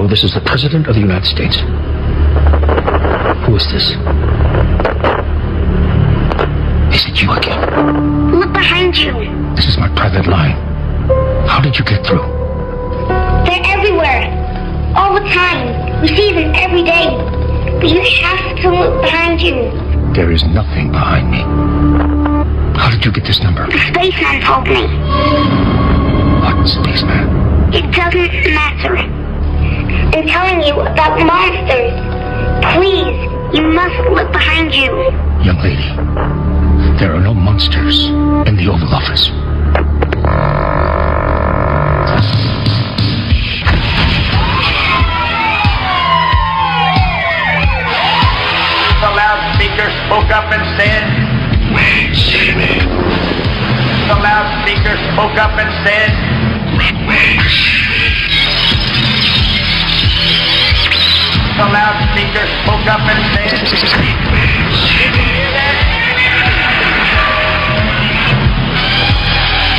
Hello, this is the President of the United States. Who is this? Is it you again? Look behind you. This is my private line. How did you get through? They're everywhere. All the time. We see them every day. But you have to look behind you. There is nothing behind me. How did you get this number? The spaceman told me. What spaceman? It doesn't matter. I'm telling you about monsters. Please, you must look behind you. Young lady, there are no monsters in the Oval Office. The loudspeaker spoke up and said, Wait, Sammy. the loudspeaker spoke up and said, the loudspeaker spoke up and said,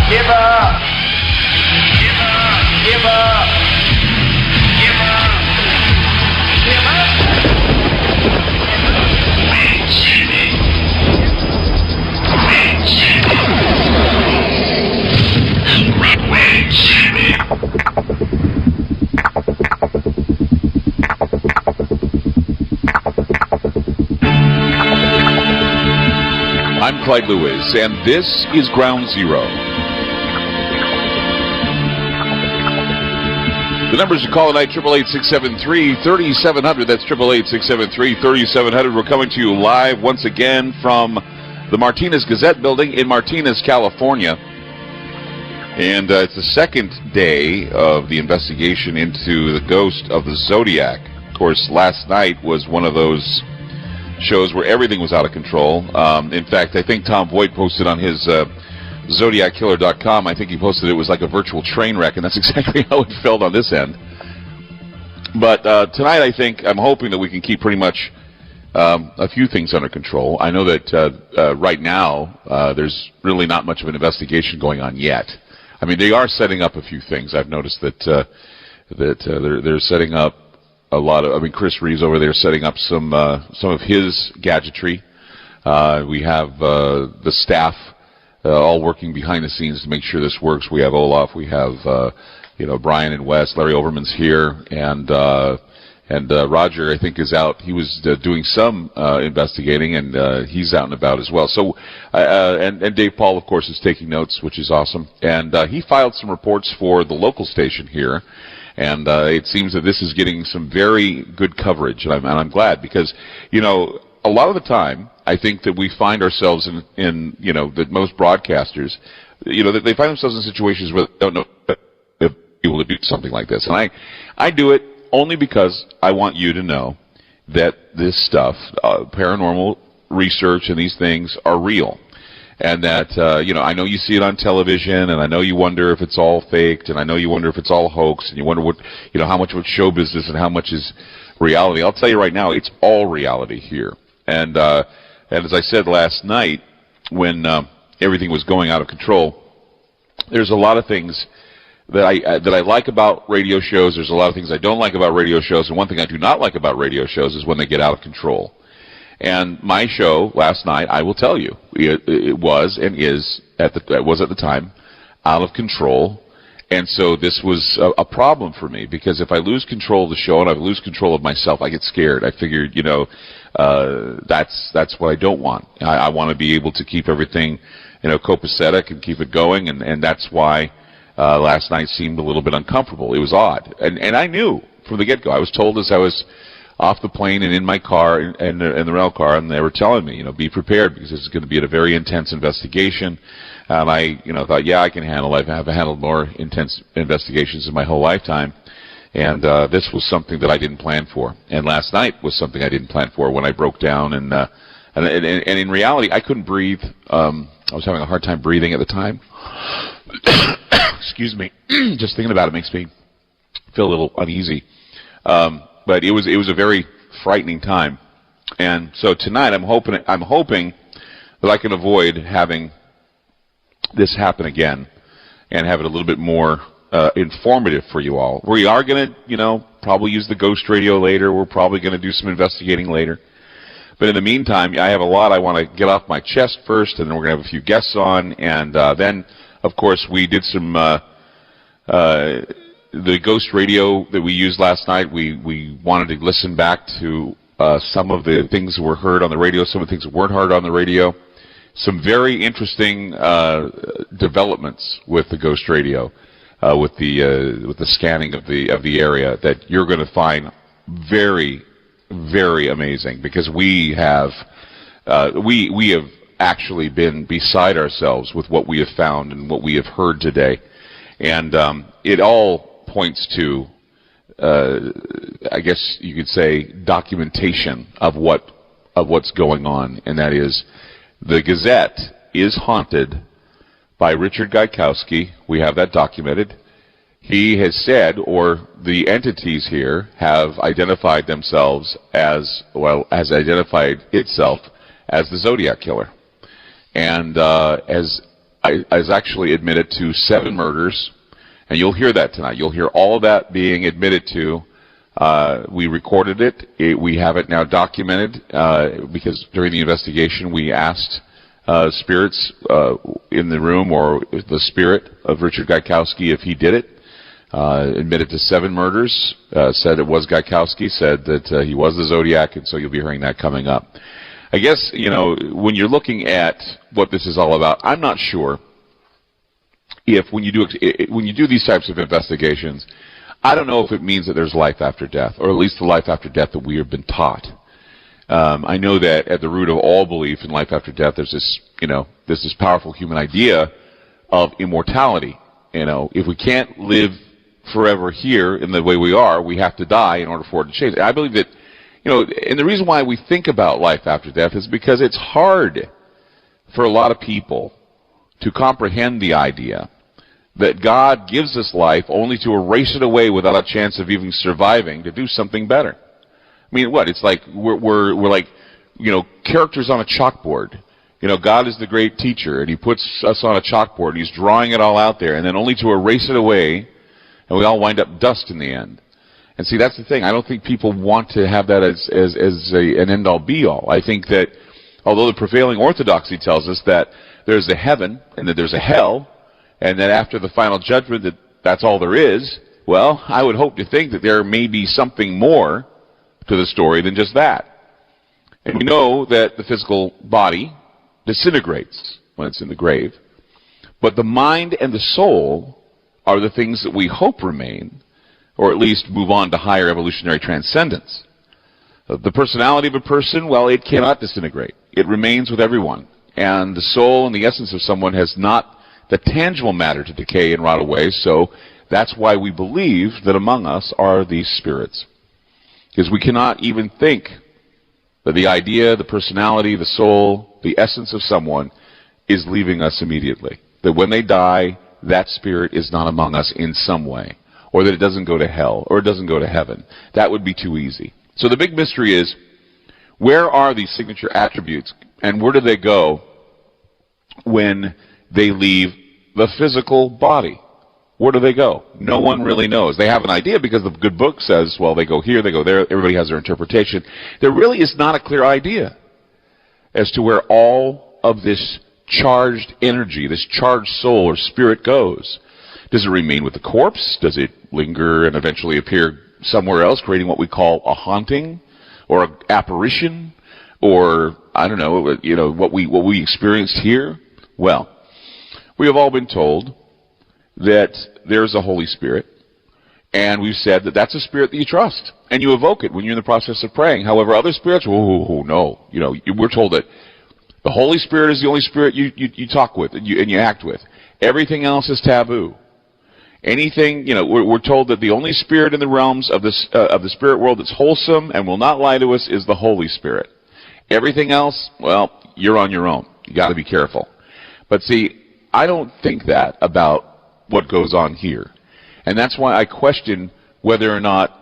give up, give up, give up, give up, give up. Wait, Sammy. Wait, Sammy. Wait, Sammy. I'm Clyde Lewis, and this is Ground Zero. The numbers to call tonight, 888-673-3700. That's 888-673-3700. We're coming to you live once again from the Martinez Gazette building in Martinez, California. And it's the second day of the investigation into the ghost of the Zodiac. Of course, last night was one of those shows where everything was out of control. In fact, I think Tom Voigt posted on his ZodiacKiller.com, I think he posted it was like a virtual train wreck, and that's exactly how it felt on this end. But tonight, I'm hoping that we can keep pretty much a few things under control. I know that right now, there's really not much of an investigation going on yet. I mean, they are setting up a few things. I've noticed that they're setting up a lot of. I mean, Chris Reeves over there setting up some of his gadgetry. We have the staff all working behind the scenes to make sure this works. We have Olaf. We have Brian and Wes. Larry Overman's here, and Roger, I think, is out. He was doing some investigating, and he's out and about as well. So, and Dave Paul, of course, is taking notes, which is awesome. And he filed some reports for the local station here, and it seems that this is getting some very good coverage, and I'm glad, because a lot of the time I think that we find ourselves in that most broadcasters, that they find themselves in situations where they don't know if people to do something like this, and I do it only because I want you to know that this stuff, paranormal research and these things are real. And that, I know you see it on television, and I know you wonder if it's all faked, and I know you wonder if it's all hoax, and you wonder what, how much of it's show business and how much is reality. I'll tell you right now, it's all reality here. And as I said last night, when everything was going out of control, there's a lot of things that I like about radio shows. There's a lot of things I don't like about radio shows, and one thing I do not like about radio shows is when they get out of control. And my show last night, I will tell you, it was and is at the time out of control, and so this was a problem for me, because if I lose control of the show and I lose control of myself, I get scared. I figured, that's what I don't want. I want to be able to keep everything, copacetic and keep it going, and that's why. Last night seemed a little bit uncomfortable. It was odd. And I knew from the get-go. I was told as I was off the plane and in my car, and the rail car, and they were telling me, be prepared, because this is going to be a very intense investigation. And I, thought, yeah, I can handle it. I have handled more intense investigations in my whole lifetime. And this was something that I didn't plan for. And last night was something I didn't plan for when I broke down. And in reality, I couldn't breathe. I was having a hard time breathing at the time. Excuse me. Just thinking about it makes me feel a little uneasy. But it was a very frightening time. And so tonight I'm hoping that I can avoid having this happen again and have it a little bit more informative for you all. We are going to, probably use the ghost radio later. We're probably going to do some investigating later. But in the meantime, I have a lot I want to get off my chest first, and then we're going to have a few guests on. And then, of course, we did some the ghost radio that we used last night. We wanted to listen back to some of the things that were heard on the radio, some of the things that weren't heard on the radio. Some very interesting developments with the ghost radio, with the scanning of the area that you're going to find very, very amazing, because we have actually been beside ourselves with what we have found and what we have heard today, and it all points to, I guess you could say, documentation of what's going on, and that is, the Gazette is haunted by Richard Gaikowski. We have that documented. He has said, or the entities here have identified themselves as, well, has identified itself as the Zodiac killer, and has actually admitted to 7 murders. And you'll hear that tonight. You'll hear all of that being admitted to. We recorded it. We have it now documented because during the investigation we asked spirits in the room, or the spirit of Richard Gaikowski, if he did it. Admitted to 7 murders, said it was Gaikowski, said that he was the Zodiac, and so you'll be hearing that coming up. I guess, you know, when you're looking at what this is all about, I'm not sure if when you do these types of investigations, I don't know if it means that there's life after death, or at least the life after death that we have been taught. I know that at the root of all belief in life after death, there's this powerful human idea of immortality. You know, if we can't live forever here in the way we are, we have to die in order for it to change. I believe that, you know, and the reason why we think about life after death is because it's hard for a lot of people to comprehend the idea that God gives us life only to erase it away without a chance of even surviving to do something better. I mean, what? It's like we're like, you know, characters on a chalkboard. You know, God is the great teacher, and he puts us on a chalkboard, and he's drawing it all out there, and then only to erase it away, and we all wind up dust in the end. And see, that's the thing. I don't think people want to have that as an end-all, be-all. I think that although the prevailing orthodoxy tells us that there's a heaven and that there's a hell, and that after the final judgment that's all there is, well, I would hope to think that there may be something more to the story than just that. And we know that the physical body disintegrates when it's in the grave, but the mind and the soul are the things that we hope remain, or at least move on to higher evolutionary transcendence. The personality of a person, well, it cannot disintegrate. It remains with everyone. And the soul and the essence of someone has not the tangible matter to decay and rot away, so that's why we believe that among us are these spirits. Because we cannot even think that the idea, the personality, the soul, the essence of someone is leaving us immediately. That when they die, that spirit is not among us in some way. Or that it doesn't go to hell, or it doesn't go to heaven. That would be too easy. So the big mystery is, where are these signature attributes, and where do they go when they leave the physical body? Where do they go? No one really knows. They have an idea because the good book says, well, they go here, they go there. Everybody has their interpretation. There really is not a clear idea as to where all of this charged energy, this charged soul or spirit goes. Does it remain with the corpse? Does it linger and eventually appear somewhere else, creating what we call a haunting or an apparition, or I don't know, you know, what we experienced here? Well, we have all been told that there's a Holy Spirit, and we've said that that's a spirit that you trust, and you evoke it when you're in the process of praying. However, other spirits, no. You know, we're told that the Holy Spirit is the only spirit you talk with and you act with. Everything else is taboo. Anything, you know, we're told that the only spirit in the realms of the spirit world that's wholesome and will not lie to us is the Holy Spirit. Everything else, well, you're on your own. You got to be careful. But see, I don't think that about what goes on here. And that's why I question whether or not,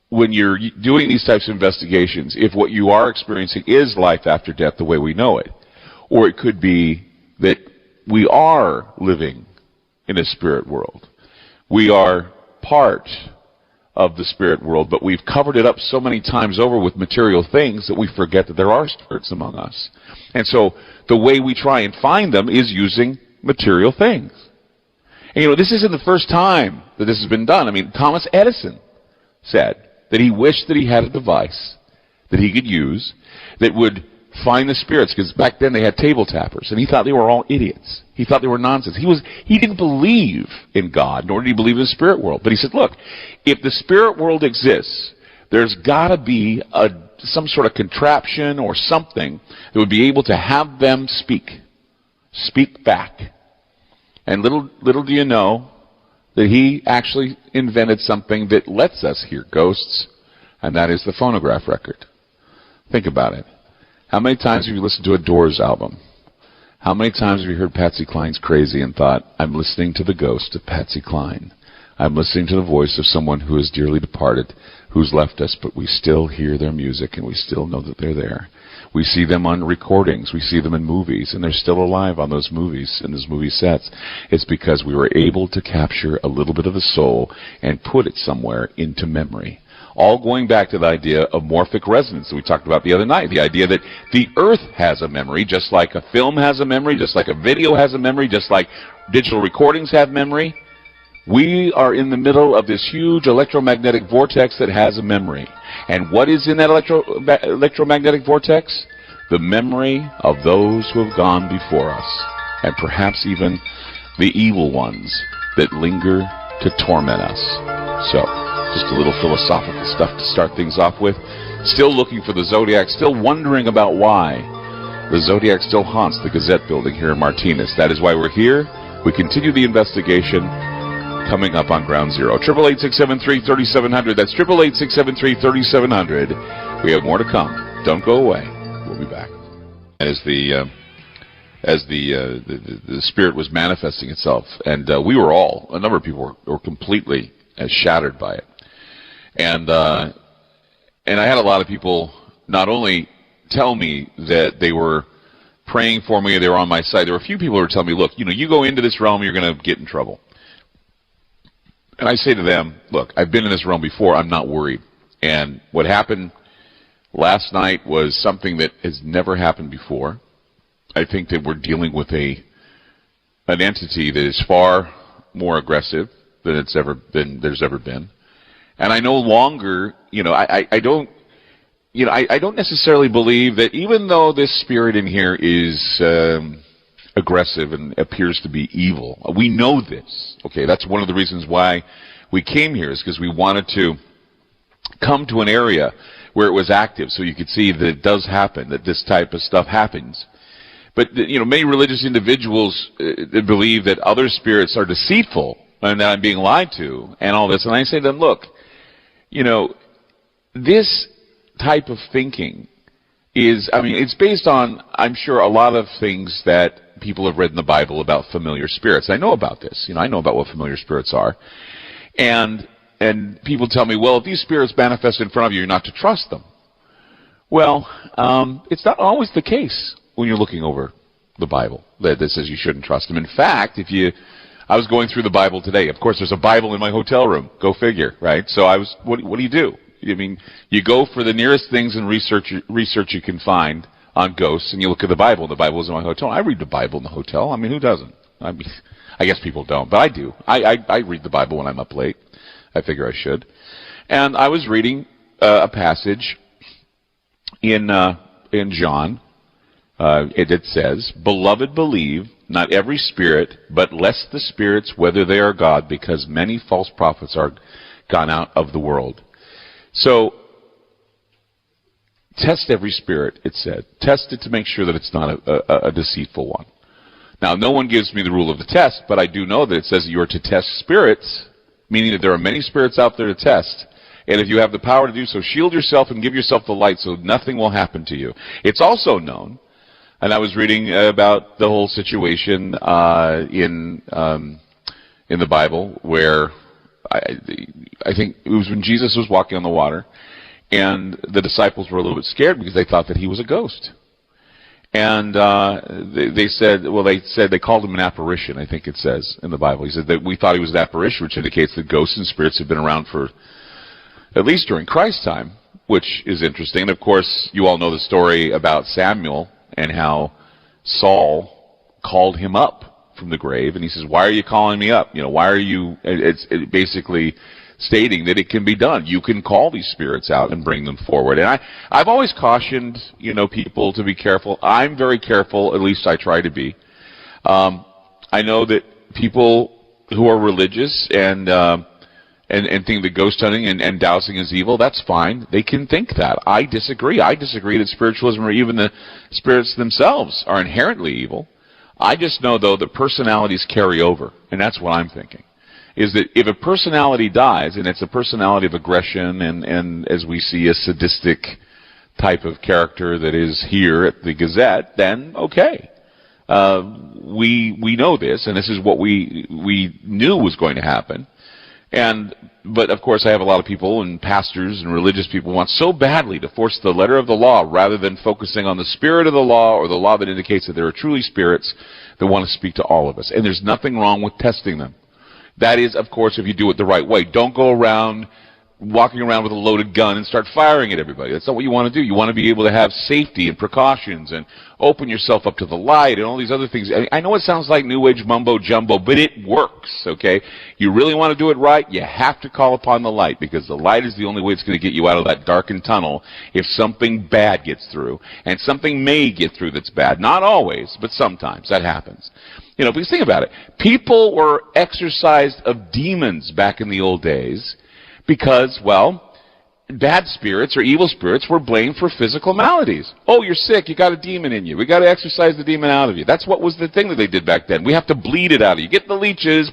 when you're doing these types of investigations, if what you are experiencing is life after death the way we know it. Or it could be that we are living in a spirit world. We are part of the spirit world, but we've covered it up so many times over with material things that we forget that there are spirits among us. And so the way we try and find them is using material things. And this isn't the first time that this has been done. I mean, Thomas Edison said that he wished that he had a device that he could use that would find the spirits, because back then they had table tappers, and he thought they were all idiots. He thought they were nonsense. He didn't believe in God, nor did he believe in the spirit world. But he said, look, if the spirit world exists, there's got to be some sort of contraption or something that would be able to have them speak back. And little do you know that he actually invented something that lets us hear ghosts, and that is the phonograph record. Think about it. How many times have you listened to a Doors album? How many times have you heard Patsy Cline's Crazy and thought, I'm listening to the ghost of Patsy Cline. I'm listening to the voice of someone who is dearly departed, who's left us, but we still hear their music and we still know that they're there. We see them on recordings. We see them in movies, and they're still alive on those movies, in those movie sets. It's because we were able to capture a little bit of the soul and put it somewhere into memory. All going back to the idea of morphic resonance that we talked about the other night. The idea that the earth has a memory, just like a film has a memory, just like a video has a memory, just like digital recordings have memory. We are in the middle of this huge electromagnetic vortex that has a memory. And what is in that electromagnetic vortex? The memory of those who have gone before us. And perhaps even the evil ones that linger to torment us. So, just a little philosophical stuff to start things off with. Still looking for the Zodiac, still wondering about why the Zodiac still haunts the Gazette building here in Martinez. That is why we're here. We continue the investigation coming up on Ground Zero. 888-673-3700. That's 888-673-3700. We have more to come. Don't go away. We'll be back. As the spirit was manifesting itself, and a number of people were completely shattered by it. And I had a lot of people not only tell me that they were praying for me, they were on my side. There were a few people who were telling me, look, you go into this realm, you're going to get in trouble. And I say to them, look, I've been in this realm before, I'm not worried. And what happened last night was something that has never happened before. I think that we're dealing with an entity that is far more aggressive than there's ever been. And I no longer, I don't necessarily believe that, even though this spirit in here is aggressive and appears to be evil, we know this. Okay, that's one of the reasons why we came here, is because we wanted to come to an area where it was active, so you could see that it does happen, that this type of stuff happens. But many religious individuals believe that other spirits are deceitful and that I'm being lied to and all this. And I say to them, look, this type of thinking is, it's based on, I'm sure, a lot of things that people have read in the Bible about familiar spirits. I know about this. I know about what familiar spirits are. And people tell me, well, if these spirits manifest in front of you, you're not to trust them. Well, it's not always the case when you're looking over the Bible that says you shouldn't trust them. In fact, I was going through the Bible today. Of course, there's a Bible in my hotel room. Go figure, right? So what do you do? You go for the nearest things and research you can find on ghosts, and you look at the Bible, and the Bible is in my hotel. I read the Bible in the hotel. Who doesn't? I guess people don't, but I do. I read the Bible when I'm up late. I figure I should. And I was reading a passage in John. It says, "Beloved, believe not every spirit, but lest the spirits, whether they are God, because many false prophets are gone out of the world." So, test every spirit, it said. Test it to make sure that it's not a deceitful one. Now, no one gives me the rule of the test, but I do know that it says that you are to test spirits, meaning that there are many spirits out there to test. And if you have the power to do so, shield yourself and give yourself the light so nothing will happen to you. It's also known, and I was reading about the whole situation in the Bible where I think it was when Jesus was walking on the water, and the disciples were a little bit scared because they thought that he was a ghost. And they called him an apparition, I think it says in the Bible. He said that we thought he was an apparition, which indicates that ghosts and spirits have been around for at least during Christ's time, which is interesting. And of course, you all know the story about Samuel and how Saul called him up from the grave, and he says, "Why are you calling me up? Why are you?" It's basically stating that it can be done. You can call these spirits out and bring them forward. And I've always cautioned, people to be careful. I'm very careful, at least I try to be. I know that people who are religious and think that ghost hunting and dowsing is evil, that's fine. They can think that. I disagree. I disagree that spiritualism or even the spirits themselves are inherently evil. I just know, though, that personalities carry over, and that's what I'm thinking. Is that if a personality dies, and it's a personality of aggression and as we see, a sadistic type of character that is here at the Gazette, then okay. We know this, and this is what we knew was going to happen. But of course I have a lot of people and pastors and religious people want so badly to force the letter of the law rather than focusing on the spirit of the law or the law that indicates that there are truly spirits that want to speak to all of us. And there's nothing wrong with testing them. That is, of course, if you do it the right way. Don't go around walking around with a loaded gun and start firing at everybody. That's not what you want to do. You want to be able to have safety and precautions and open yourself up to the light and all these other things. I know it sounds like New Age mumbo jumbo, but it works, okay? You really want to do it right, you have to call upon the light, because the light is the only way it's going to get you out of that darkened tunnel if something bad gets through. And something may get through that's bad. Not always, but sometimes that happens. Because think about it. People were exorcised of demons back in the old days because, well, bad spirits or evil spirits were blamed for physical maladies. Oh, you're sick. You got a demon in you. We got to exorcise the demon out of you. That's what was the thing that they did back then. We have to bleed it out of you. Get the leeches,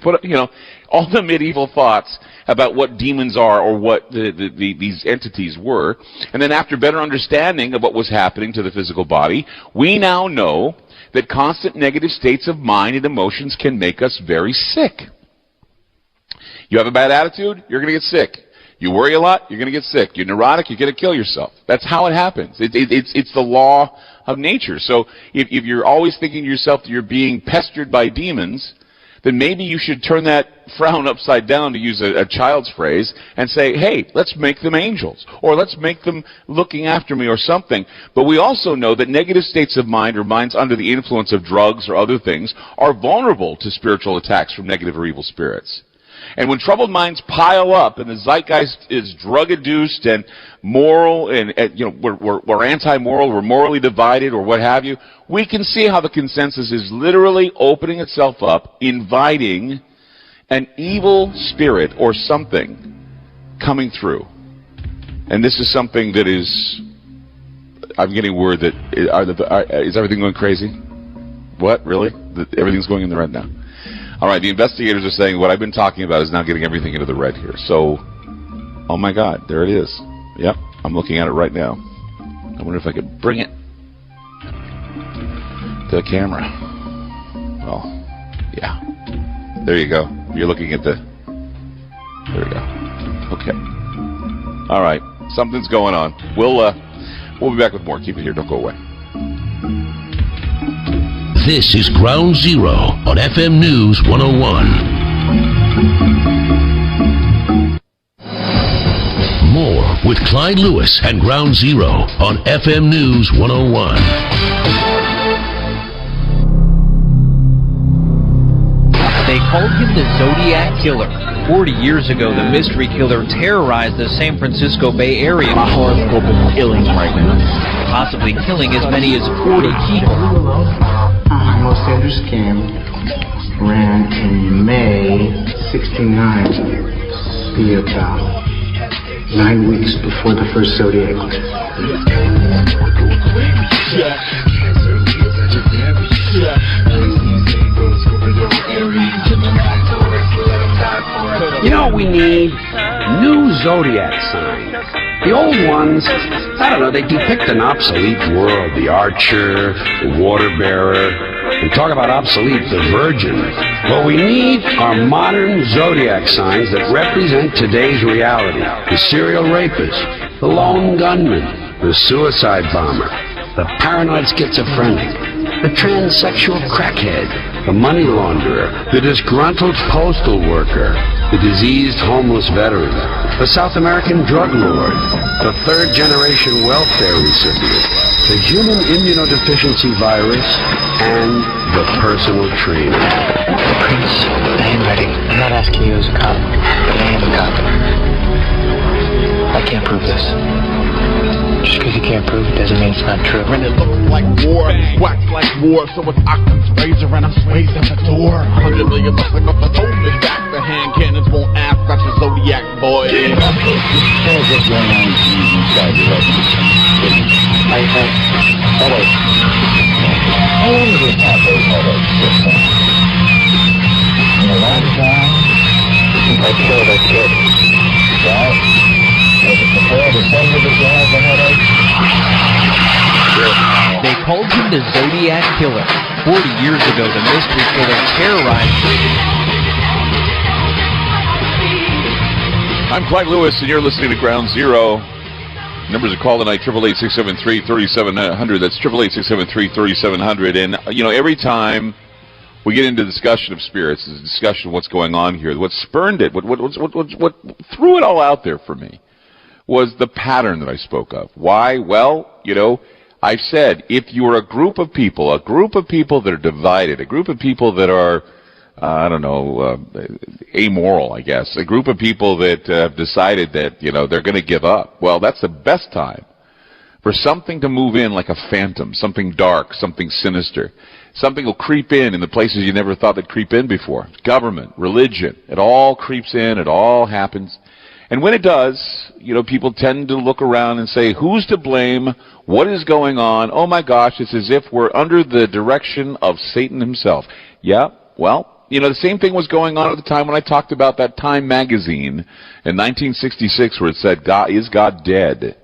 all the medieval thoughts about what demons are or what these entities were. And then after better understanding of what was happening to the physical body, we now know that constant negative states of mind and emotions can make us very sick. You have a bad attitude, you're going to get sick. You worry a lot, you're going to get sick. You're neurotic, you're going to kill yourself. That's how it happens. It's the law of nature. So if you're always thinking to yourself that you're being pestered by demons, then maybe you should turn that frown upside down, to use a child's phrase, and say, hey, let's make them angels, or let's make them looking after me or something. But we also know that negative states of mind, or minds under the influence of drugs or other things, are vulnerable to spiritual attacks from negative or evil spirits. And when troubled minds pile up and the zeitgeist is drug-induced and moral, and we're anti-moral, we're morally divided, or what have you, we can see how the consensus is literally opening itself up, inviting an evil spirit or something coming through. And this is something that is, I'm getting word that, is everything going crazy? What, really? Everything's going in the red now? All right, the investigators are saying what I've been talking about is now getting everything into the red here. So, oh my God, there it is. Yep, I'm looking at it right now. I wonder if I could bring it to the camera. Well, yeah. There you go. You're looking at the... There we go. Okay. All right, something's going on. We'll be back with more. Keep it here. Don't go away. This is Ground Zero on FM News 101. More with Clyde Lewis and Ground Zero on FM News 101. They called him the Zodiac Killer. 40 years ago, the mystery killer terrorized the San Francisco Bay Area. My horoscope is killing right now. Possibly killing as many as 40 people. Los Angeles scam ran in May 69. Be about 9 weeks before the first Zodiac. You know what we need? New Zodiac signs. The old ones, I don't know, they depict an obsolete world. The archer, the water bearer, and talk about obsolete, the virgin. What we need are modern Zodiac signs that represent today's reality. The serial rapist, the lone gunman, the suicide bomber, the paranoid schizophrenic, the transsexual crackhead, the money launderer, the disgruntled postal worker, the diseased homeless veteran, the South American drug lord, the third-generation welfare recipient, the human immunodeficiency virus, and the personal trainer. Prince, I am ready. I'm not asking you as a cop, but I am a cop. I can't prove this. Just because you can't prove it doesn't mean it's not true. When it looks like war, wax like war, so it's Occam's razor and I'm swayed in the door. 100 million bucks like off the holy back. The hand cannons won't ask about your Zodiac, boy. Tell us what's going on inside your head. I have headaches. How long have you had those headaches? In a long time? I killed a kid. Well, was it before the same that you have the headache? They called him the Zodiac Killer. 40 years ago, the mystery killer terrorized. I'm Clyde Lewis, and you're listening to Ground Zero. Numbers to call tonight, 888-673-3700. That's 888-673-3700. And, you know, every time we get into discussion of spirits, the discussion of what's going on here, what spurned it, what threw it all out there for me was the pattern that I spoke of. Why? Well, you know, I said, if you're a group of people that are divided, a group of people that are, amoral, I guess, a group of people that have decided that, you know, they're going to give up, well, that's the best time for something to move in like a phantom, something dark, something sinister. Something will creep in the places you never thought they'd creep in before. Government, religion, it all creeps in, it all happens. And when it does, you know, people tend to look around and say, who's to blame? What is going on? Oh my gosh, it's as if we're under the direction of Satan himself. Yeah, well, you know, the same thing was going on at the time when I talked about that Time magazine in 1966 where it said, Is God dead?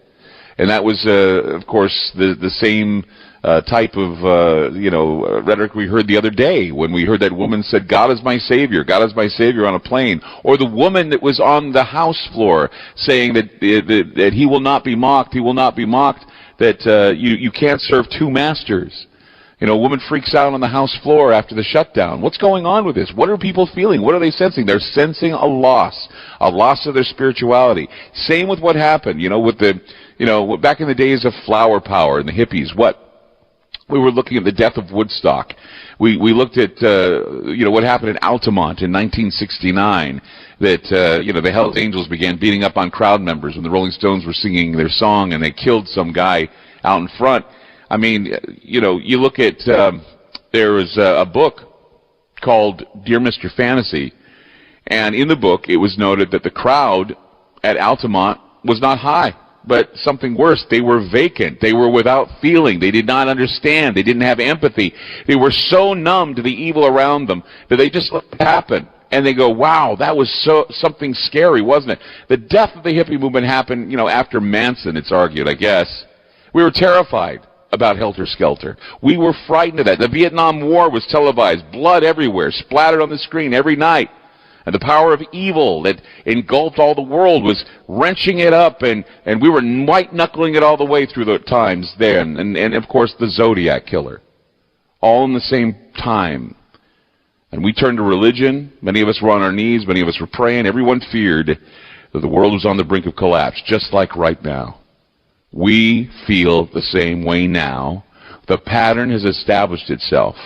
And that was, of course, the same type of, rhetoric we heard the other day when we heard that woman said, God is my Savior on a plane. Or the woman that was on the House floor saying that he will not be mocked, that you can't serve two masters. You know, a woman freaks out on the House floor after the shutdown. What's going on with this? What are people feeling? What are they sensing? They're sensing a loss of their spirituality. Same with what happened, you know, with back in the days of flower power and the hippies. We were looking at the death of Woodstock. We looked at, what happened in Altamont in 1969, that, the Hells Angels began beating up on crowd members when the Rolling Stones were singing their song and they killed some guy out in front. I mean, you look at, there was a book called Dear Mr. Fantasy, and in the book it was noted that the crowd at Altamont was not high, but something worse. They were vacant. They were without feeling. They did not understand. They didn't have empathy. They were so numb to the evil around them that they just let it happen. And they go, wow, that was something scary, wasn't it? The death of the hippie movement happened, after Manson, it's argued, I guess. We were terrified about Helter Skelter. We were frightened of that. The Vietnam War was televised, blood everywhere, splattered on the screen every night. And the power of evil that engulfed all the world was wrenching it up, and we were white-knuckling it all the way through the times there. And of course, the Zodiac Killer. All in the same time. And we turned to religion. Many of us were on our knees. Many of us were praying. Everyone feared that the world was on the brink of collapse, just like right now. We feel the same way now. The pattern has established itself.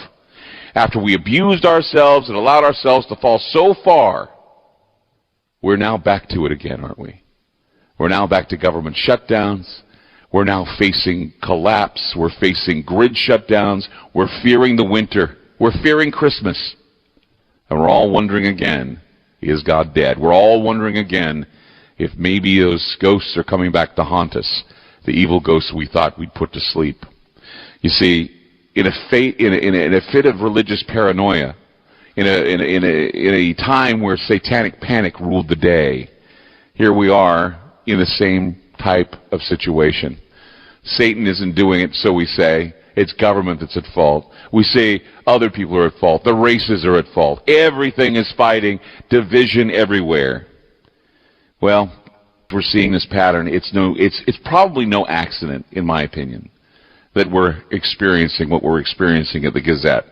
After we abused ourselves and allowed ourselves to fall so far, we're now back to it again, aren't we? We're now back to government shutdowns. We're now facing collapse. We're facing grid shutdowns. We're fearing the winter. We're fearing Christmas. And we're all wondering again, is God dead? We're all wondering again if maybe those ghosts are coming back to haunt us, the evil ghosts we thought we'd put to sleep. You see, in a fit of religious paranoia, in a time where satanic panic ruled the day, here we are in the same type of situation. Satan isn't doing it, so we say. It's government that's at fault. We say other people are at fault. The races are at fault. Everything is fighting. Division everywhere. Well, we're seeing this pattern. It's probably no accident, in my opinion, that we're experiencing what we're experiencing at the Gazette.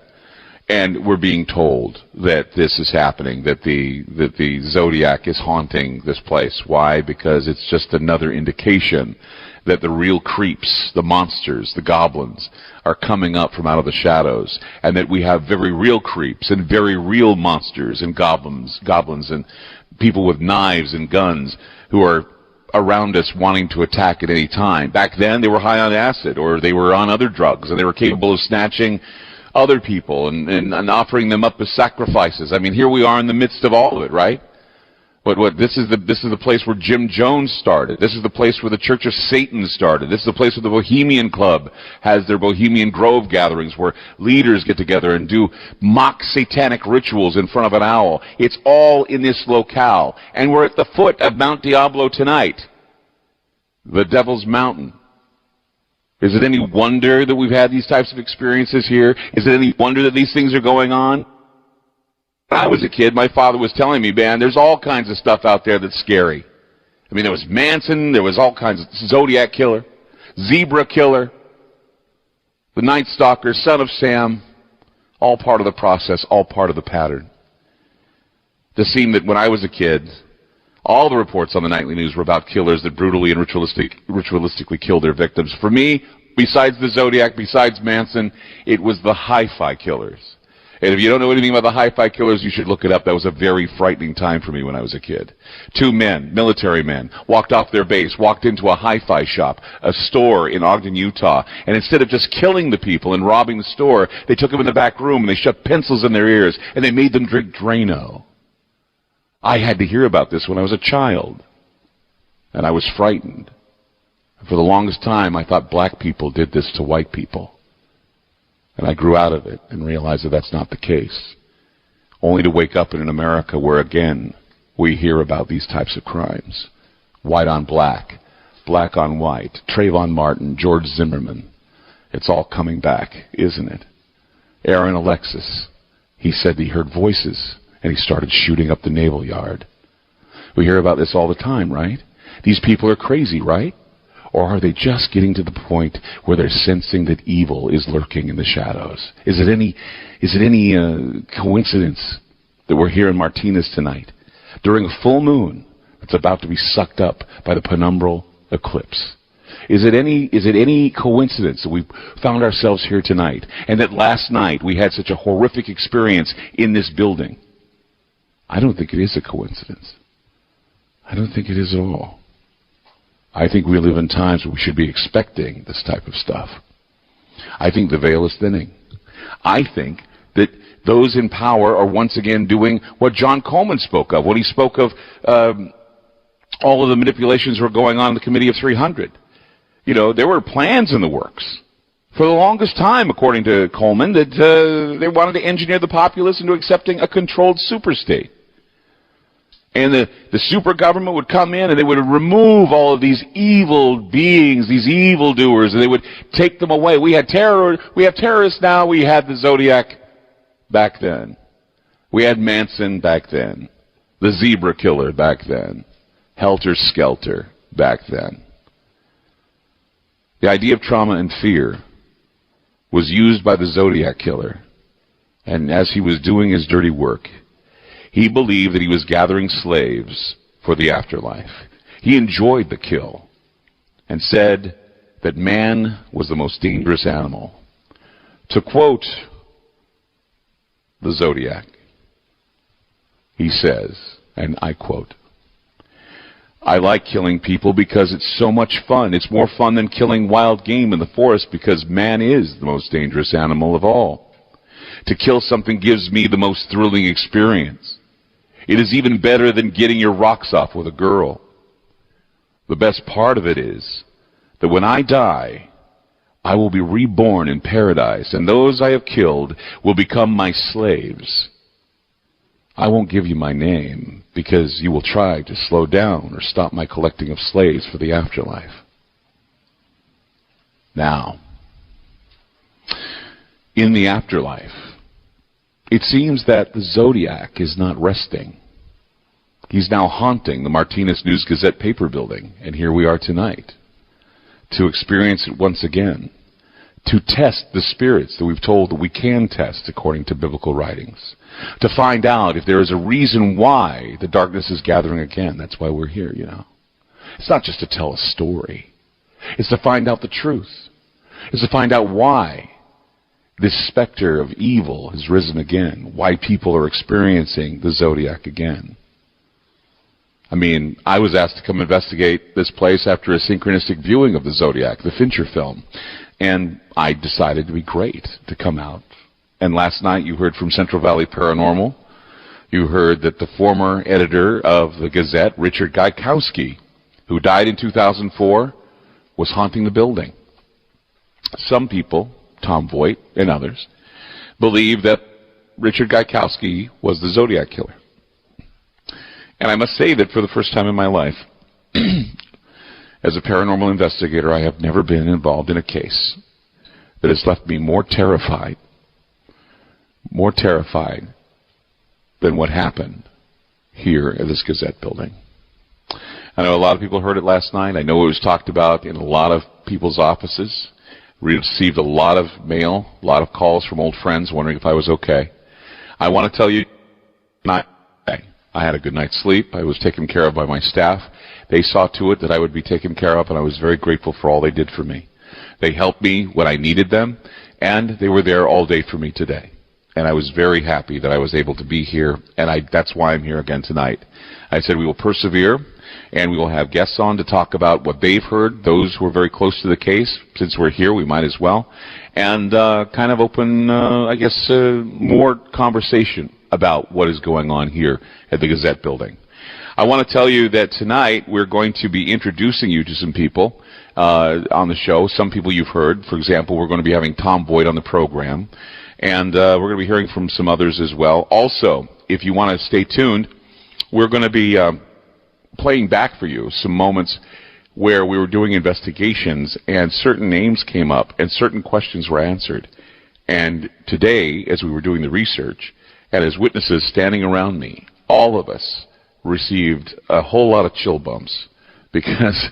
And we're being told that this is happening, that the Zodiac is haunting this place. Why? Because it's just another indication that the real creeps, the monsters, the goblins, are coming up from out of the shadows, and that we have very real creeps and very real monsters and goblins and people with knives and guns who are around us wanting to attack at any time. Back then, they were high on acid, or they were on other drugs, and they were capable of snatching other people and offering them up as sacrifices. I mean, here we are in the midst of all of it, right? This is the place where Jim Jones started. This is the place where the Church of Satan started. This is the place where the Bohemian Club has their Bohemian Grove gatherings, where leaders get together and do mock satanic rituals in front of an owl. It's all in this locale. And we're at the foot of Mount Diablo tonight, the Devil's Mountain. Is it any wonder that we've had these types of experiences here? Is it any wonder that these things are going on? When I was a kid, my father was telling me, man, there's all kinds of stuff out there that's scary. I mean, there was Manson, there was all kinds of Zodiac killer, Zebra killer, the Night Stalker, Son of Sam, all part of the process, all part of the pattern. It seemed that when I was a kid, all the reports on the nightly news were about killers that brutally and ritualistically killed their victims. For me, besides the Zodiac, besides Manson, it was the hi-fi killers. And if you don't know anything about the hi-fi killers, you should look it up. That was a very frightening time for me when I was a kid. 2 men, military men, walked off their base, walked into a hi-fi shop, a store in Ogden, Utah, and instead of just killing the people and robbing the store, they took them in the back room and they shoved pencils in their ears and they made them drink Drano. I had to hear about this when I was a child, and I was frightened. For the longest time, I thought black people did this to white people. And I grew out of it and realized that that's not the case. Only to wake up in an America where, again, we hear about these types of crimes. White on black, black on white, Trayvon Martin, George Zimmerman. It's all coming back, isn't it? Aaron Alexis, he said he heard voices, and he started shooting up the Naval Yard. We hear about this all the time, right? These people are crazy, right? Or are they just getting to the point where they're sensing that evil is lurking in the shadows? Is it any coincidence that we're here in Martinez tonight during a full moon that's about to be sucked up by the penumbral eclipse? Is it any coincidence that we found ourselves here tonight and that last night we had such a horrific experience in this building? I don't think it is a coincidence. I don't think it is at all. I think we live in times where we should be expecting this type of stuff. I think the veil is thinning. I think that those in power are once again doing what John Coleman spoke of when he spoke of all of the manipulations that were going on in the Committee of 300. You know, there were plans in the works for the longest time, according to Coleman, that they wanted to engineer the populace into accepting a controlled superstate. And the super government would come in and they would remove all of these evil beings, these evildoers, and they would take them away. We have terrorists now. We had the Zodiac back then. We had Manson back then. The Zebra Killer back then. Helter Skelter back then. The idea of trauma and fear was used by the Zodiac Killer. And as he was doing his dirty work, he believed that he was gathering slaves for the afterlife. He enjoyed the kill and said that man was the most dangerous animal. To quote the Zodiac, he says, and I quote, "I like killing people because it's so much fun. It's more fun than killing wild game in the forest because man is the most dangerous animal of all. To kill something gives me the most thrilling experience. It is even better than getting your rocks off with a girl. The best part of it is that when I die, I will be reborn in paradise, and those I have killed will become my slaves. I won't give you my name because you will try to slow down or stop my collecting of slaves for the afterlife." Now, in the afterlife, it seems that the Zodiac is not resting. He's now haunting the Martinez News-Gazette paper building, and here we are tonight to experience it once again, to test the spirits that we've told that we can test according to biblical writings, to find out if there is a reason why the darkness is gathering again. That's why we're here, you know. It's not just to tell a story. It's to find out the truth. It's to find out why this specter of evil has risen again, why people are experiencing the Zodiac again. I mean, I was asked to come investigate this place after a synchronistic viewing of the Zodiac, the Fincher film, and I decided to be great to come out. And last night you heard from Central Valley Paranormal. You heard that the former editor of the Gazette, Richard Gaikowski, who died in 2004, was haunting the building. Some people, Tom Voigt and others, believe that Richard Gaikowski was the Zodiac killer. And I must say that for the first time in my life, as a paranormal investigator, I have never been involved in a case that has left me more terrified than what happened here at this Gazette building. I know a lot of people heard it last night. I know it was talked about in a lot of people's offices. We received a lot of mail, a lot of calls from old friends wondering if I was okay. I want to tell you, I had a good night's sleep. I was taken care of by my staff. They saw to it that I would be taken care of, and I was very grateful for all they did for me. They helped me when I needed them, and they were there all day for me today. And I was very happy that I was able to be here, and that's why I'm here again tonight. I said we will persevere, and we will have guests on to talk about what they've heard, those who are very close to the case. Since we're here, we might as well. And kind of open, more conversation about what is going on here at the Gazette building. I want to tell you that tonight we're going to be introducing you to some people on the show. Some people you've heard. For example, we're going to be having Tom Voigt on the program. And we're going to be hearing from some others as well. Also, if you want to stay tuned, we're going to be playing back for you some moments where we were doing investigations and certain names came up and certain questions were answered. And today, as we were doing the research, and as witnesses standing around me, all of us received a whole lot of chill bumps because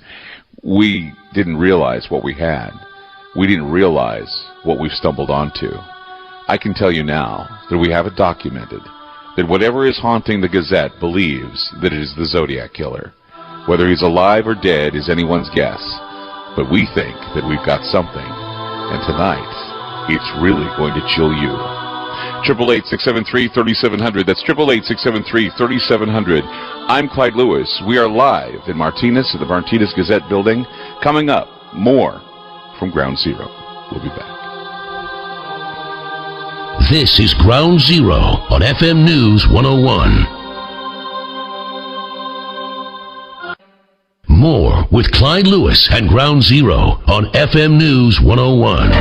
we didn't realize what we had. We didn't realize what we've stumbled onto. I can tell you now that we have it documented that whatever is haunting the Gazette believes that it is the Zodiac killer. Whether he's alive or dead is anyone's guess, but we think that we've got something, and tonight it's really going to chill you. 888-673-3700. That's 888-673-3700. I'm Clyde Lewis. We are live in Martinez at the Martinez Gazette building. Coming up, more from Ground Zero. We'll be back. This is Ground Zero on FM News 101. More with Clyde Lewis and Ground Zero on FM News 101.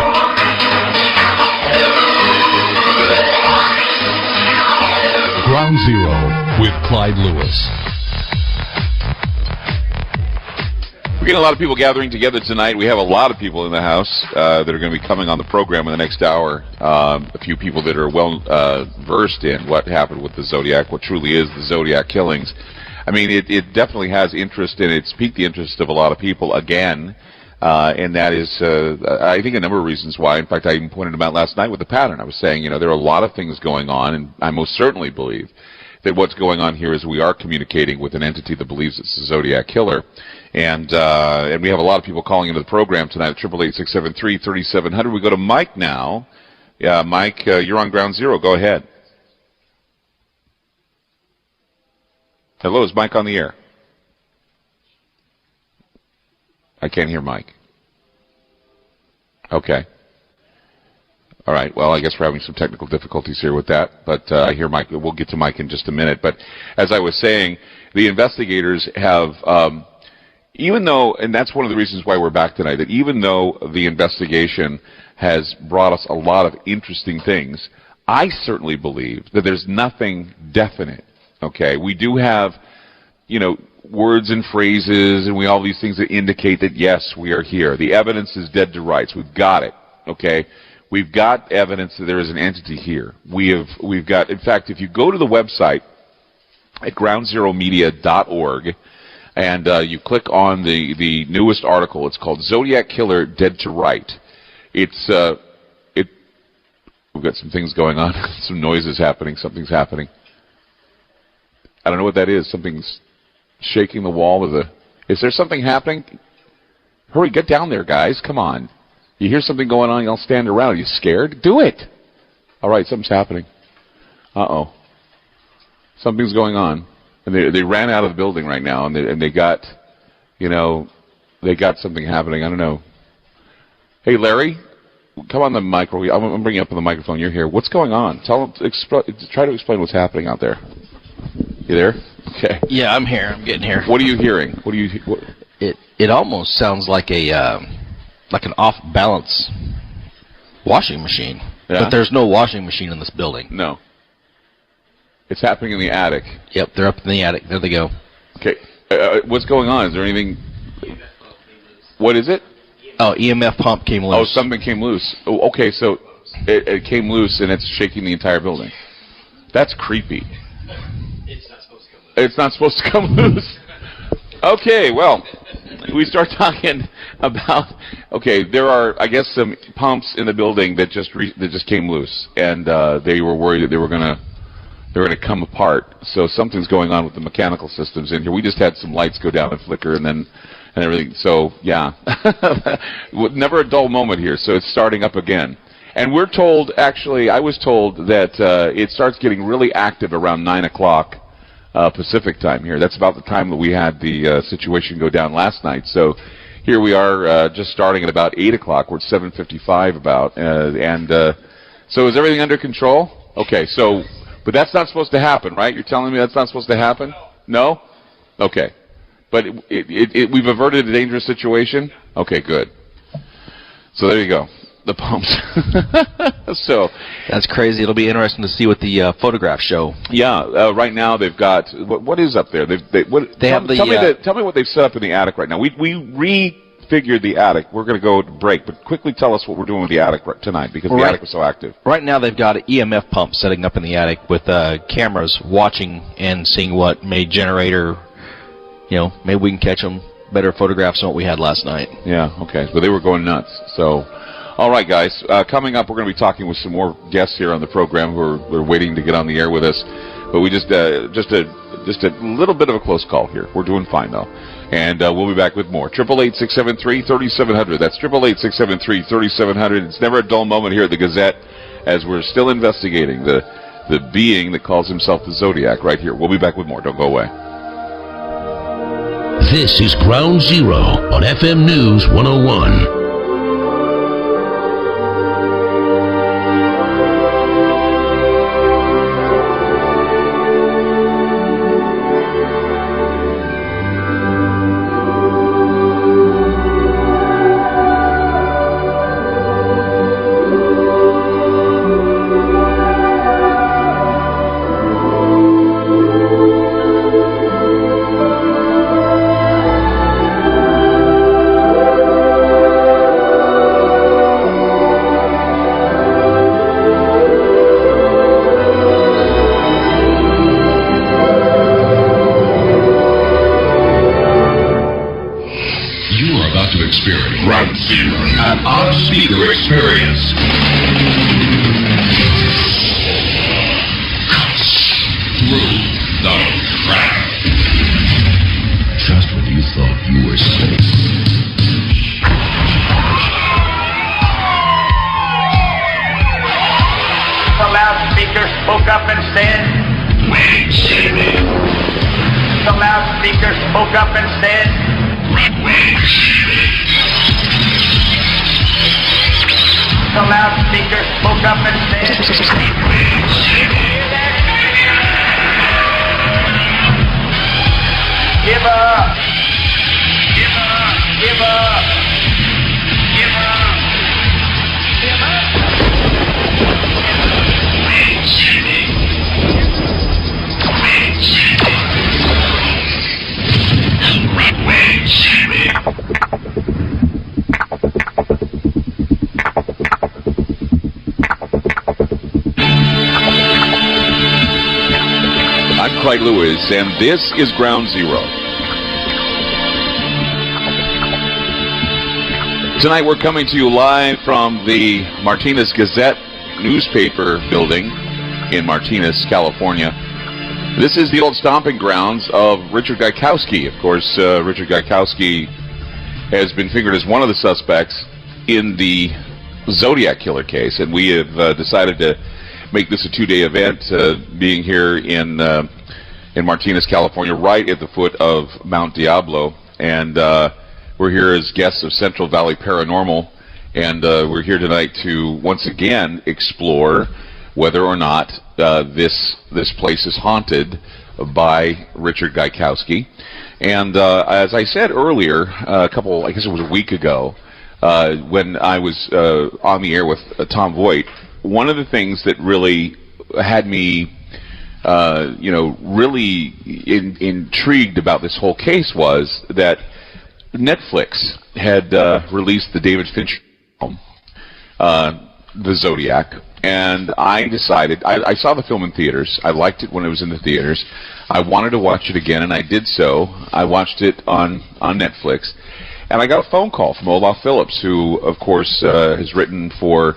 Ground Zero with Clyde Lewis. We're getting a lot of people gathering together tonight. We have a lot of people in the house that are going to be coming on the program in the next hour. A few people that are well versed in what happened with the Zodiac, what truly is the Zodiac killings. I mean, it definitely has interest in it. It's piqued the interest of a lot of people again. And that is, I think, a number of reasons why. In fact, I even pointed them out last night with the pattern. I was saying, you know, there are a lot of things going on, and I most certainly believe that what's going on here is we are communicating with an entity that believes it's the Zodiac killer. And we have a lot of people calling into the program tonight at 888-673-3700. We go to Mike now. Yeah, Mike, you're on Ground Zero. Go ahead. Hello, is Mike on the air? I can't hear Mike. Okay. All right. Well, I guess we're having some technical difficulties here with that, but I hear Mike. We'll get to Mike in just a minute. But as I was saying, the investigators have, even though, and that's one of the reasons why we're back tonight, that even though the investigation has brought us a lot of interesting things, I certainly believe that there's nothing definite. Okay. We do have, you know, words and phrases, and we all these things that indicate that, yes, we are here. The evidence is dead to rights. We've got it, okay? We've got evidence that there is an entity here. We've got, in fact, if you go to the website at groundzeromedia.org and you click on the newest article, it's called Zodiac Killer Dead to Right. It's we've got some things going on, some noises happening, something's happening. I don't know what that is. Something's shaking the wall with a... Is there something happening? Hurry, get down there, guys. Come on. You hear something going on, you'll stand around. Are you scared? Do it. All right, something's happening. Uh-oh. Something's going on. And they ran out of the building right now, and they got, you know, they got something happening. I don't know. Hey, Larry, come on the micro. I'm going to bring you up on the microphone. You're here. What's going on? Try to explain what's happening out there. You there? Okay. Yeah, I'm here. I'm getting here. What are you hearing? It almost sounds like an off-balance washing machine. Yeah? But there's no washing machine in this building. No. It's happening in the attic. Yep, they're up in the attic. There they go. Okay. What's going on? Is there anything? What is it? Oh, EMF pump came loose. Oh, something came loose. Oh, okay, so it came loose and it's shaking the entire building. That's creepy. It's not supposed to come loose. Okay, well, we start talking about. Okay, there are, I guess, some pumps in the building that just came loose, and they were worried that they were gonna come apart. So something's going on with the mechanical systems in here. We just had some lights go down and flicker, and everything. So yeah, never a dull moment here. So it's starting up again, and we're told. Actually, I was told that it starts getting really active around 9 o'clock. Pacific time here. That's about the time that we had the situation go down last night. So here we are just starting at about 8 o'clock. We're at 7:55 about. So is everything under control? Okay, so, but that's not supposed to happen, right? You're telling me that's not supposed to happen? No? Okay. But we've averted a dangerous situation? Okay, good. So there you go. The pumps. So that's crazy. It'll be interesting to see what the photographs show. Yeah, right now they've got what is up there? Tell me what they've set up in the attic right now. We refigured the attic. We're going to go to break, but quickly tell us what we're doing with the attic tonight because the attic was so active. Right now they've got an EMF pump setting up in the attic with cameras watching and seeing what may generate or, you know, maybe we can catch them better photographs than what we had last night. Yeah. Okay. But they were going nuts. So. All right, guys. Coming up, we're going to be talking with some more guests here on the program who are waiting to get on the air with us. But we just a little bit of a close call here. We're doing fine though, and we'll be back with more. 888-673-3700. That's 888-673-3700. It's never a dull moment here at the Gazette, as we're still investigating the being that calls himself the Zodiac. Right here. We'll be back with more. Don't go away. This is Ground Zero on FM News 101. An on-speaker experience. Through the crowd. Just when you thought you were safe. The loudspeaker spoke up and said, Wait, Sammy. The loudspeaker spoke up and said, Wait, Sammy. The loudspeaker spoke up and said, Give up! Give up! Give up! Give up! Give up! Wait, Sammy. Wait, Sammy. Wait, Sammy. I'm Clyde Lewis, and this is Ground Zero. Tonight we're coming to you live from the Martinez Gazette newspaper building in Martinez, California. This is the old stomping grounds of Richard Gaikowski. Of course, Richard Gaikowski has been fingered as one of the suspects in the Zodiac killer case, and we have decided to make this a two-day event, being here in Martinez, California, right at the foot of Mount Diablo, and we're here as guests of Central Valley Paranormal, and we're here tonight to once again explore whether or not this place is haunted by Richard Gaikowski. And as I said earlier, I guess it was a week ago, when I was on the air with Tom Voigt, one of the things that really had me, really intrigued about this whole case was that Netflix had released the David Fincher film, The Zodiac, and I decided, I saw the film in theaters. I liked it when it was in the theaters. I wanted to watch it again, and I did so. I watched it on Netflix, and I got a phone call from Olaf Phillips, who, of course, has written for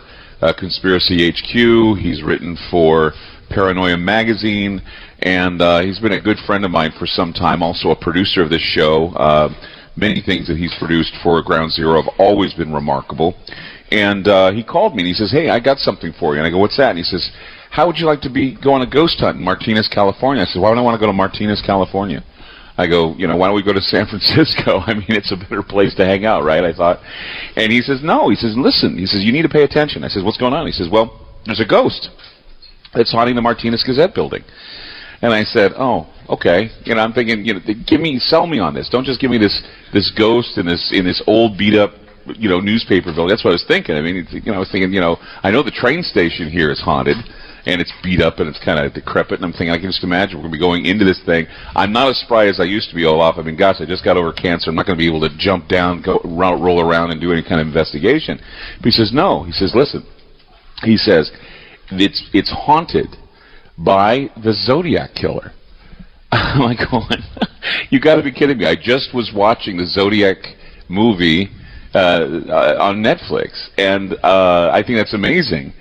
Conspiracy HQ. He's written for Paranoia Magazine, and he's been a good friend of mine for some time, also a producer of this show. Many things that he's produced for Ground Zero have always been remarkable. And he called me and he says, "Hey, I got something for you." And I go, "What's that?" And he says, "How would you like to go on a ghost hunt in Martinez, California?" I said, "Why would I want to go to Martinez, California?" I go, "Why don't we go to San Francisco? I mean, it's a better place to hang out, right?" I thought. And he says, "No." He says, "Listen." He says, "You need to pay attention." I says, "What's going on?" He says, "Well, there's a ghost that's haunting the Martinez Gazette building." And I said, "Oh, okay." I'm thinking, sell me on this. Don't just give me this ghost in this old beat up, newspaper building. That's what I was thinking. I mean, I was thinking, I know the train station here is haunted, and it's beat up and it's kind of decrepit. And I'm thinking, I can just imagine we're going to be going into this thing. I'm not as spry as I used to be, Olaf. I mean, gosh, I just got over cancer. I'm not going to be able to jump down, roll around, and do any kind of investigation. But he says, no. He says, listen. He says, it's haunted by the Zodiac killer. I'm like going, you got to be kidding me. I just was watching the Zodiac movie on Netflix, and I think that's amazing.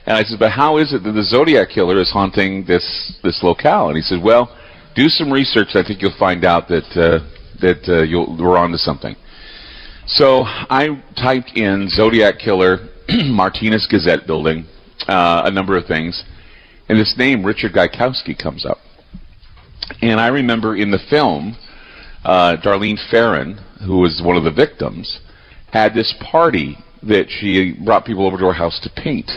And I said, but how is it that the Zodiac killer is haunting this locale? And he said, well, do some research. I think you'll find out that we're onto something. So I typed in Zodiac killer, Martinez Gazette building, a number of things, and this name Richard Gaikowski comes up. And I remember in the film, Darlene Ferrin, who was one of the victims, had this party that she brought people over to her house to paint.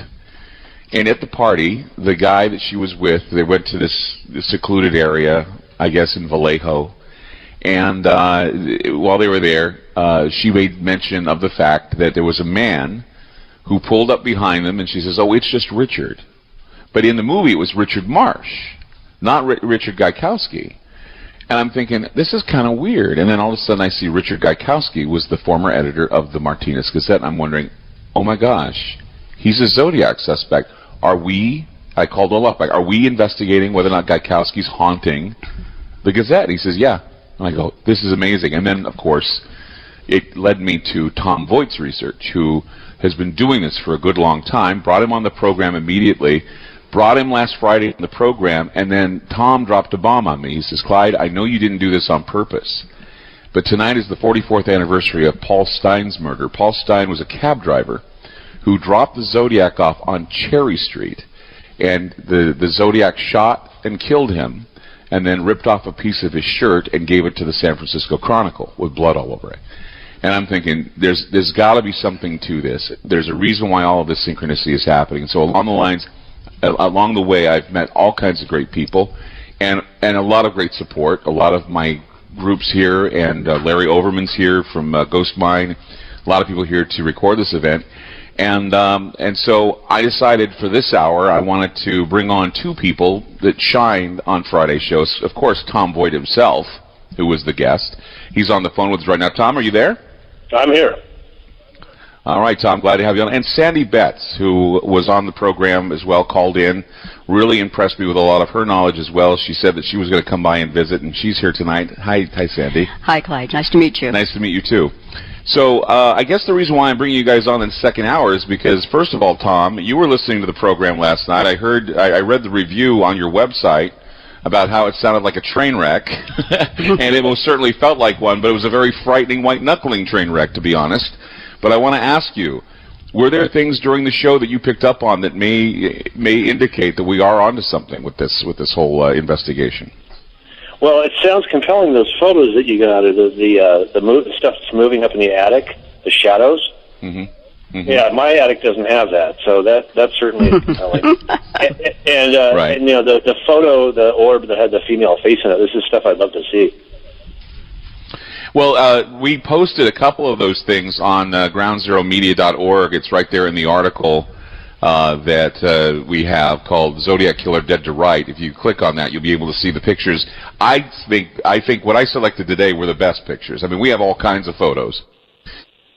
And at the party, the guy that she was with, they went to this secluded area, I guess in Vallejo. And while they were there, she made mention of the fact that there was a man who pulled up behind them, and she says, "Oh, it's just Richard." But in the movie, it was Richard Marsh, not Richard Gaikowski. And I'm thinking, this is kind of weird. And then all of a sudden I see Richard Gaikowski was the former editor of the Martinez Gazette. And I'm wondering, oh my gosh, he's a Zodiac suspect. I called Olaf back, are we investigating whether or not Gaikowski's haunting the Gazette? And he says, yeah. And I go, this is amazing. And then, of course, it led me to Tom Voigt's research, who has been doing this for a good long time, brought him on the program immediately, brought him last Friday in the program, and then Tom dropped a bomb on me. He says, Clyde, I know you didn't do this on purpose, but tonight is the 44th anniversary of Paul Stein's murder. Paul Stein was a cab driver who dropped the Zodiac off on Cherry Street, and the Zodiac shot and killed him, and then ripped off a piece of his shirt and gave it to the San Francisco Chronicle with blood all over it. And I'm thinking, there's got to be something to this. There's a reason why all of this synchronicity is happening. And so along the way, I've met all kinds of great people, and a lot of great support. A lot of my groups here, and Larry Overman's here from Ghost Mine. A lot of people here to record this event, and so I decided for this hour I wanted to bring on two people that shined on Friday's shows. Of course, Tom Voigt himself, who was the guest. He's on the phone with us right now. Tom, are you there? I'm here. All right, Tom, glad to have you on. And Sandy Betts, who was on the program as well, called in, really impressed me with a lot of her knowledge as well. She said that she was going to come by and visit, and she's here tonight. Hi, Sandy. Hi, Clyde. Nice to meet you. Nice to meet you, too. So I guess the reason why I'm bringing you guys on in the second hour is because, first of all, Tom, you were listening to the program last night. I read the review on your website about how it sounded like a train wreck, and it most certainly felt like one, but it was a very frightening, white-knuckling train wreck, to be honest. But I want to ask you, were there things during the show that you picked up on that may indicate that we are onto something with this whole investigation? Well, it sounds compelling. Those photos that you got of the stuff that's moving up in the attic, the shadows. Mm-hmm. Mm-hmm. Yeah, my attic doesn't have that, so that certainly is compelling. and right. And the photo, the orb that had the female face in it. This is stuff I'd love to see. Well, we posted a couple of those things on groundzeromedia.org. It's right there in the article that we have called Zodiac Killer Dead to Right. If you click on that, you'll be able to see the pictures. I think what I selected today were the best pictures. I mean, we have all kinds of photos.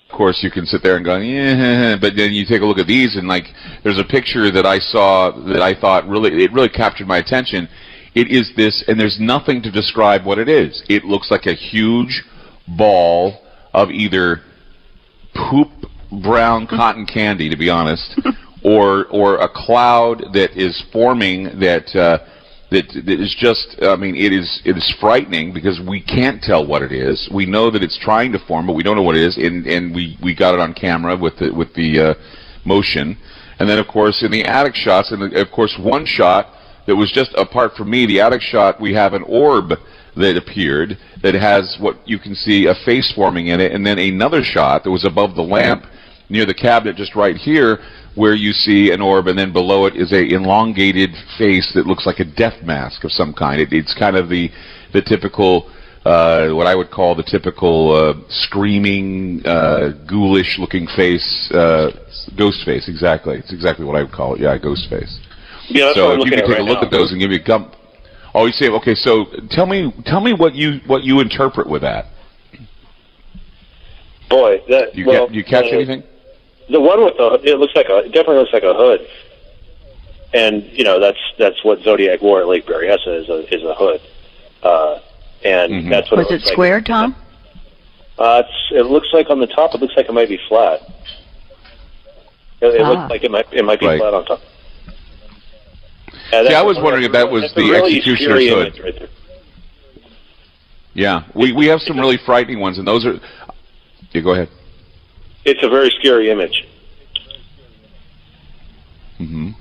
Of course, you can sit there and go, yeah, but then you take a look at these, and like, there's a picture that I saw that I thought really captured my attention. It is this, and there's nothing to describe what it is. It looks like a huge ball of either poop brown cotton candy, to be honest, or a cloud that is forming that is just, I mean, it is frightening because we can't tell what it is. We know that it's trying to form, but we don't know what it is, and we got it on camera with the motion. And then, of course, in the attic shots, and of course, one shot that was just apart from me, the attic shot, we have an orb that appeared that has what you can see, a face forming in it, and then another shot that was above the lamp near the cabinet just right here, where you see an orb, and then below it is a elongated face that looks like a death mask of some kind. It's kind of the typical, what I would call the typical screaming, ghoulish-looking face, ghost face. Exactly, it's exactly what I would call it. Yeah, ghost face. Yeah, so if you can take a look at those and give me a gump. Oh, you say, okay. So tell me what you interpret with that. Boy, you catch anything? The one with it definitely looks like a hood, and that's what Zodiac wore at Lake Berryessa is a hood, and that's what. Was it square, Tom? It looks like on the top. It looks like it might be flat. It looks like it might be flat on top. See, I was wondering if that was the executioner's hood. Right there. Yeah, we have some really frightening ones, and those are. Yeah, go ahead. It's a very scary image. Mm-hmm.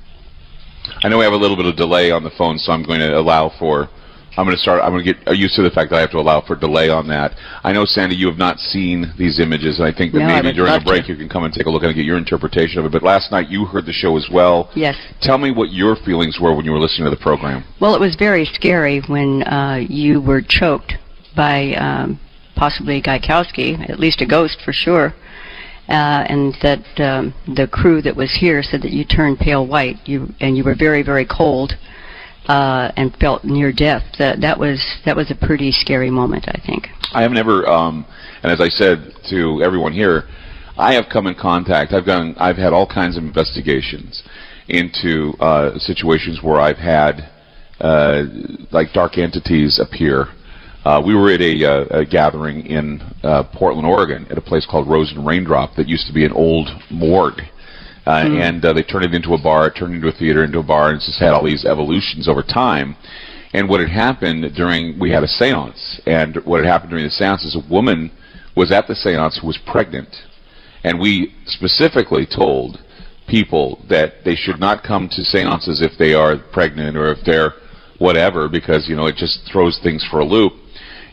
I know we have a little bit of delay on the phone, so I'm going to allow for. I'm going to get used to the fact that I have to allow for delay on that. I know, Sandy, you have not seen these images, and I think that maybe during the break you can come and take a look and get your interpretation of it. But last night you heard the show as well. Yes. Tell me what your feelings were when you were listening to the program. Well, it was very scary when you were choked by possibly Gaikowski, at least a ghost for sure, and that the crew that was here said that you turned pale white, and you were very, very cold. And felt near death. That was a pretty scary moment, I think. I have never, and as I said to everyone here, I have come in contact. I've had all kinds of investigations into situations where I've had like dark entities appear. We were at a gathering in Portland, Oregon, at a place called Rose and Raindrop that used to be an old morgue. And they turned it into a bar, turned it into a theater, into a bar, and it's just had all these evolutions over time. And what had happened we had a seance, and what had happened during the seance is a woman was at the seance who was pregnant. And we specifically told people that they should not come to seances if they are pregnant or if they're whatever, because, it just throws things for a loop.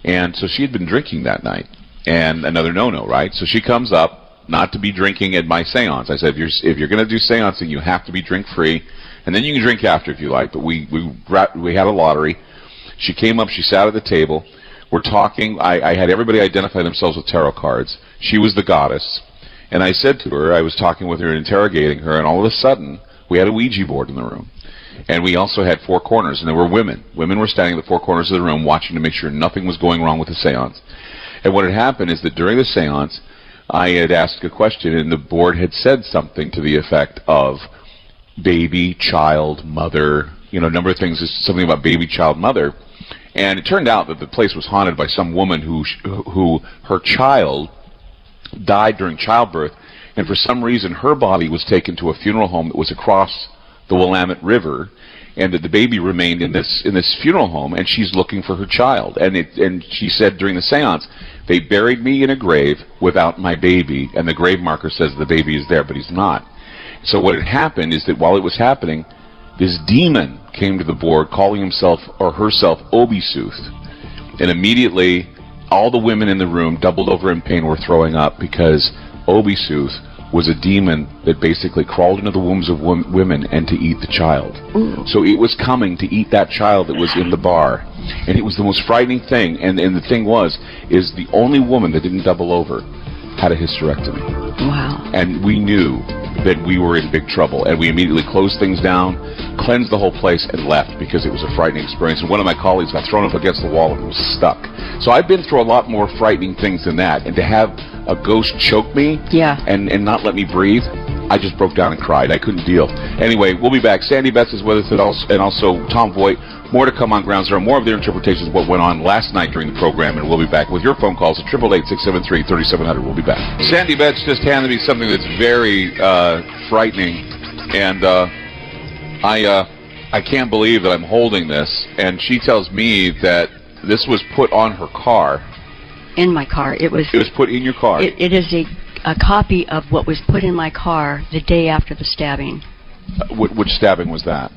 And so she had been drinking that night, and another no-no, right? So she comes up, not to be drinking at my seance. I said, if you're going to do seancing, you have to be drink-free, and then you can drink after if you like. But we had a lottery. She came up. She sat at the table. We're talking. I had everybody identify themselves with tarot cards. She was the goddess. And I said to her, I was talking with her and interrogating her, and all of a sudden, we had a Ouija board in the room. And we also had four corners, and there were women. Women were standing at the four corners of the room watching to make sure nothing was going wrong with the seance. And what had happened is that during the seance, I had asked a question, and the board had said something to the effect of baby, child, mother, a number of things, something about baby, child, mother. And it turned out that the place was haunted by some woman who her child died during childbirth, and for some reason her body was taken to a funeral home that was across the Willamette River, and that the baby remained in this funeral home, and she's looking for her child. And she said during the seance, they buried me in a grave without my baby, and the grave marker says the baby is there, but he's not. So what had happened is that while it was happening, this demon came to the board calling himself or herself Obisuth, and immediately all the women in the room doubled over in pain, were throwing up, because Obisuth was a demon that basically crawled into the wombs of women and to eat the child. Ooh. So it was coming to eat that child that was in the bar. And it was the most frightening thing. And the thing is the only woman that didn't double over had a hysterectomy. Wow. And we knew that we were in big trouble. And we immediately closed things down, cleansed the whole place, and left, because it was a frightening experience. And one of my colleagues got thrown up against the wall and was stuck. So I've been through a lot more frightening things than that. And to have a ghost choke me and not let me breathe, I just broke down and cried. I couldn't deal. Anyway, we'll be back. Sandy Betts is with us, and also Tom Voigt. More to come on Ground Zero. More of their interpretations of what went on last night during the program, and we'll be back with your phone calls at 888-673-3700. We'll be back. Sandy Betts just handed me something that's very frightening, and I can't believe that I'm holding this. And she tells me that this was put on her car. In my car. It was put in your car. It is a copy of what was put in my car the day after the stabbing. Which stabbing was that?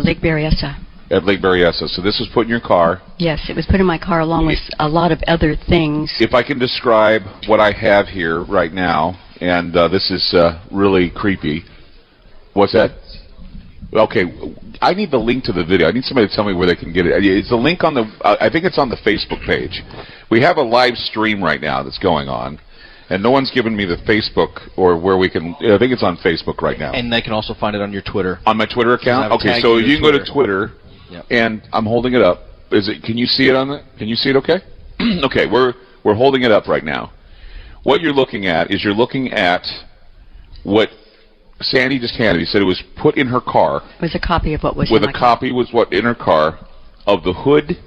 Lake Berryessa. At Lake Berryessa. So this was put in your car. Yes, it was put in my car along with a lot of other things. If I can describe what I have here right now, and this is really creepy. What's that? Okay, I need the link to the video. I need somebody to tell me where they can get it. It's a link on the, I think it's on the Facebook page. We have a live stream right now that's going on, and no one's given me the Facebook or where we can, I think it's on Facebook right now. And they can also find it on your Twitter. On my Twitter account? Okay, so you can go to Twitter, and I'm holding it up. Can you see it on the, can you see it okay? Okay, we're holding it up right now. What you're looking at is you're looking at what Sandy just handed. He said it was put in her car. It was a copy of what was in my car. With a copy was what in her car of the hood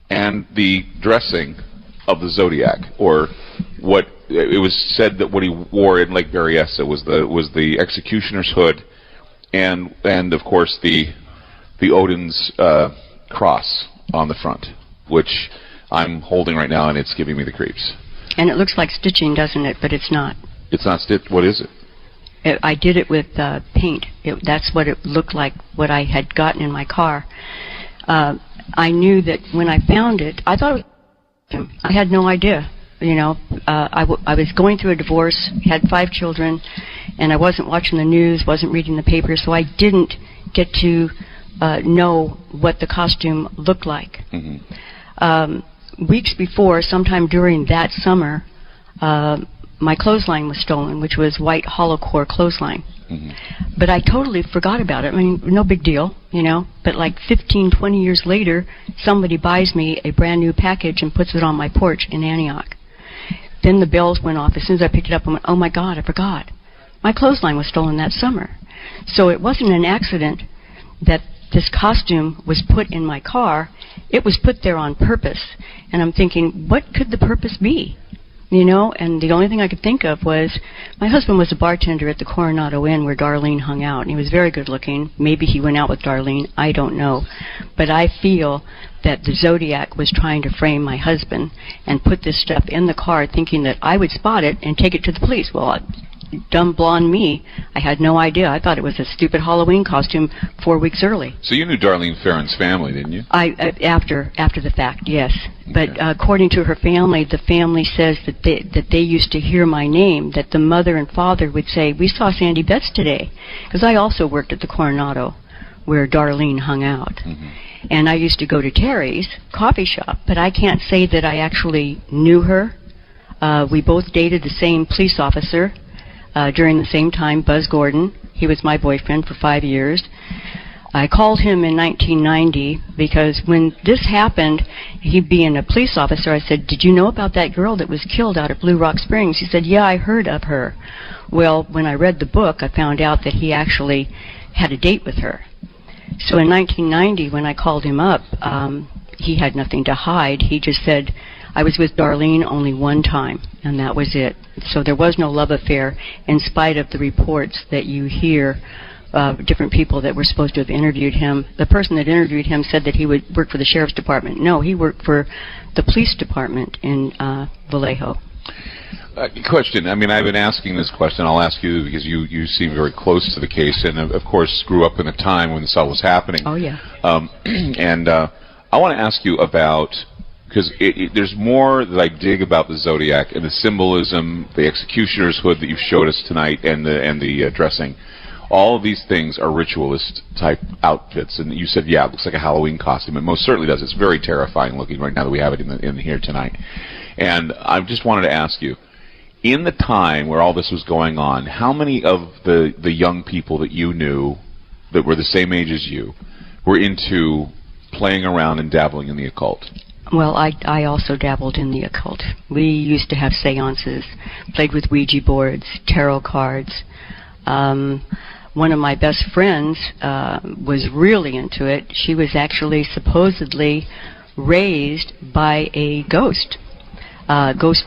and the dressing of the Zodiac, or what it was said that what he wore in Lake Berryessa was the executioner's hood, and of course the Odin's cross on the front, which I'm holding right now, and it's giving me the creeps. And it looks like stitching, doesn't it? But it's not. It's not stitched. What is it? I did it with paint. That's what it looked like, what I had gotten in my car. I knew that when I found it, I thought it was, I had no idea. You know, I was going through a divorce, had 5 children, and I wasn't watching the news, wasn't reading the paper, so I didn't get to know what the costume looked like. Weeks before, sometime during that summer, my clothesline was stolen, which was white hollow core clothesline. But I totally forgot about it. I mean, no big deal, you know. But like 15, 20 years later, somebody buys me a brand new package and puts it on my porch in Antioch. Then the bells went off. As soon as I picked it up, I went, oh my God, I forgot. My clothesline was stolen that summer. So it wasn't an accident that this costume was put in my car. It was put there on purpose. And I'm thinking, what could the purpose be? You know, and the only thing I could think of was my husband was a bartender at the Coronado Inn where Darlene hung out, and he was very good looking. Maybe he went out with Darlene, I don't know. But I feel that the Zodiac was trying to frame my husband and put this stuff in the car thinking that I would spot it and take it to the police. Well, dumb blonde me, I had no idea. I thought it was a stupid Halloween costume 4 weeks early. So you knew Darlene Farron's family, didn't you? After the fact, yes. But according to her family, the family says that they used to hear my name, that the mother and father would say, we saw Sandy Betts today. Because I also worked at the Coronado where Darlene hung out. And I used to go to Terry's coffee shop, but I can't say that I actually knew her. We both dated the same police officer during the same time, Buzz Gordon. He was my boyfriend for 5 years. I called him in 1990 because when this happened, he being a police officer, I said, did you know about that girl that was killed out at Blue Rock Springs? He said, yeah, I heard of her. Well, when I read the book, I found out that he actually had a date with her. So in 1990, when I called him up, he had nothing to hide. He just said, I was with Darlene only one time, and that was it. So there was no love affair, in spite of the reports that you hear. Different people that were supposed to have interviewed him. The person that interviewed him said that he would work for the sheriff's department. No, he worked for the police department in Vallejo. Question. I mean, I've been asking this question. I'll ask you because you seem very close to the case, and of course grew up in a time when this all was happening. Oh yeah. I want to ask you about, because there's more that I dig about the Zodiac and the symbolism, the executioner's hood that you showed us tonight, and the dressing. All of these things are ritualist type outfits, and you said, yeah, it looks like a Halloween costume. It most certainly does. It's very terrifying looking right now that we have it in here tonight. And I just wanted to ask you, in the time where all this was going on, how many of the young people that you knew that were the same age as you were into playing around and dabbling in the occult? Well, I also dabbled in the occult. We used to have seances, played with Ouija boards, tarot cards. One of my best friends was really into it. She was actually supposedly raised by a ghost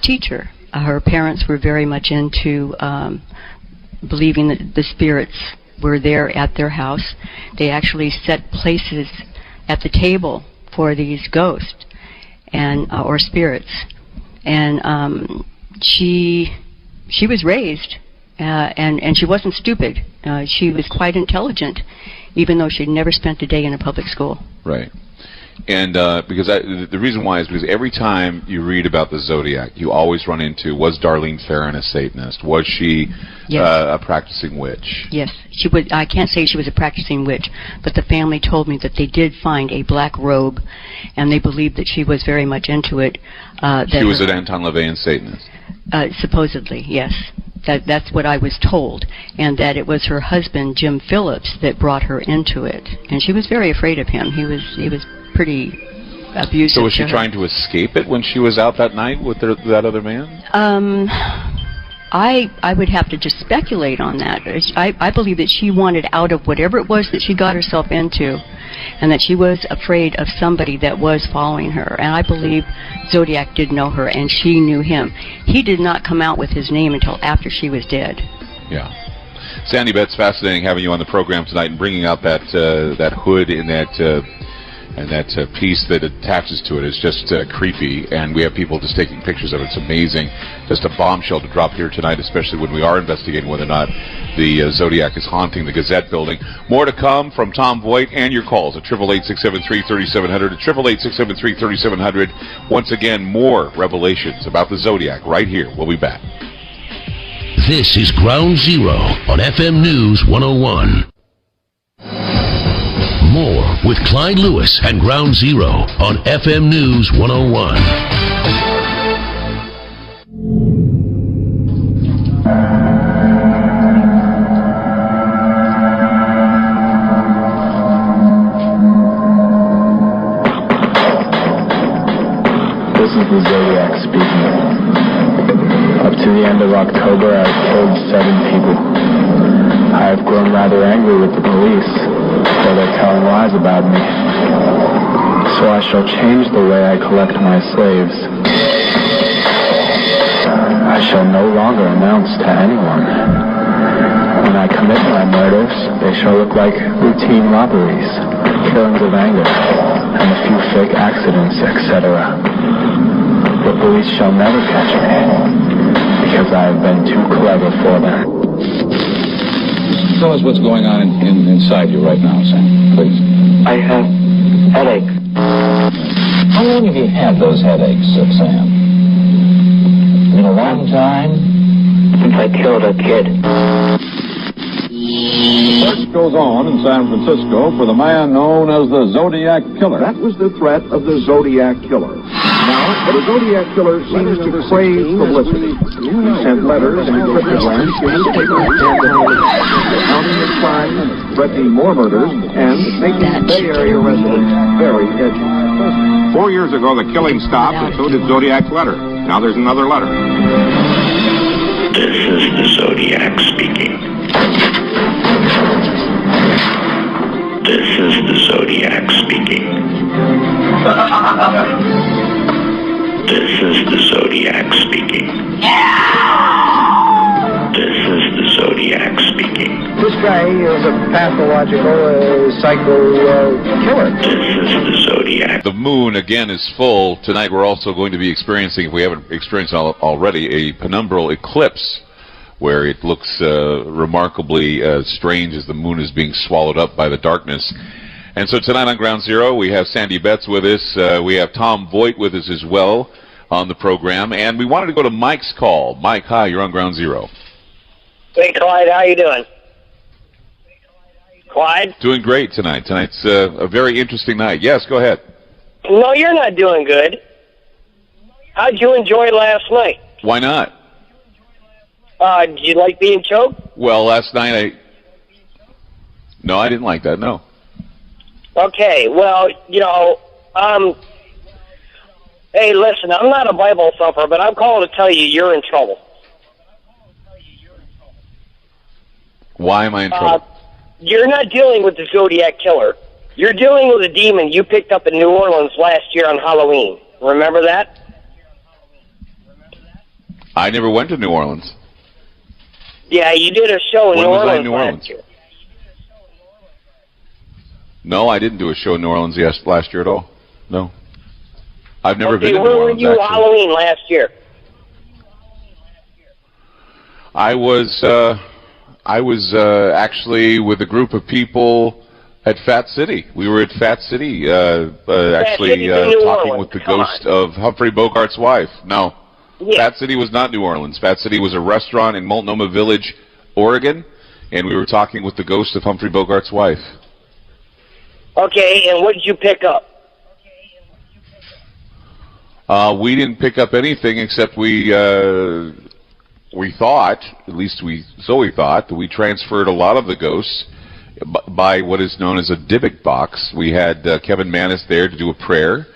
teacher. Her parents were very much into believing that the spirits were there at their house. They actually set places at the table for these ghosts and or spirits. And she was raised. And she wasn't stupid. She was quite intelligent, even though she'd never spent a day in a public school. Right. And because the reason why is because every time you read about the Zodiac, you always run into, was Darlene Ferrin a Satanist? Was she a practicing witch? Yes. She was. I can't say she was a practicing witch, but the family told me that they did find a black robe, and they believed that she was very much into it. She was an Anton LaVeyan Satanist? Supposedly, yes. That's what I was told, and that it was her husband, Jim Phillips, that brought her into it. And she was very afraid of him. He was pretty abusive. So was she trying to escape it when she was out that night with that other man? I would have to just speculate on that. I believe that she wanted out of whatever it was that she got herself into, and that she was afraid of somebody that was following her. And I believe Zodiac did know her, and she knew him. He did not come out with his name until after she was dead. Yeah. Sandy, it's fascinating having you on the program tonight and bringing out that hood in that piece that attaches to it is just creepy, and we have people just taking pictures of it. It's amazing. Just a bombshell to drop here tonight, especially when we are investigating whether or not the Zodiac is haunting the Gazette building. More to come from Tom Voigt and your calls at 888-673-3700, at 888-673-3700. Once again, more revelations about the Zodiac right here. We'll be back. This is Ground Zero on FM News 101. More with Clyde Lewis and Ground Zero on FM News 101. This is the Zodiac speaking. Up to the end of October, I've killed 7 people. I have grown rather angry with the police, for they're telling lies about me. So I shall change the way I collect my slaves. I shall no longer announce to anyone. When I commit my murders, they shall look like routine robberies, killings of anger, and a few fake accidents, etc. The police shall never catch me, because I have been too clever for them. Tell us what's going on inside you right now, Sam, please. I have headaches. How long have you had those headaches, Sam? Been a long time? Since I killed a kid. Search goes on in San Francisco for the man known as the Zodiac Killer. That was the threat of the Zodiac Killer. Now, the Zodiac Killer seems to crave publicity. He sent letters and cryptograms to newspapers counting his crimes, threatening more murders, and making Bay Area residents very edgy. 4 years ago, the killing stopped, and so did Zodiac's letter. Now there's another letter. This is the Zodiac speaking. This is the Zodiac speaking. This is the Zodiac speaking. This is the Zodiac speaking. This guy is a pathological, psycho killer. This is the Zodiac. The moon, again, is full. Tonight we're also going to be experiencing, if we haven't experienced already, a penumbral eclipse where it looks remarkably strange as the moon is being swallowed up by the darkness. And so tonight on Ground Zero, we have Sandy Betts with us. We have Tom Voigt with us as well on the program. And we wanted to go to Mike's call. Mike, hi, you're on Ground Zero. Hey, Clyde, how you doing? Clyde? Doing great tonight. Tonight's a very interesting night. Yes, go ahead. No, you're not doing good. How'd you enjoy last night? Why not? Did you like being choked? Well, last night No, I didn't like that, no. Okay, well, you know, hey, listen, I'm not a Bible thumper, but I'm calling to tell you you're in trouble. Why am I in trouble? You're not dealing with the Zodiac Killer. You're dealing with a demon you picked up in New Orleans last year on Halloween. Remember that? I never went to New Orleans. Yeah, you did a show in When New was I Orleans in New last Orleans? year. No, I didn't do a show in New Orleans last year at all. No. I've never been to New Where were Orleans, you actually. Halloween last year? I was actually with a group of people at Fat City. We were at Fat City, actually City's in New talking Orleans. with the Come ghost of Humphrey Bogart's wife. No. Yeah. Fat City was not New Orleans. Fat City was a restaurant in Multnomah Village, Oregon, and we were talking with the ghost of Humphrey Bogart's wife. Okay, and what did you pick up? We didn't pick up anything except we thought, at least Zoe thought, that we transferred a lot of the ghosts by what is known as a Dybbuk box. We had Kevin Manis there to do a prayer,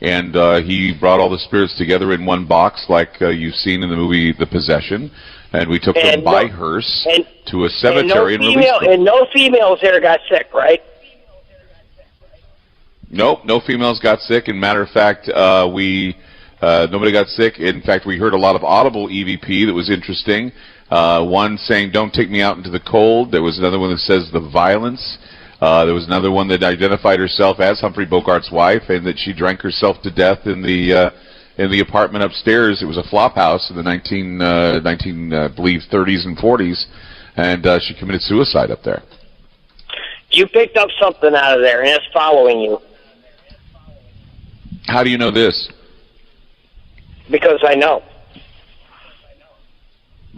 and he brought all the spirits together in one box like you've seen in the movie The Possession, and we took them by hearse to a cemetery and released them. And no females there got sick, right? Nope, no females got sick. In matter of fact, nobody got sick. In fact, we heard a lot of audible EVP that was interesting. One saying, "Don't take me out into the cold." There was another one that says, "The violence." There was another one that identified herself as Humphrey Bogart's wife and that she drank herself to death in the apartment upstairs. It was a flop house in the 30s and 40s, and she committed suicide up there. You picked up something out of there, and it's following you. How do you know this? Because I know.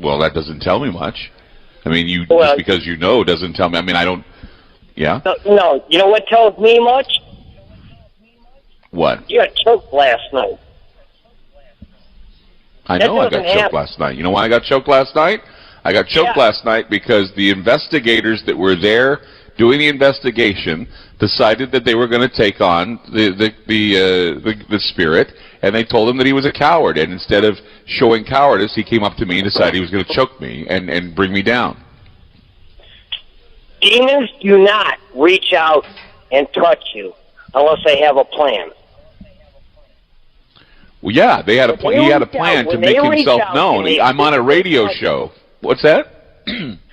Well, that doesn't tell me much. I mean, Well, just because you know doesn't tell me. I mean, I don't. Yeah. No, you know what tells me much? What? You got choked last night. I That know I got doesn't choked happen. last night. You know why I got choked last night? I got choked last night because the investigators that were there doing the investigation decided that they were going to take on the spirit, and they told him that he was a coward. And instead of showing cowardice, he came up to me and decided he was going to choke me and bring me down. Demons do not reach out and touch you unless they have a plan. Well, yeah, he had a plan to make himself known. I'm on a radio show. What's that?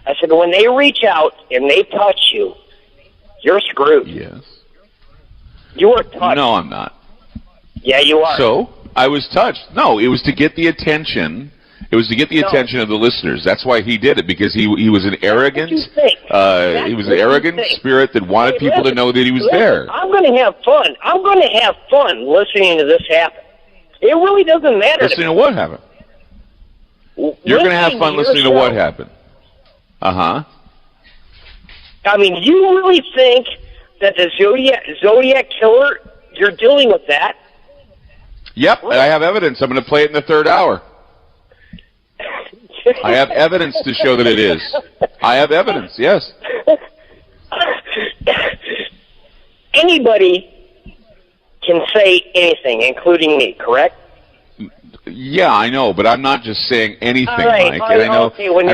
I said, when they reach out and they touch you, you're screwed. Yes. You were touched. No, I'm not. Yeah, you are. So, I was touched. No, it was to get the attention. It was to get the attention of the listeners. That's why he did it, because he was an arrogant, he was an arrogant spirit that wanted people to know that he was there. I'm going to have fun. I'm going to have fun listening to this happen. It really doesn't matter. Listening to what happened? You're going to have fun listening to what happened. Uh-huh. I mean, you really think that the Zodiac Killer, you're dealing with that? Yep, and I have evidence. I'm going to play it in the third hour. I have evidence to show that it is. I have evidence, yes. Anybody can say anything, including me, correct? Yeah, I know, but I'm not just saying anything, All right, Mike. And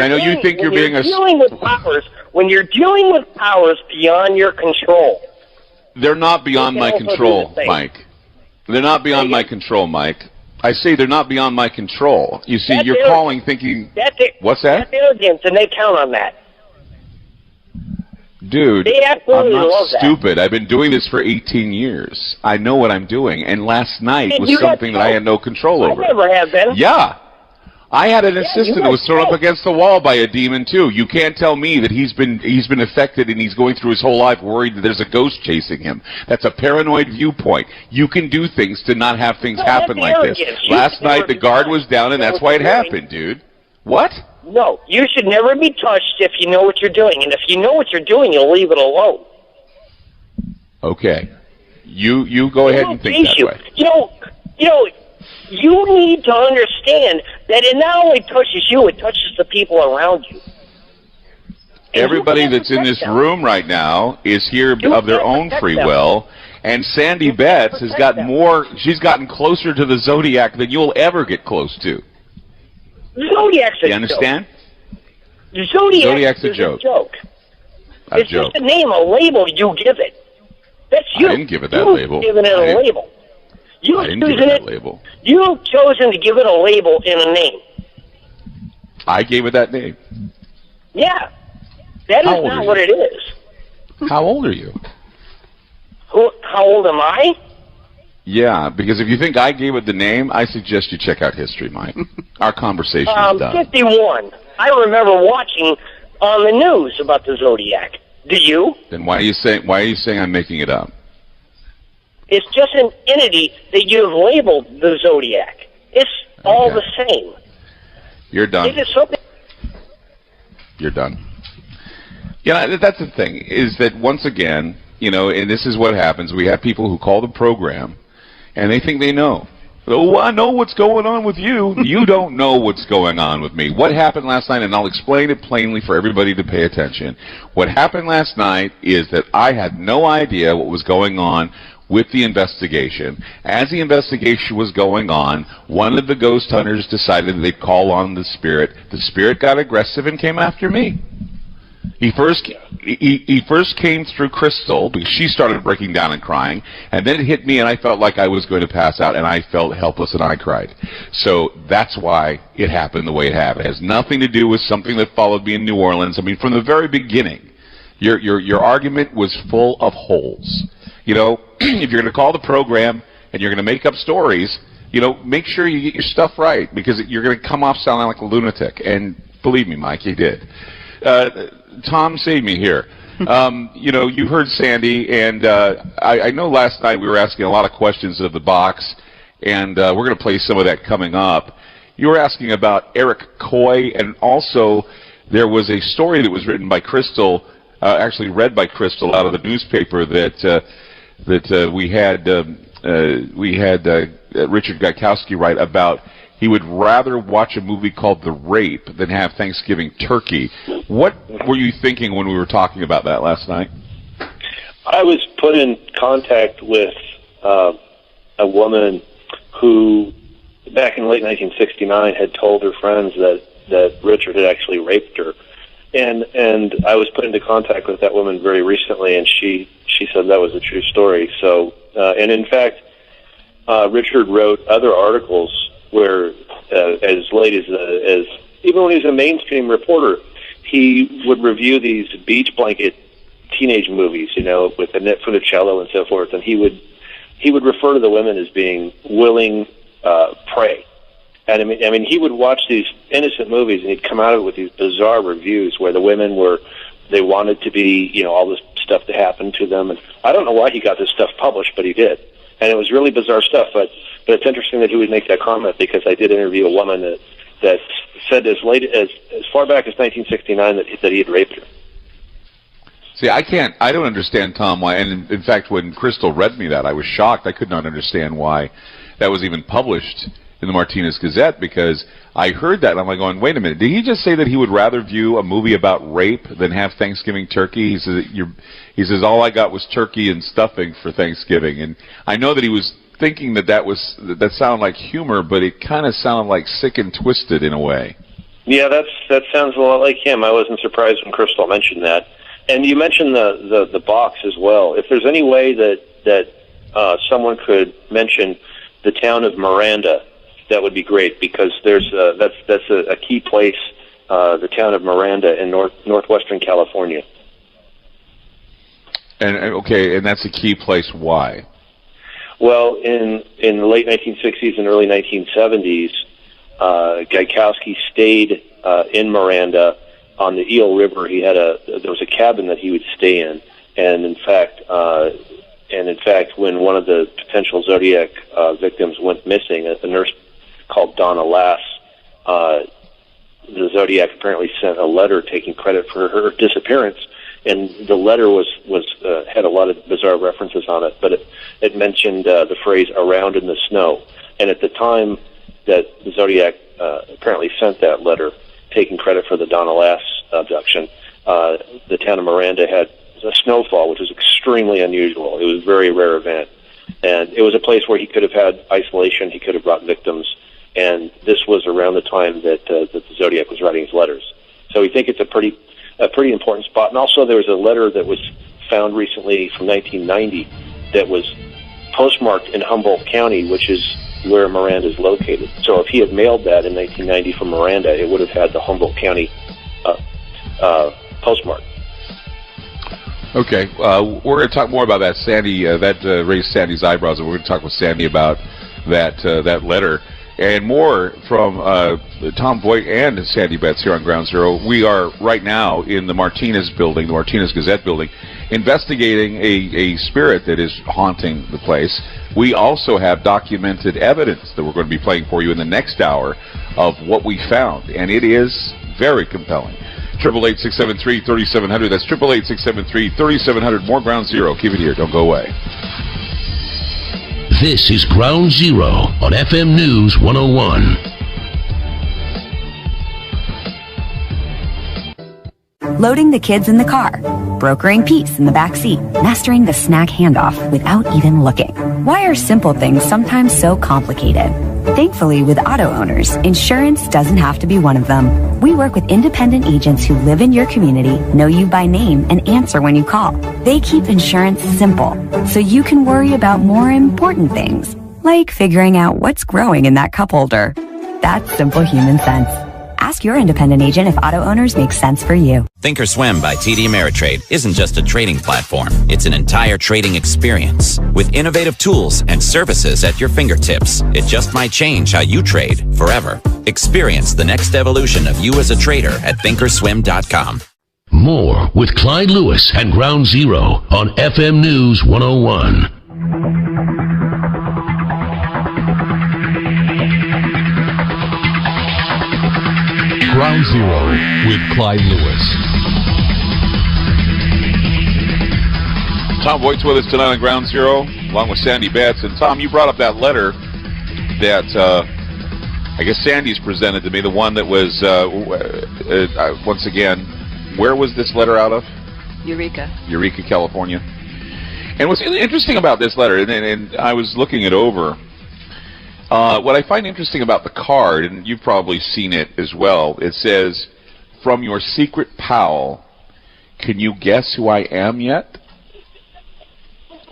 I know you think you're being dealing with powers. When you're dealing with powers beyond your control, they're not beyond my also do control, the same. Mike. They're not beyond my control, Mike. I say they're not beyond my control. You see, you're calling thinking... What's that? That's arrogance, and they count on that. Dude, They absolutely I'm not love that. stupid. I've been doing this for 18 years. I know what I'm doing. And last night And was you got something that I had no control over. I never have been. Yeah. I had an you assistant got who was thrown up choked. against the wall by a demon too. You can't tell me that he's been affected and he's going through his whole life worried that there's a ghost chasing him. That's a paranoid viewpoint. You can do things to not have things happen that's like this. arrogance. You Last should never night the be guard touched. was down and Know that's what why it you're doing. happened, dude. What? No, you should never be touched if you know what you're doing. And if you know what you're doing, you'll leave it alone. Okay. You go ahead and think that you. way. You need to understand that it not only touches you, it touches the people around you. Everybody that's in this room right now is here of their own free will, and Sandy Betts has got more. She's gotten closer to the Zodiac than you'll ever get close to. Zodiac's a You understand? joke. Zodiac's a joke. It's just a name, a label you give it. That's you. I didn't give it that You've label. given it a label. I didn't give it that label. You've chosen to give it a label in a name. I gave it that name. Yeah. That How is old not are what you? it is. How old are you? How old am I? Yeah, because if you think I gave it the name, I suggest you check out history, Mike. Our conversation is done. 51. I remember watching on the news about the Zodiac. Do you? Then why are you saying I'm making it up? It's just an entity that you have labeled the Zodiac. It's all the same. You're done. It is something. You're done. Yeah, that's the thing, is that once again, and this is what happens, we have people who call the program, and they think they know. Oh, I know what's going on with you. You don't know what's going on with me. What happened last night, and I'll explain it plainly for everybody to pay attention. What happened last night is that I had no idea what was going on with the investigation. As the investigation was going on, one of the ghost hunters decided they'd call on the spirit. The spirit got aggressive and came after me. He first came through Crystal because she started breaking down and crying, and then it hit me and I felt like I was going to pass out and I felt helpless and I cried. So that's why it happened the way it happened. It has nothing to do with something that followed me in New Orleans. I mean, from the very beginning, your argument was full of holes. If you're going to call the program and you're going to make up stories, make sure you get your stuff right because you're going to come off sounding like a lunatic. And believe me, Mike, you did. Tom saved me here. You heard Sandy, and I know last night we were asking a lot of questions of the box, and we're going to play some of that coming up. You were asking about Eric Coy, and also there was a story that was written by Crystal, actually read by Crystal out of the newspaper that we had Richard Gaikowski write about. He would rather watch a movie called The Rape than have Thanksgiving turkey. What were you thinking when we were talking about that last night? I was put in contact with a woman who, back in late 1969, had told her friends that Richard had actually raped her. And I was put into contact with that woman very recently, and she said that was a true story. So, and in fact, Richard wrote other articles where, as late as even when he was a mainstream reporter, he would review these beach blanket teenage movies, with Annette Funicello and so forth, and he would refer to the women as being willing prey. And I mean, he would watch these innocent movies, and he'd come out of it with these bizarre reviews where the women they wanted to be, all this stuff to happen to them. And I don't know why he got this stuff published, but he did. And it was really bizarre stuff, but it's interesting that he would make that comment because I did interview a woman that said as far back as 1969 that he had raped her. See, I don't understand, Tom, why, and in fact, when Crystal read me that, I was shocked. I could not understand why that was even published in the Martinez Gazette because I heard that and I'm like going, wait a minute, did he just say that he would rather view a movie about rape than have Thanksgiving turkey? He says all I got was turkey and stuffing for Thanksgiving, and I know that he was thinking that sounded like humor, but it kind of sounded like sick and twisted in a way. Yeah, that sounds a lot like him. I wasn't surprised when Crystal mentioned that. And you mentioned the box as well. If there's any way that someone could mention the town of Miranda that would be great, because that's a key place, the town of Miranda in northwestern California. And that's a key place. Why? Well, in the late 1960s and early 1970s, Gaikowski stayed in Miranda on the Eel River. There was a cabin that he would stay in, and in fact, when one of the potential Zodiac victims went missing, a nurse called Donna Lass, the Zodiac apparently sent a letter taking credit for her disappearance. And the letter had a lot of bizarre references on it, but it mentioned the phrase "around in the snow." And at the time that the Zodiac apparently sent that letter, taking credit for the Donna Lass abduction, the town of Miranda had a snowfall, which was extremely unusual. It was a very rare event, and it was a place where he could have had isolation. He could have brought victims, and this was around the time that the Zodiac was writing his letters. So we think it's a pretty important spot. And also there was a letter that was found recently from 1990 that was postmarked in Humboldt County, which is where Miranda is located. So if he had mailed that in 1990 from Miranda, it would have had the Humboldt County postmark. Okay, we're going to talk more about that. Sandy, that raised Sandy's eyebrows, and we're going to talk with Sandy about that letter. And more from Tom Voigt and Sandy Betts here on Ground Zero. We are right now in the Martinez building, the Martinez Gazette building, investigating a spirit that is haunting the place. We also have documented evidence that we're going to be playing for you in the next hour of what we found, and it is very compelling. 888-673-3700. That's 888-673-3700. More Ground Zero. Keep it here. Don't go away. This is Ground Zero on FM News 101. Loading the kids in the car, brokering peace in the back seat, mastering the snack handoff without even looking. Why are simple things sometimes so complicated? Thankfully, with auto owners, insurance doesn't have to be one of them. We work with independent agents who live in your community, know you by name, and answer when you call. They keep insurance simple, so you can worry about more important things, like figuring out what's growing in that cup holder. That's simple human sense. Ask your independent agent if auto owners make sense for you. Thinkorswim by TD Ameritrade isn't just a trading platform. It's an entire trading experience with innovative tools and services at your fingertips. It just might change how you trade forever. Experience the next evolution of you as a trader at Thinkorswim.com. More with Clyde Lewis and Ground Zero on FM News 101. Ground Zero with Clyde Lewis. Tom Voigt's with us tonight on Ground Zero, along with Sandy Betts. And Tom, you brought up that letter that I guess Sandy's presented to me, the one that was, once again, where was this letter out of? Eureka, California. And what's interesting about this letter, and I was looking it over, what I find interesting about the card, and you've probably seen it as well, it says, "From your secret pal, can you guess who I am yet?"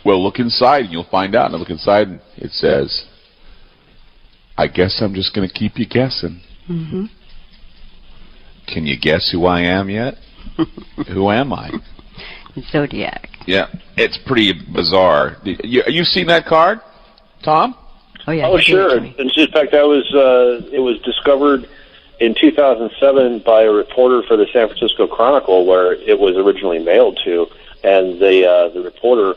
Well, look inside and you'll find out. And I look inside and it says, "I guess I'm just going to keep you guessing." Mm-hmm. Can you guess who I am yet? Who am I? Zodiac. Yeah, it's pretty bizarre. You've seen that card, Tom? Oh yeah. Oh sure. In fact, it was discovered in 2007 by a reporter for the San Francisco Chronicle, where it was originally mailed to, and the reporter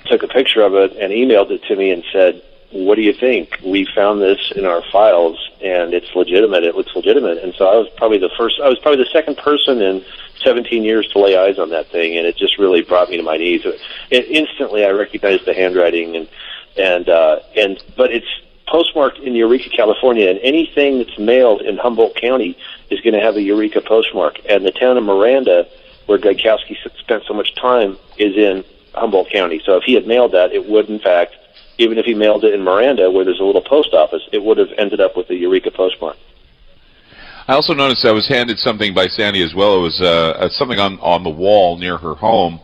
took a picture of it and emailed it to me and said, "What do you think? We found this in our files, and it's legitimate. It looks legitimate." And so I was probably the second person in 17 years to lay eyes on that thing, and it just really brought me to my knees. Instantly, I recognized the handwriting, but it's postmarked in Eureka, California, and anything that's mailed in Humboldt County is going to have a Eureka postmark. And the town of Miranda, where Gaikowski spent so much time, is in Humboldt County. So if he had mailed that, it would, in fact, even if he mailed it in Miranda, where there's a little post office, it would have ended up with a Eureka postmark. I also noticed I was handed something by Sandy as well. It was something on the wall near her home.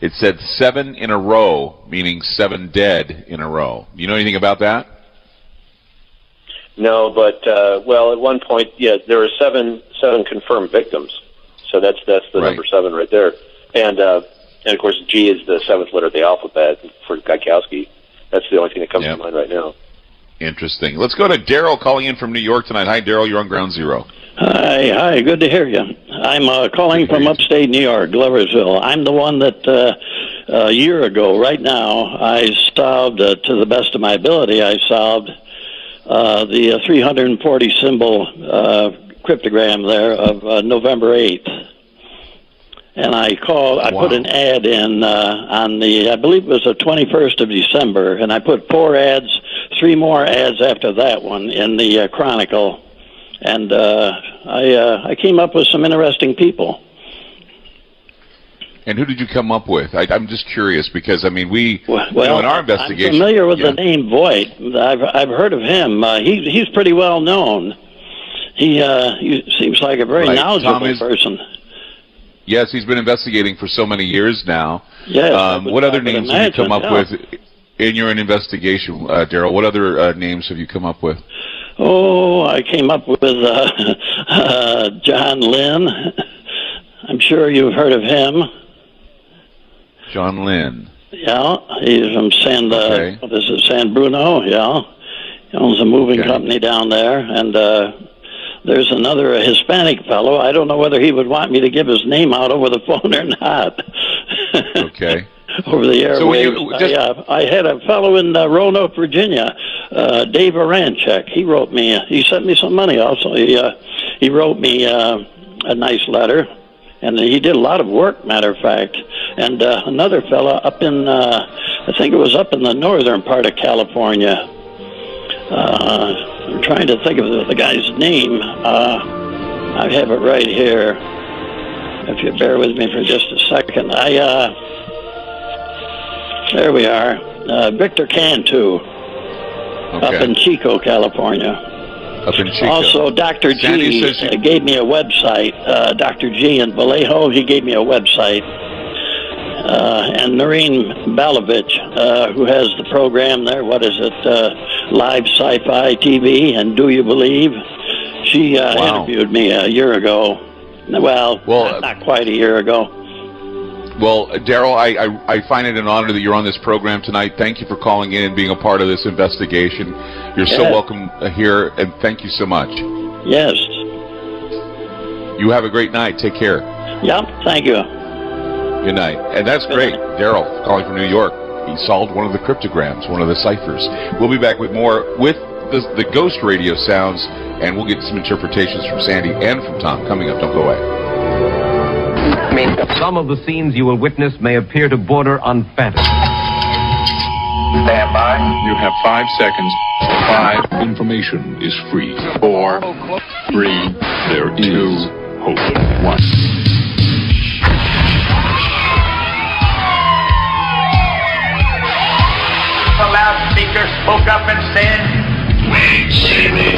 It said 7 in a row, meaning 7 dead in a row. You know anything about that? No, but well, at one point, yeah, there were seven confirmed victims. So that's the number 7 right there. And of course, G is the 7th letter of the alphabet for Gaikowski. That's the only thing that comes to mind right now. Interesting. Let's go to Daryl calling in from New York tonight. Hi, Daryl. You're on Ground Zero. Hi. Good to hear you. I'm calling from upstate New York, Gloversville. I'm the one that a year ago, right now, I solved, to the best of my ability, I solved the 340 symbol cryptogram there of November 8th. And I put an ad in on the, I believe it was the 21st of December, and I put 4 ads, 3 more ads after that one in the Chronicle. And I came up with some interesting people. And who did you come up with? I'm just curious because, I mean, we, in our investigation... I'm familiar with the name Voight. I've heard of him. He's pretty well known. He seems like a very knowledgeable person. Yes, he's been investigating for so many years now. Yes. What other names have you come up with in your investigation, Daryl? What other names have you come up with? Oh, I came up with John Lynn. I'm sure you've heard of him. John Lynn. Yeah, he's from San Bruno, yeah. He owns a moving company down there. And there's another Hispanic fellow. I don't know whether he would want me to give his name out over the phone or not. Okay. Over the airwaves. I had a fellow in Roanoke, Virginia, Dave Aranchek. He wrote me. He sent me some money also. He wrote me a nice letter, and he did a lot of work, matter of fact. And another fella up in, I think it was up in the northern part of California. I'm trying to think of the guy's name. I have it right here. If you bear with me for just a second. There we are. Victor Cantu, up in Chico, California. Up in Chico. Also, Dr. G gave me a website. Dr. G in Vallejo, he gave me a website. And Noreen Balovich, who has the program there, what is it, Live Sci-Fi TV, and Do You Believe? She interviewed me a year ago. Well, not quite a year ago. Well, Daryl, I find it an honor that you're on this program tonight. Thank you for calling in and being a part of this investigation. You're so welcome here, and thank you so much. Yes. You have a great night. Take care. Yep, thank you. Good night. And that's great. Daryl, calling from New York. He solved one of the cryptograms, one of the ciphers. We'll be back with more with the ghost radio sounds, and we'll get some interpretations from Sandy and from Tom coming up. Don't go away. Some of the scenes you will witness may appear to border on fantasy. Stand by. You have 5 seconds. 5. Information is free. 4. 3. There is hope. 1. The loudspeaker spoke up and said, Wait, Sammy.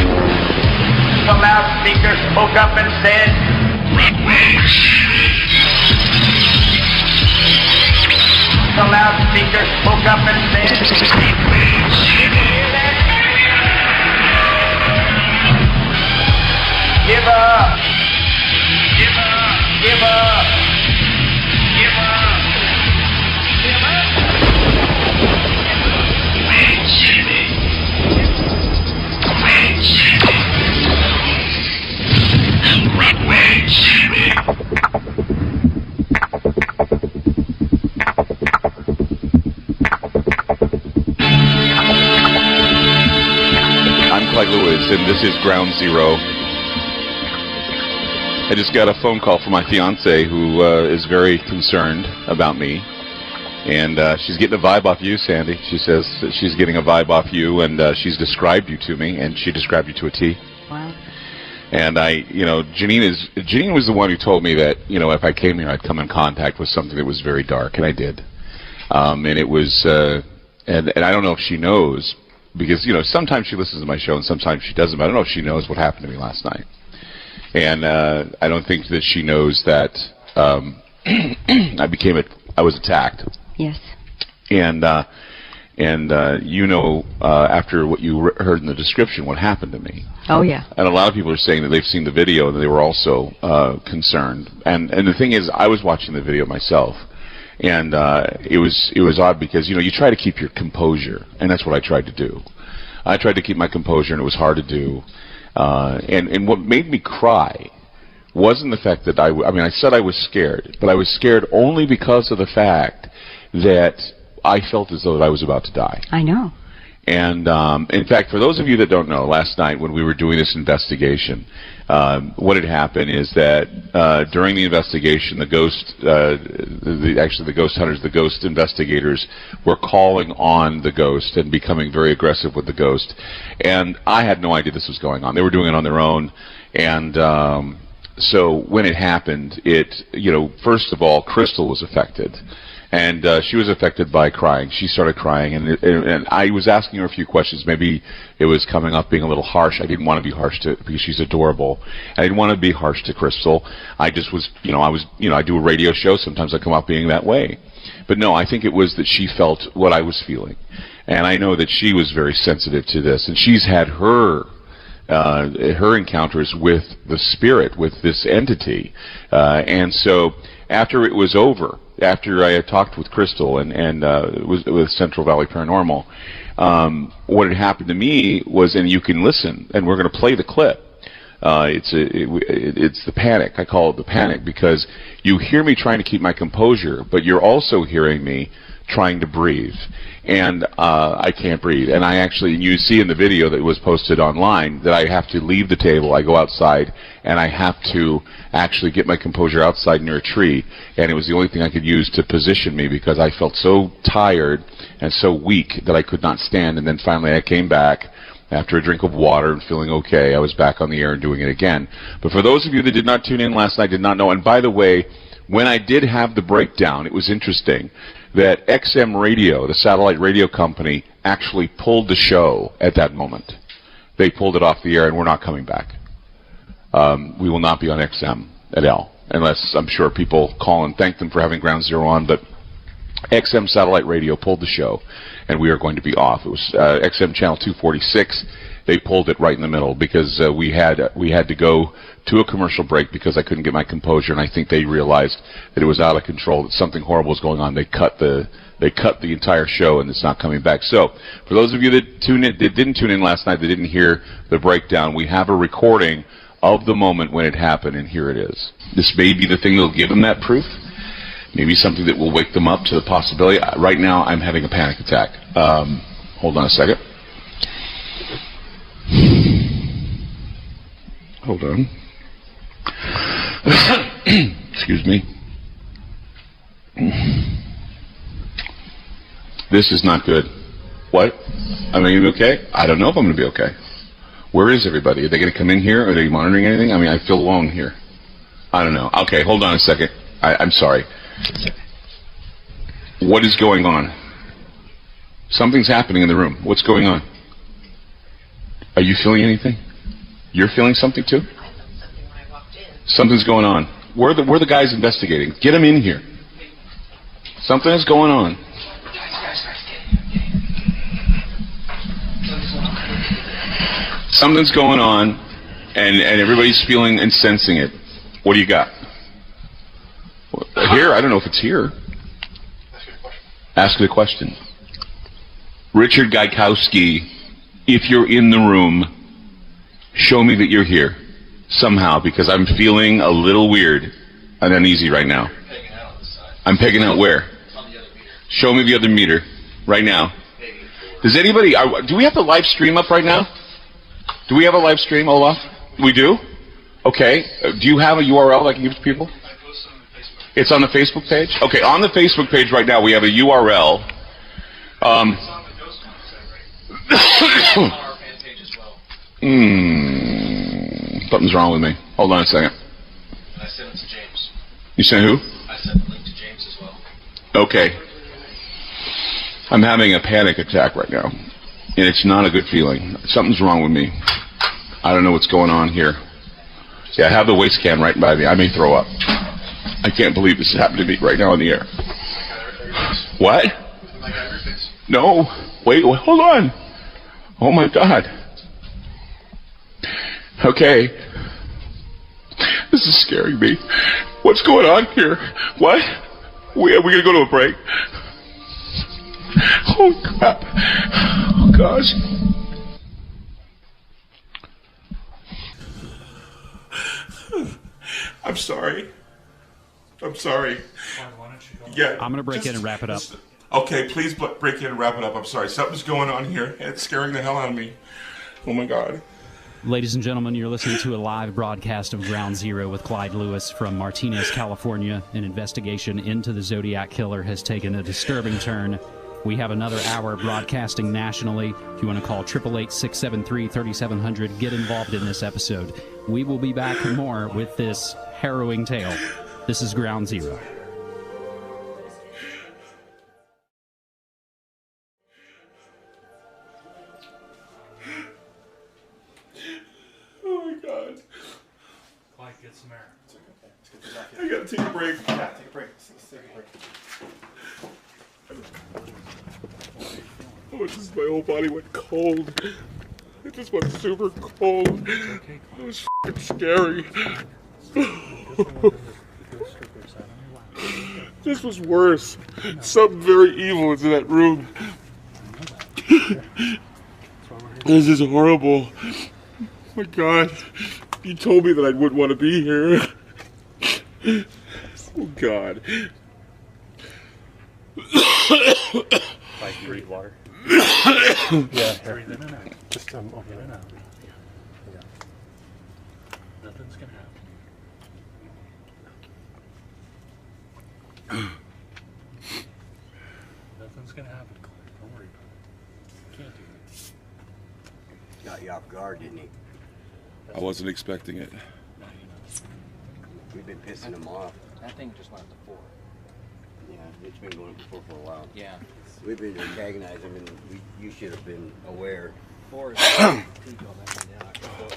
The loudspeaker spoke up and said, Wait, Sammy. The loudspeaker spoke up and said, Wait, Sammy. Give up. Give up. Give up. Give up. Give up. Wait, Sammy. Wait, Sammy. Wait, Sammy. I'm Clyde Lewis, and this is Ground Zero. I just got a phone call from my fiance, who is very concerned about me, and she's getting a vibe off you, Sandy. She says that she's getting a vibe off you, and she's described you to me, and she described you to a T. Wow. And Janine was the one who told me that, if I came here, I'd come in contact with something that was very dark, and I did. And it was, and I don't know if she knows, because, sometimes she listens to my show and sometimes she doesn't, but I don't know if she knows what happened to me last night. And I don't think that she knows that I was attacked. Yes. And And after what you heard in the description, what happened to me. Oh, yeah. And a lot of people are saying that they've seen the video and they were also concerned. And the thing is, I was watching the video myself. And it was odd because, you try to keep your composure. And that's what I tried to do. I tried to keep my composure, and it was hard to do. And what made me cry wasn't the fact that I said I was scared. But I was scared only because of the fact that I felt as though I was about to die. I know. And in fact, for those of you that don't know, last night when we were doing this investigation, what had happened is that during the investigation, the ghost hunters, the ghost investigators were calling on the ghost and becoming very aggressive with the ghost. And I had no idea this was going on. They were doing it on their own. And so when it happened, first of all, Crystal was affected. And she was affected by crying. She started crying, and I was asking her a few questions. Maybe it was coming up being a little harsh. I didn't want to be harsh because she's adorable. I didn't want to be harsh to Crystal. I just was, I do a radio show. Sometimes I come out being that way. But no, I think it was that she felt what I was feeling. And I know that she was very sensitive to this. And she's had her encounters with the spirit, with this entity. And so after it was over, after I had talked with Crystal and with Central Valley Paranormal, what had happened to me was, and you can listen, and we're going to play the clip. It's the panic. I call it the panic because you hear me trying to keep my composure, but you're also hearing me trying to breathe, and I can't breathe. And you see in the video that was posted online that I have to leave the table. I go outside, and I have to actually get my composure outside near a tree. And it was the only thing I could use to position me because I felt so tired and so weak that I could not stand. And then finally I came back after a drink of water and feeling okay. I was back on the air and doing it again. But for those of you that did not tune in last night, did not know, and by the way, when I did have the breakdown, it was interesting that XM Radio, the satellite radio company, actually pulled the show at that moment. They pulled it off the air, and we're not coming back. We will not be on XM at all, unless I'm sure people call and thank them for having Ground Zero on, but XM Satellite Radio pulled the show, and we are going to be off. It was XM Channel 246. They pulled it right in the middle because we had to go to a commercial break because I couldn't get my composure, and I think they realized that it was out of control, that something horrible was going on. They cut the entire show, and it's not coming back. So, for those of you that didn't tune in last night, that didn't hear the breakdown, we have a recording of the moment when it happened, and here it is. This may be the thing that'll give them that proof. Maybe something that will wake them up to the possibility. Right now, I'm having a panic attack. Hold on a second. Hold on. Excuse me. This is not good. What? Am I going to be okay? I don't know if I'm going to be okay. Where is everybody? Are they going to come in here? Are they monitoring anything? I feel alone here. I don't know. Okay, hold on a second. I'm sorry. What is going on? Something's happening in the room. What's going on? Are you feeling anything? You're feeling something too? Something's going on. Where are the guys investigating? Get them in here. Something is going on. Something's going on, and everybody's feeling and sensing it. What do you got? Here? I don't know if it's here. Ask the question. Richard Gaikowski, if you're in the room, show me that you're here somehow, because I'm feeling a little weird and uneasy right now. I'm pegging out where? Show me the other meter right now. Does anybody, do we have the live stream up right now? Do we have a live stream, Olaf? We do? Okay. Do you have a URL I can give to people? It's on the Facebook page? Okay, on the Facebook page right now we have a URL. Something's wrong with me. Hold on a second. I sent it to James. You sent who? I sent the link to James as well. Okay. I'm having a panic attack right now, and it's not a good feeling. Something's wrong with me. I don't know what's going on here. Yeah, I have the waist cam right by me. I may throw up. I can't believe this happened to me right now on the air. What? No. Wait, hold on. Oh my God. Okay. This is scaring me. What's going on here? What? Are we gonna go to a break? Oh crap. Oh gosh. I'm sorry. I'm sorry. Why don't you go? Yeah. I'm going to break in and wrap it up. Okay, please break in and wrap it up. I'm sorry. Something's going on here. It's scaring the hell out of me. Oh my God. Ladies and gentlemen, you're listening to a live broadcast of Ground Zero with Clyde Lewis from Martinez, California. An investigation into the Zodiac Killer has taken a disturbing turn. We have another hour broadcasting nationally. If you want to call 888-673-3700, get involved in this episode. We will be back more with this harrowing tale. This is Ground Zero. Oh my God. Clyde, get some air. I gotta take a break. Yeah, take a break. Let's take a break. Oh, it's just my whole body went cold. It just went super cold. It was f***ing scary. This was worse. Something very evil was in that room. This is horrible. Oh my God. You told me that I wouldn't want to be here. Oh God. Like you breathe water. Yeah, breathe in and out. Just open it out. Yeah. Nothing's gonna happen. Nothing's gonna happen, Clyde. Don't worry about it. Can't do it. Got you off guard, didn't he? I wasn't expecting it. We've been pissing him off. That thing just went up to 4. Yeah, it's been going before for a while. Yeah. We've been antagonizing him, and you should have been aware. 4 is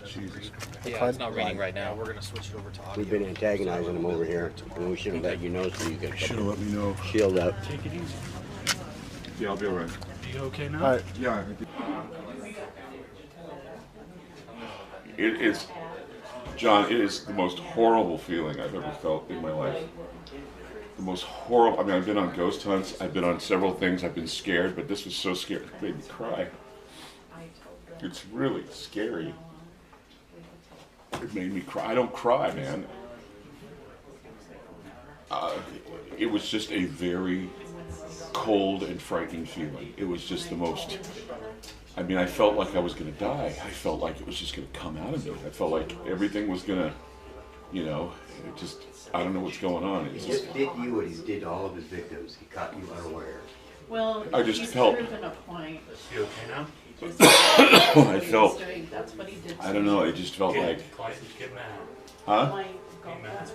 Jesus. yeah, it's not reading right now. We're going to switch it over to audio. We've been antagonizing him over here, and we should have let you know so you could Should have let me know. shield up. Take it easy. Yeah, I'll be alright. Are you okay now? Alright, yeah. It is, John, it is the most horrible feeling I've ever felt in my life. The most horrible, I mean, I've been on ghost hunts, I've been on several things, I've been scared, but this was so scary, it made me cry. It's really scary. It made me cry. I don't cry, man. It was just a very cold and frightening feeling. It was just the most, I mean, I felt like I was going to die. I felt like it was just going to come out of me. I felt like everything was going to, you know, it just, I don't know what's going on. He just did you what he did to all of his victims. He caught you unaware. Well, I just he's felt, proven a point. You okay now? I felt, That's what he did. I don't know, it just felt like, Clyde, get mad. huh? Get mad.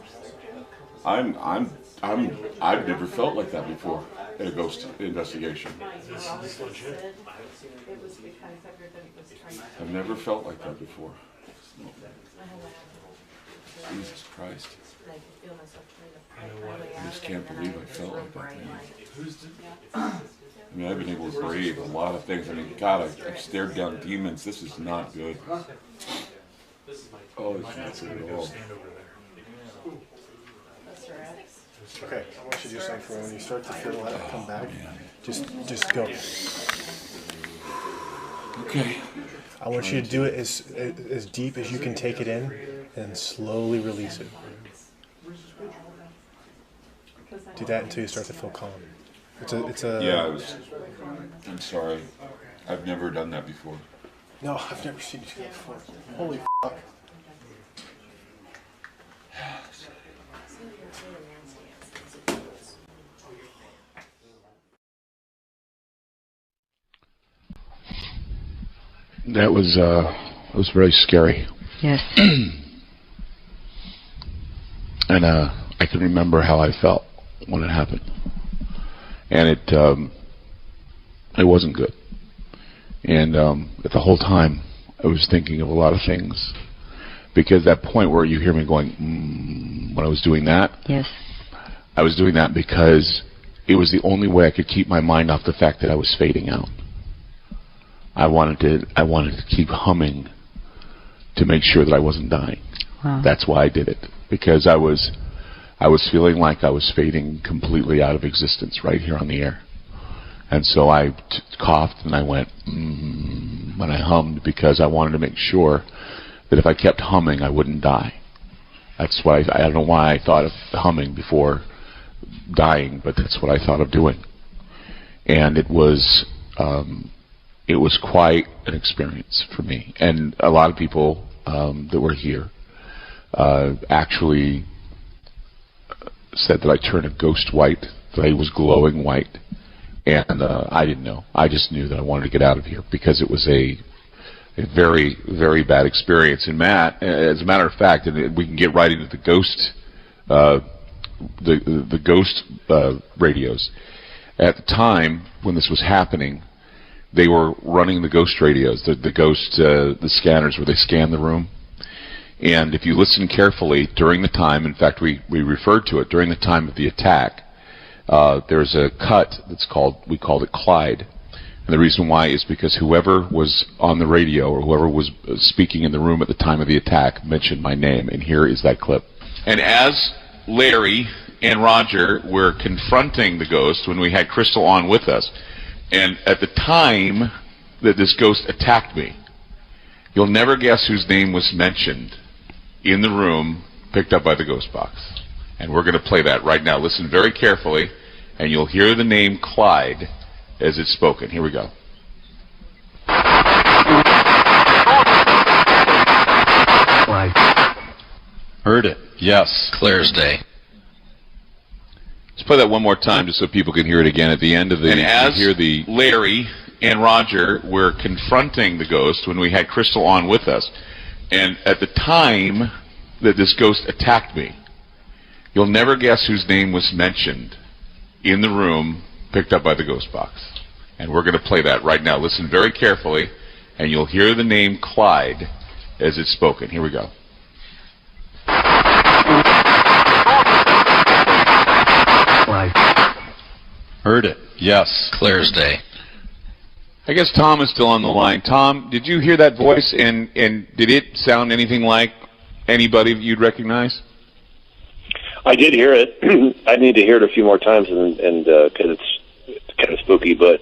I've never felt like that before in a ghost investigation. This is legit. It was because everybody was trying to. I've never felt like that before. Jesus Christ. I just can't believe I felt like that, man. I mean, I've been able to brave a lot of things. I mean, God, I've stared down demons. This is not good. Oh, this is not good at all. Okay, I want you to just like for when you start to feel that come back, just go. Okay. I want you to do it as deep as you can take it in, and slowly release it. Do that until you start to feel calm. It's a. Yeah, I'm sorry. I've never done that before. No, I've never seen you do that before. Holy fuck. That was very scary. Yes. And I can remember how I felt when it happened, and it wasn't good. And the whole time I was thinking of a lot of things, because that point where you hear me going when I was doing that, yes, I was doing that because it was the only way I could keep my mind off the fact that I was fading out. I wanted to keep humming to make sure that I wasn't dying. Wow. That's why I did it, because I was feeling like I was fading completely out of existence right here on the air. And so I coughed and I went, when I hummed, because I wanted to make sure that if I kept humming, I wouldn't die. That's why I don't know why I thought of humming before dying, but that's what I thought of doing. And it was quite an experience for me. And a lot of people that were here actually said that I turned a ghost white, that I was glowing white. And I didn't know. I just knew that I wanted to get out of here because it was a very, very bad experience. And Matt, as a matter of fact, and we can get right into the ghost, the ghost radios. At the time when this was happening, they were running the ghost radios, the scanners where they scan the room. And if you listen carefully during the time, in fact, we referred to it during the time of the attack. There's a cut we called it Clyde. And the reason why is because whoever was on the radio or whoever was speaking in the room at the time of the attack mentioned my name, and here is that clip. And as Larry and Roger were confronting the ghost when we had Crystal on with us, and at the time that this ghost attacked me, you'll never guess whose name was mentioned in the room picked up by the ghost box. And we're going to play that right now. Listen very carefully, and you'll hear the name Clyde as it's spoken. Here we go. Clyde. Heard it. Yes. Clear as day. Let's play that one more time just so people can hear it again at the end of the... And as Larry and Roger were confronting the ghost when we had Crystal on with us, and at the time that this ghost attacked me, you'll never guess whose name was mentioned in the room picked up by the ghost box. And we're going to play that right now. Listen very carefully, and you'll hear the name Clyde as it's spoken. Here we go. Clyde. Heard it. Yes. Clear as day. I guess Tom is still on the line. Tom, did you hear that voice, and did it sound anything like anybody that you'd recognize? I did hear it. I need to hear it a few more times, and because it's kind of spooky, but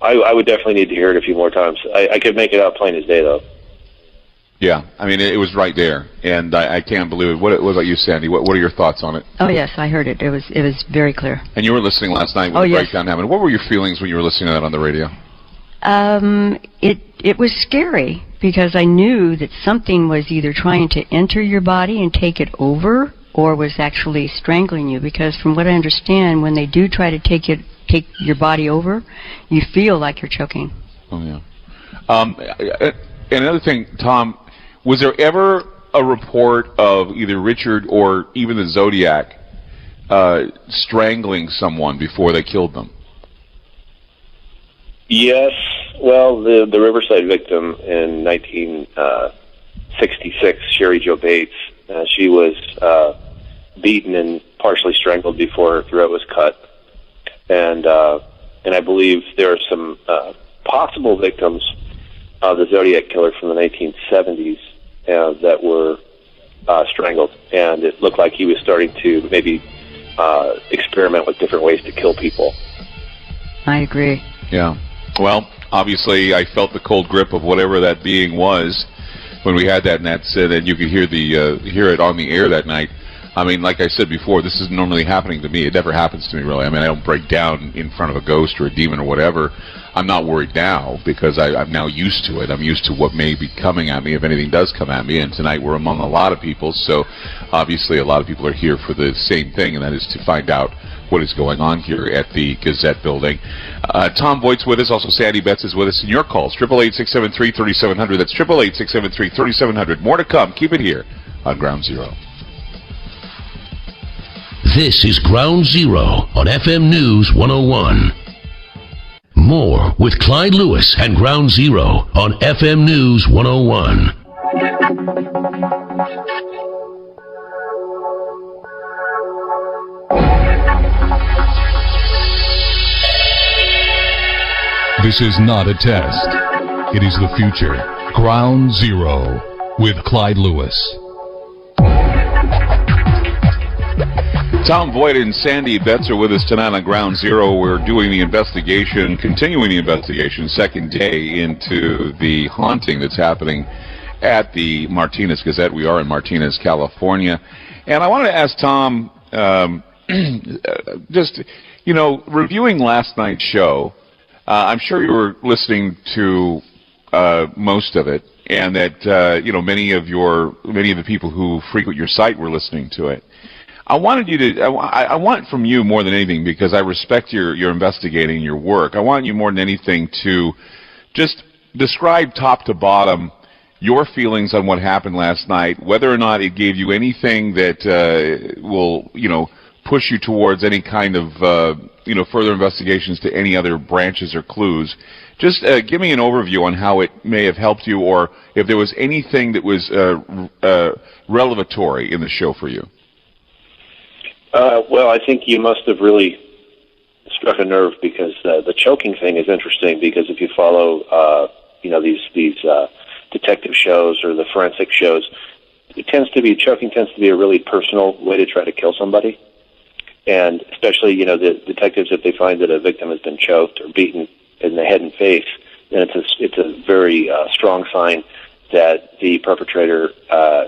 I would definitely need to hear it a few more times. I could make it out plain as day, though. Yeah, I mean, it was right there, and I can't believe it. What about you, Sandy? What are your thoughts on it? Oh yes, I heard it. It was very clear. And you were listening last night when the breakdown happened. What were your feelings when you were listening to that on the radio? It was scary because I knew that something was either trying to enter your body and take it over, or was actually strangling you. Because from what I understand, when they do try to take your body over, you feel like you're choking. Oh yeah. Another thing, Tom. Was there ever a report of either Richard or even the Zodiac strangling someone before they killed them? Yes. Well, the Riverside victim in 1966, Sherry Jo Bates, she was beaten and partially strangled before her throat was cut. And I believe there are some possible victims of the Zodiac killer from the 1970s that were strangled, and it looked like he was starting to maybe experiment with different ways to kill people. I agree. Yeah. Well, obviously, I felt the cold grip of whatever that being was when we had that, and that's it. And you could hear hear it on the air that night. I mean, like I said before, this isn't normally happening to me. It never happens to me, really. I mean, I don't break down in front of a ghost or a demon or whatever. I'm not worried now because I'm now used to it. I'm used to what may be coming at me if anything does come at me. And tonight we're among a lot of people, so obviously a lot of people are here for the same thing, and that is to find out what is going on here at the Gazette building. Tom Voigt's with us. Also, Sandy Betts is with us. And your calls, 888-673-3700. That's 888-673-3700. More to come. Keep it here on Ground Zero. This is Ground Zero on FM News 101. More with Clyde Lewis and Ground Zero on FM News 101. This is not a test. It is the future. Ground Zero with Clyde Lewis. Tom Voigt and Sandy Betts are with us tonight on Ground Zero. We're doing the investigation, continuing the investigation, second day into the haunting that's happening at the Martinez Gazette. We are in Martinez, California. And I wanted to ask Tom, just, you know, reviewing last night's show, I'm sure you were listening to most of it, and that, you know, many of the people who frequent your site were listening to it. I wanted you to, I want from you more than anything, because I respect your investigating, your work. I want you more than anything to just describe top to bottom your feelings on what happened last night, whether or not it gave you anything that will, you know, push you towards any kind of, you know, further investigations to any other branches or clues. Just give me an overview on how it may have helped you, or if there was anything that was revelatory in the show for you. Well, I think you must have really struck a nerve, because the choking thing is interesting, because if you follow, you know, these detective shows or the forensic shows, choking tends to be a really personal way to try to kill somebody. And especially, you know, the detectives, if they find that a victim has been choked or beaten in the head and face, then it's a very strong sign that the perpetrator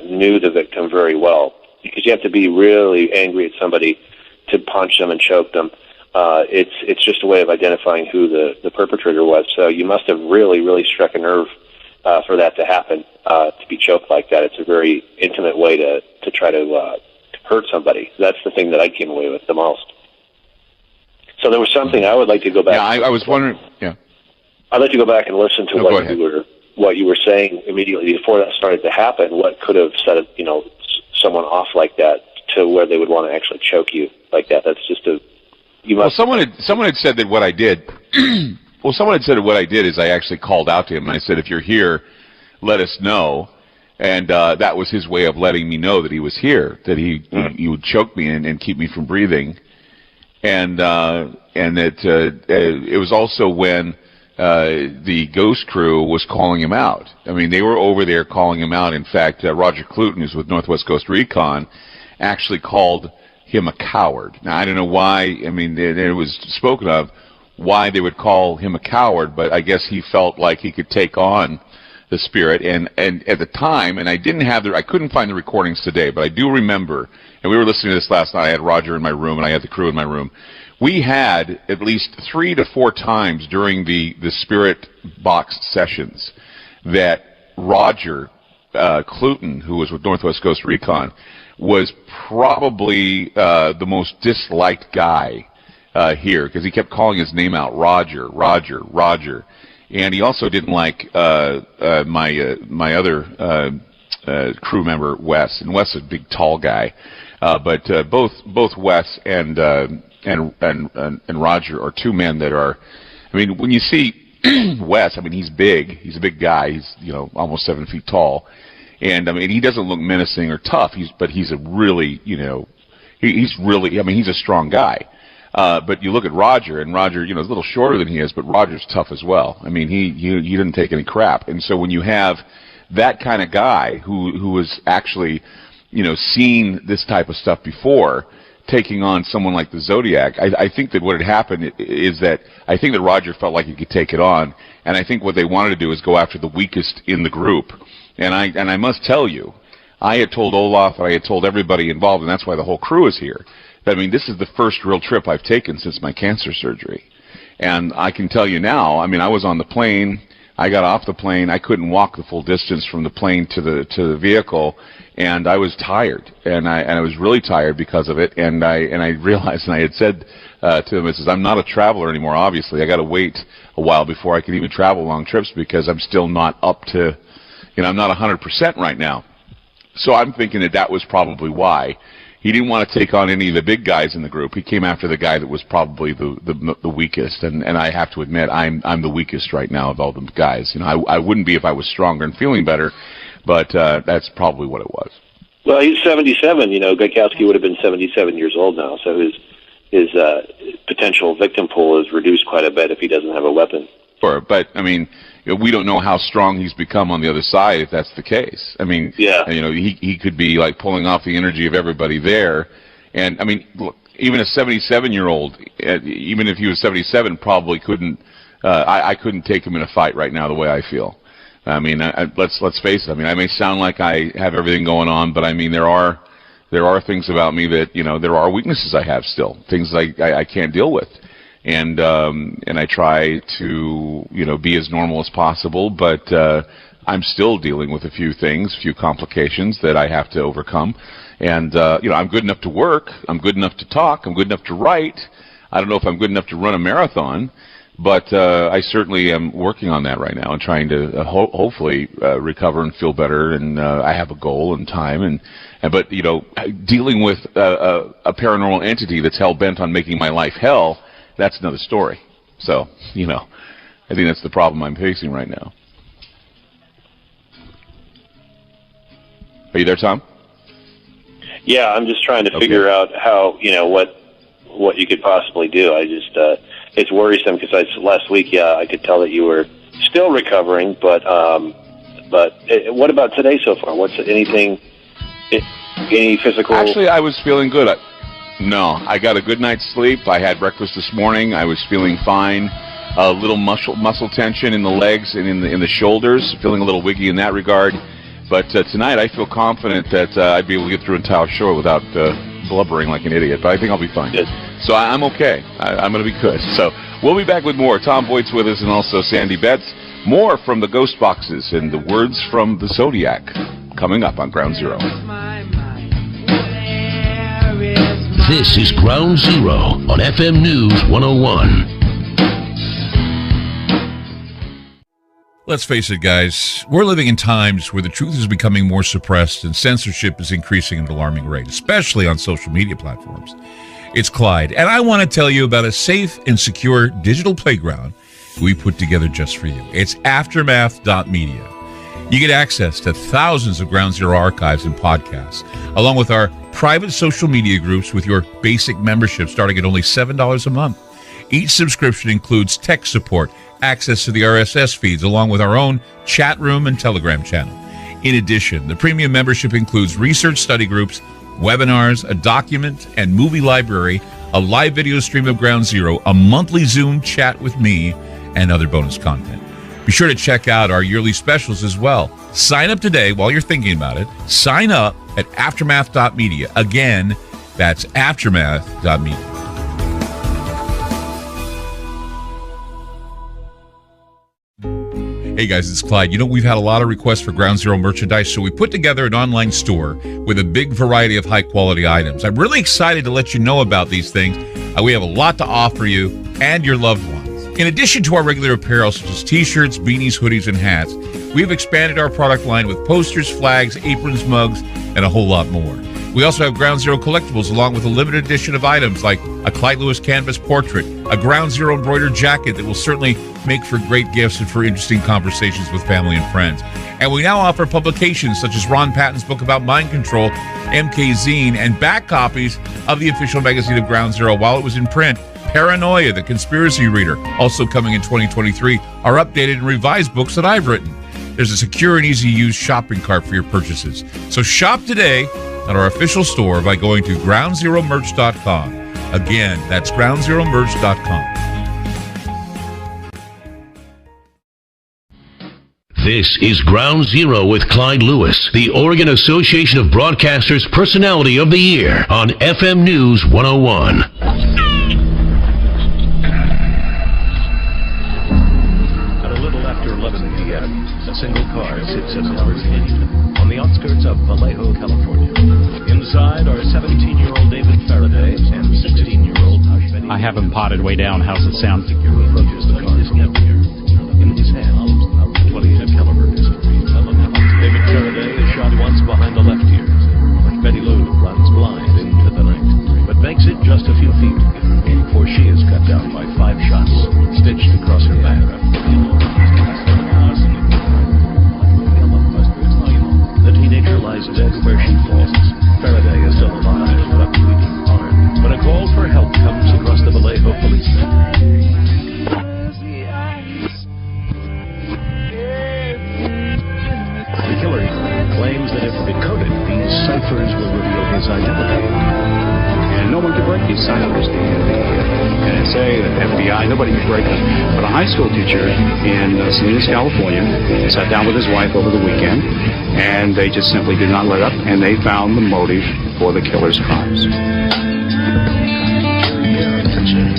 knew the victim very well. Because you have to be really angry at somebody to punch them and choke them. It's just a way of identifying who the perpetrator was. So you must have really, really struck a nerve for that to happen, to be choked like that. It's a very intimate way to try to hurt somebody. That's the thing that I came away with the most. So there was something I would like to go back. Yeah, I was wondering. Yeah, I'd like to go back and listen to what you were saying immediately before that started to happen. What could have set someone off like that to where they would want to actually choke you like that? That's just Well, someone had said that what I did. Well, someone had said that what I did is I actually called out to him and I said, "If you're here, let us know." And that was his way of letting me know that he was here, that he would choke me and keep me from breathing. And that it was also when the Ghost crew was calling him out. I mean, they were over there calling him out. In fact, Roger Cluten, who's with Northwest Ghost Recon, actually called him a coward. Now, I don't know why. I mean, it was spoken of why they would call him a coward, but I guess he felt like he could take on the spirit. And at the time, and I couldn't find the recordings today, but I do remember, and we were listening to this last night. I had Roger in my room, and I had the crew in my room. We had at least 3 to 4 times during the spirit box sessions that Roger Cluten, who was with Northwest Ghost Recon, was probably the most disliked guy here, because he kept calling his name out, Roger, Roger, Roger. And he also didn't like my other crew member, Wes. And Wes is a big, tall guy. But both Wes and Roger are two men that are, I mean, when you see Wes, I mean, he's big. He's a big guy. He's, you know, almost 7 feet tall. And, I mean, he doesn't look menacing or tough. But he's a really, you know, he's really, I mean, he's a strong guy. But you look at Roger, and Roger, you know, is a little shorter than he is, but Roger's tough as well. I mean, he didn't take any crap. And so when you have that kind of guy who was actually, you know, seen this type of stuff before, taking on someone like the Zodiac, I think that what had happened is that I think that Roger felt like he could take it on, and I think what they wanted to do is go after the weakest in the group. And I must tell you, I had told Olaf, and I had told everybody involved, and that's why the whole crew is here. I mean, this is the first real trip I've taken since my cancer surgery. And I can tell you now, I mean, I was on the plane, I got off the plane, I couldn't walk the full distance from the plane to the vehicle, and I was tired. And I was really tired because of it, and I realized, and I had said to them, I says, I'm not a traveler anymore, obviously. I got to wait a while before I can even travel long trips, because I'm still not up to, you know, I'm not 100% right now. So I'm thinking that was probably why. He didn't want to take on any of the big guys in the group. He came after the guy that was probably the weakest, and I have to admit, I'm the weakest right now of all the guys. You know, I wouldn't be if I was stronger and feeling better, but that's probably what it was. Well, he's 77. You know, Gaikowski would have been 77 years old now, so his potential victim pool is reduced quite a bit if he doesn't have a weapon. But I mean, we don't know how strong he's become on the other side if that's the case. I mean, he could be like pulling off the energy of everybody there. And I mean, look, even a 77-year-old, even if he was 77, probably couldn't. I couldn't take him in a fight right now the way I feel. I mean, let's face it. I mean, I may sound like I have everything going on, but I mean, there are things about me that there are weaknesses I have still, things I can't deal with. And I try to be as normal as possible, but I'm still dealing with a few complications that I have to overcome. And I'm good enough to work, I'm good enough to talk, I'm good enough to write. I don't know if I'm good enough to run a marathon, but I certainly am working on that right now and trying to hopefully recover and feel better. And I have a goal and time, but dealing with a paranormal entity that's hell bent on making my life hell. That's another story. So, I think that's the problem I'm facing right now. Are you there, Tom? Yeah, I'm just trying to figure out how, what you could possibly do. I just, it's worrisome because last week, I could tell that you were still recovering, but what about today so far? What's any physical? Actually, I was feeling good. No, I got a good night's sleep. I had breakfast this morning. I was feeling fine. A little muscle tension in the legs and in the shoulders, feeling a little wiggy in that regard. But tonight I feel confident that I'd be able to get through entire show without blubbering like an idiot. But I think I'll be fine. Good. So I'm okay. I'm going to be good. So we'll be back with more. Tom Boyd's with us, and also Sandy Betts. More from the Ghost Boxes and the words from the Zodiac coming up on Ground Zero. This is Ground Zero on FM News 101. Let's face it, guys, we're living in times where the truth is becoming more suppressed and censorship is increasing at an alarming rate, especially on social media platforms. It's Clyde, and I want to tell you about a safe and secure digital playground we put together just for you. It's Aftermath.media. You get access to thousands of Ground Zero archives and podcasts, along with our private social media groups with your basic membership starting at only $7 a month. Each subscription includes tech support, access to the RSS feeds, along with our own chat room and Telegram channel. In addition, the premium membership includes research study groups, webinars, a document and movie library, a live video stream of Ground Zero, a monthly Zoom chat with me, and other bonus content. Be sure to check out our yearly specials as well. Sign up today while you're thinking about it. Sign up at Aftermath.media. Again, that's Aftermath.media. Hey guys, it's Clyde. We've had a lot of requests for Ground Zero merchandise, so we put together an online store with a big variety of high-quality items. I'm really excited to let you know about these things. We have a lot to offer you and your loved ones. In addition to our regular apparel, such as t-shirts, beanies, hoodies, and hats, we've expanded our product line with posters, flags, aprons, mugs, and a whole lot more. We also have Ground Zero collectibles, along with a limited edition of items like a Clyde Lewis canvas portrait, a Ground Zero embroidered jacket that will certainly make for great gifts and for interesting conversations with family and friends. And we now offer publications such as Ron Patton's book about mind control, MK Zine, and back copies of the official magazine of Ground Zero while it was in print. Paranoia, the Conspiracy Reader, also coming in 2023, are updated and revised books that I've written. There's a secure and easy-to-use shopping cart for your purchases. So shop today at our official store by going to groundzeromerch.com. Again, that's groundzeromerch.com. This is Ground Zero with Clyde Lewis, the Oregon Association of Broadcasters Personality of the Year on FM News 101. A single car sits in Lover's Gate on the outskirts of Vallejo, California. Inside are 17-year-old David Faraday and 16-year-old Hush Betty. I have him potted way down. How's it sound? Approaches the car from the rear. In his hand, a 20 caliber pistol. David Faraday is shot once behind the left ear. Hush Betty Lou runs blind into the night, but makes it just a few feet before she is cut down by 5 shots stitched across her back. The teenager lies dead where she falls. Faraday is still alive, but a bleeding arm. When a call for help comes across the Vallejo police. papers will reveal his identity. And no one can break his silence. The NSA, the FBI, nobody can break it. But a high school teacher in Salinas, California, sat down with his wife over the weekend, and they just simply did not let up, and they found the motive for the killer's crimes.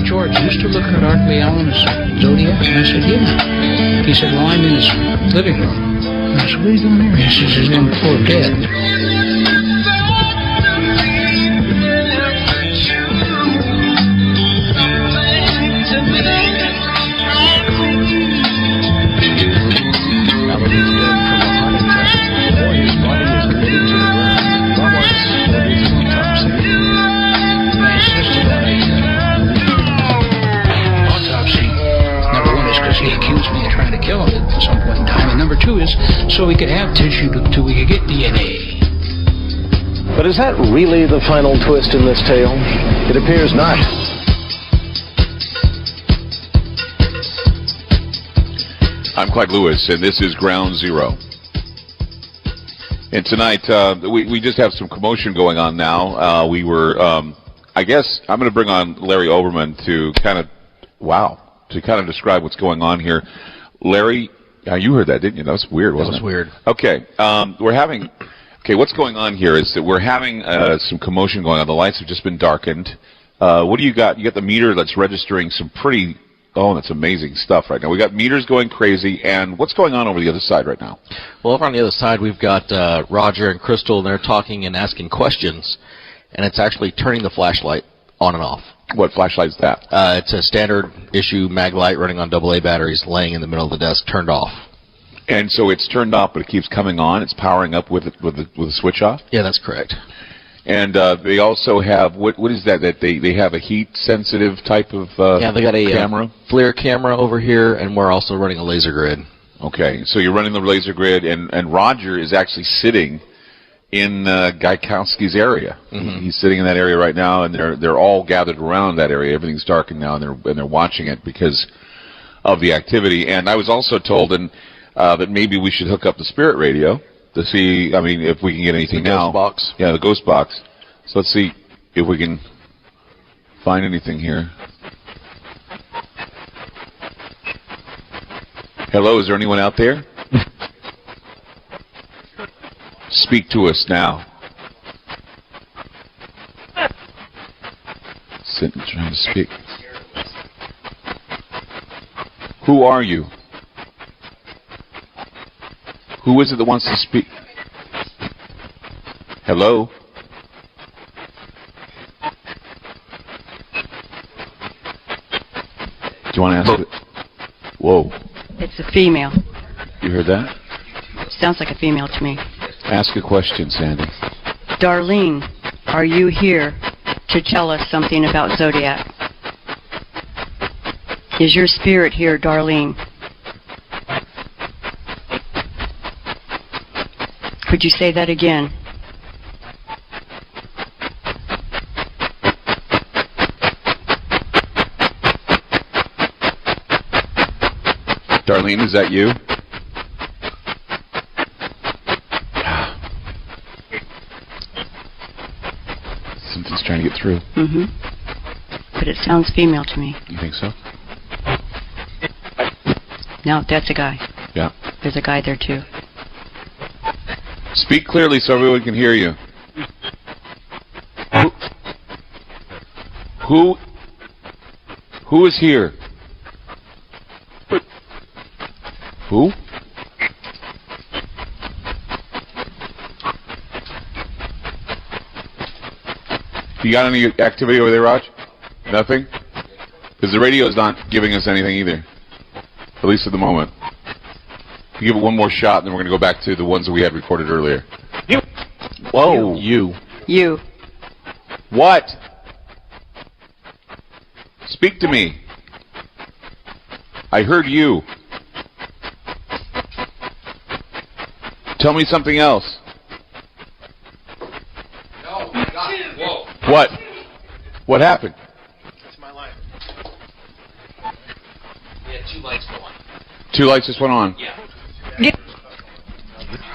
George, you still looking at Art Lee Allen's Zodiac? And I said, yeah. He said, well, I'm in his living room. And I said, what are you doing here? He says, he's on the floor dead. He accused me of trying to kill him at some point in time. And number two is so we could have tissue till we could get DNA. But is that really the final twist in this tale? It appears not. I'm Clyde Lewis, and this is Ground Zero. And tonight, we just have some commotion going on now. We were, I guess, I'm going to bring on Larry Oberman to kind of describe what's going on here. Larry, you heard that, didn't you? That was weird, wasn't it? That was weird. Okay, what's going on here is that we're having some commotion going on. The lights have just been darkened. What do you got? You got the meter that's registering some pretty, that's amazing stuff right now. We got meters going crazy, and what's going on over the other side right now? Well, over on the other side, we've got Roger and Crystal, and they're talking and asking questions, and it's actually turning the flashlight on and off. What flashlight is that? It's a standard issue mag light running on AA batteries, laying in the middle of the desk, turned off. And so it's turned off, but it keeps coming on. It's powering up with the switch off. Yeah, that's correct. And they also have what is that? That they have a heat sensitive type of they got a camera, FLIR camera over here, and we're also running a laser grid. Okay, so you're running the laser grid, and Roger is actually sitting in Gaikowski's area. Mm-hmm. He's sitting in that area right now, and they're all gathered around that area. Everything's darkened now, and they're watching it because of the activity. And I was also told that maybe we should hook up the Spirit radio to see, if we can get anything now. Ghost box. Yeah, the ghost box. So let's see if we can find anything here. Hello, is there anyone out there? Speak to us now. Sitting trying to speak. Who are you? Who is it that wants to speak? Hello? Do you want to ask it? Whoa. It's a female. You heard that? Sounds like a female to me. Ask a question, Sandy. Darlene, are you here to tell us something about Zodiac? Is your spirit here, Darlene? Could you say that again? Darlene, is that you? Something's trying to get through. Mm-hmm. But it sounds female to me. You think so? No, that's a guy. Yeah. There's a guy there too. Speak clearly so everyone can hear you. Who is here? Who? You got any activity over there, Raj? Nothing? Because the radio is not giving us anything either. At least at the moment. You give it one more shot, and then we're going to go back to the ones that we had recorded earlier. You. Whoa. You. What? Speak to me. I heard you. Tell me something else. No, God. Whoa. What? What happened? That's my light. We had two lights go on. Two lights just went on. Yeah.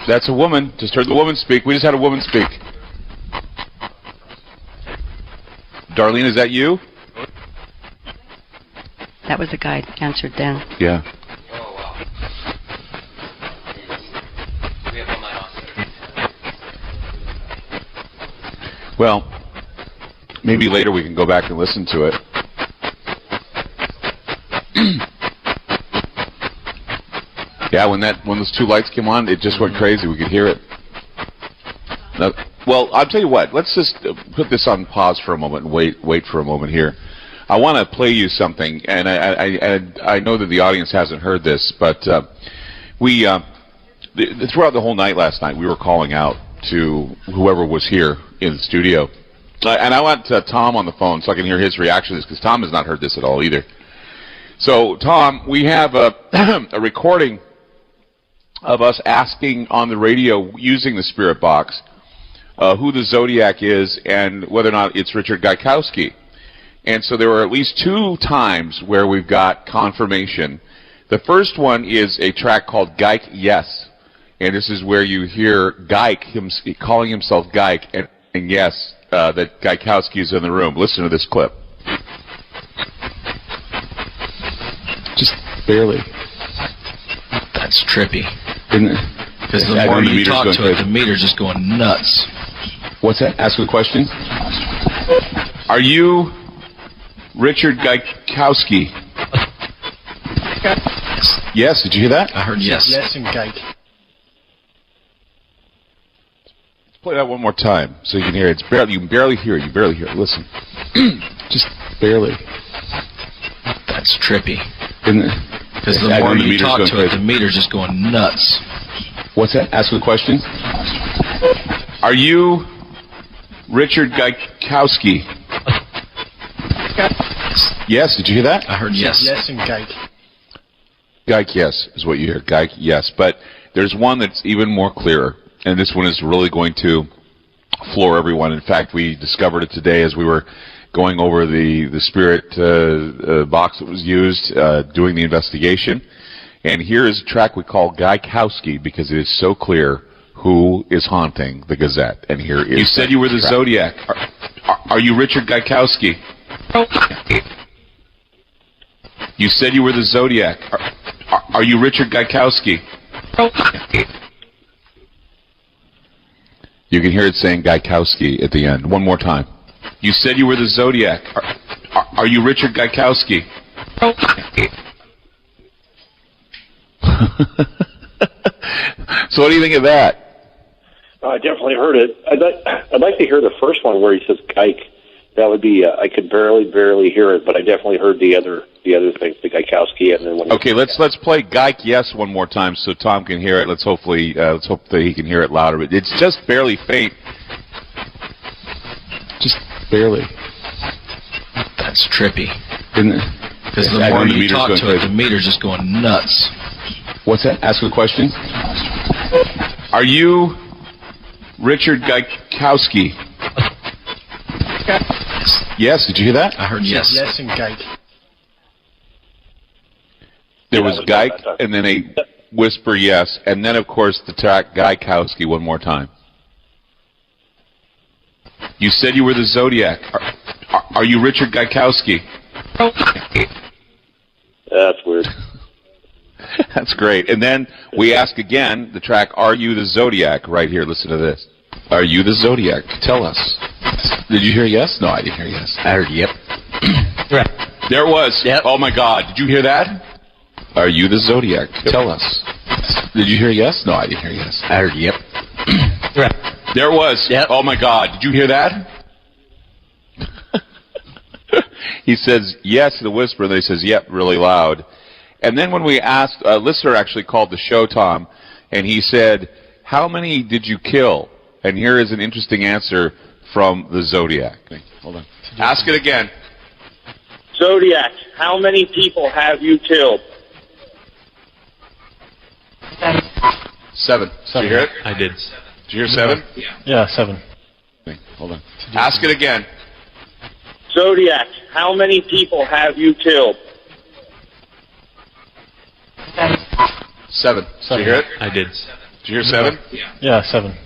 That's a woman. Just heard the woman speak. We just had a woman speak. Darlene, is that you? That was the guy answered then. Yeah. Well, maybe later we can go back and listen to it. Yeah, when those two lights came on, it just went crazy. We could hear it. Well, I'll tell you what. Let's just put this on pause for a moment and wait for a moment here. I want to play you something, and I know that the audience hasn't heard this, but throughout the whole night last night, we were calling out to whoever was here in the studio. And I want Tom on the phone so I can hear his reaction to this, because Tom has not heard this at all either. So, Tom, we have a recording of us asking on the radio using the Spirit Box who the Zodiac is and whether or not it's Richard Gaikowski. And so there were at least 2 times where we've got confirmation. The first one is a track called Geik Yes. And this is where you hear Geik, him calling himself Geik, and yes, that Gaikowski is in the room. Listen to this clip. Just barely. That's trippy. Isn't it? Because the more you talk to it, the meter's just going nuts. What's that? Ask a question. Are you Richard Gaikowski? Yes. Did you hear that? I heard yes. Yes and Geik. Let's play that one more time so you can hear it. You can barely hear it. You barely hear it. Listen. Just barely. That's trippy. Isn't it? Because the more you talk to it, the meter's just going nuts. What's that? Ask a question. Are you Richard Gaikowski? Yes. Did you hear that? I heard yes. Yes and Geik. Geik yes is what you hear. Geik yes. But there's one that's even more clearer, and this one is really going to floor everyone. In fact, we discovered it today as we were going over the Spirit box that was used doing the investigation. And here is a track we call Gaikowski because it is so clear who is haunting the Gazette. And here is. You said you were the Zodiac. Are you Richard Gaikowski? You said you were the Zodiac. Are you Richard Gaikowski? You can hear it saying Gaikowski at the end. One more time. You said you were the Zodiac. Are you Richard Gaikowski? So what do you think of that? I definitely heard it. I'd like to hear the first one where he says Geik. That would be. I could barely hear it, but I definitely heard the other things, the Gaikowski, and then when. Okay, let's play Geik Yes one more time so Tom can hear it. Let's hope that he can hear it louder. But it's just barely faint. Just barely. That's trippy. Isn't it? Because the more you talk to it, the meter's just going nuts. What's that? Ask a question. Are you Richard Gaikowski? Yes. Did you hear that? I heard yes. Yes and Geik. There was Geik, and then a whisper yes, and then of course the track Gaikowski one more time. You said you were the Zodiac. Are you Richard Gaikowski? That's weird. That's great. And then we ask again the track, Are You the Zodiac? Right here. Listen to this. Are you the Zodiac? Tell us. Did you hear yes? No, I didn't hear yes. I heard yep. There it was. Yep. Oh my God. Did you hear that? Are you the Zodiac? Tell us. Did you hear yes? No, I didn't hear yes. I heard yep. There it was. Yep. Oh my God. Did you hear that? He says yes to the whisper, and then he says yep really loud. And then when we asked, a listener actually called the show, Tom, and he said, how many did you kill? And here is an interesting answer from the Zodiac. Hold on. Ask it again. Zodiac, how many people have you killed? 7. Did you hear it? I did. Did you hear 7? Yeah, 7. Hold on. Ask it again. Zodiac, how many people have you killed? 7. Did you hear it? I did. Did you hear 7? Yeah, 7.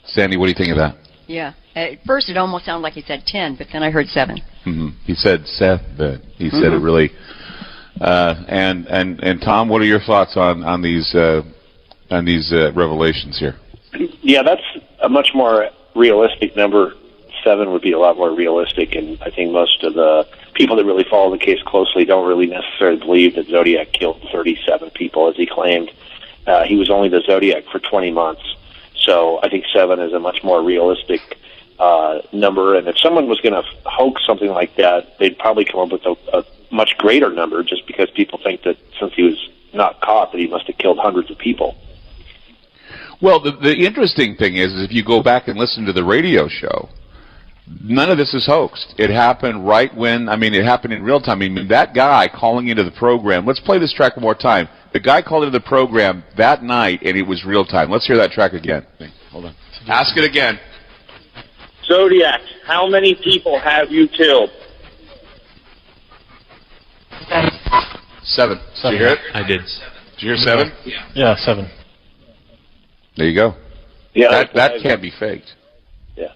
Sandy, what do you think of that? Yeah. At first, it almost sounded like he said 10, but then I heard 7. Mm-hmm. He said 7. He said it really. And Tom, what are your thoughts on these revelations here? Yeah, that's a much more realistic number. 7 would be a lot more realistic, and I think most of the people that really follow the case closely don't really necessarily believe that Zodiac killed 37 people, as he claimed. He was only the Zodiac for 20 months. So I think 7 is a much more realistic number, and if someone was going to hoax something like that, they'd probably come up with a much greater number, just because people think that since he was not caught, that he must have killed hundreds of people. Well, the interesting thing is if you go back and listen to the radio show, none of this is hoaxed. It happened right when, it happened in real time. I mean, that guy calling into the program, let's play this track one more time. The guy called into the program that night, and it was real time. Let's hear that track again. Hold on. Ask it again. Zodiac, how many people have you killed? 7. Did you hear it? I did. Did you hear 7? Yeah, 7. There you go. Yeah, that can't be faked. Yeah.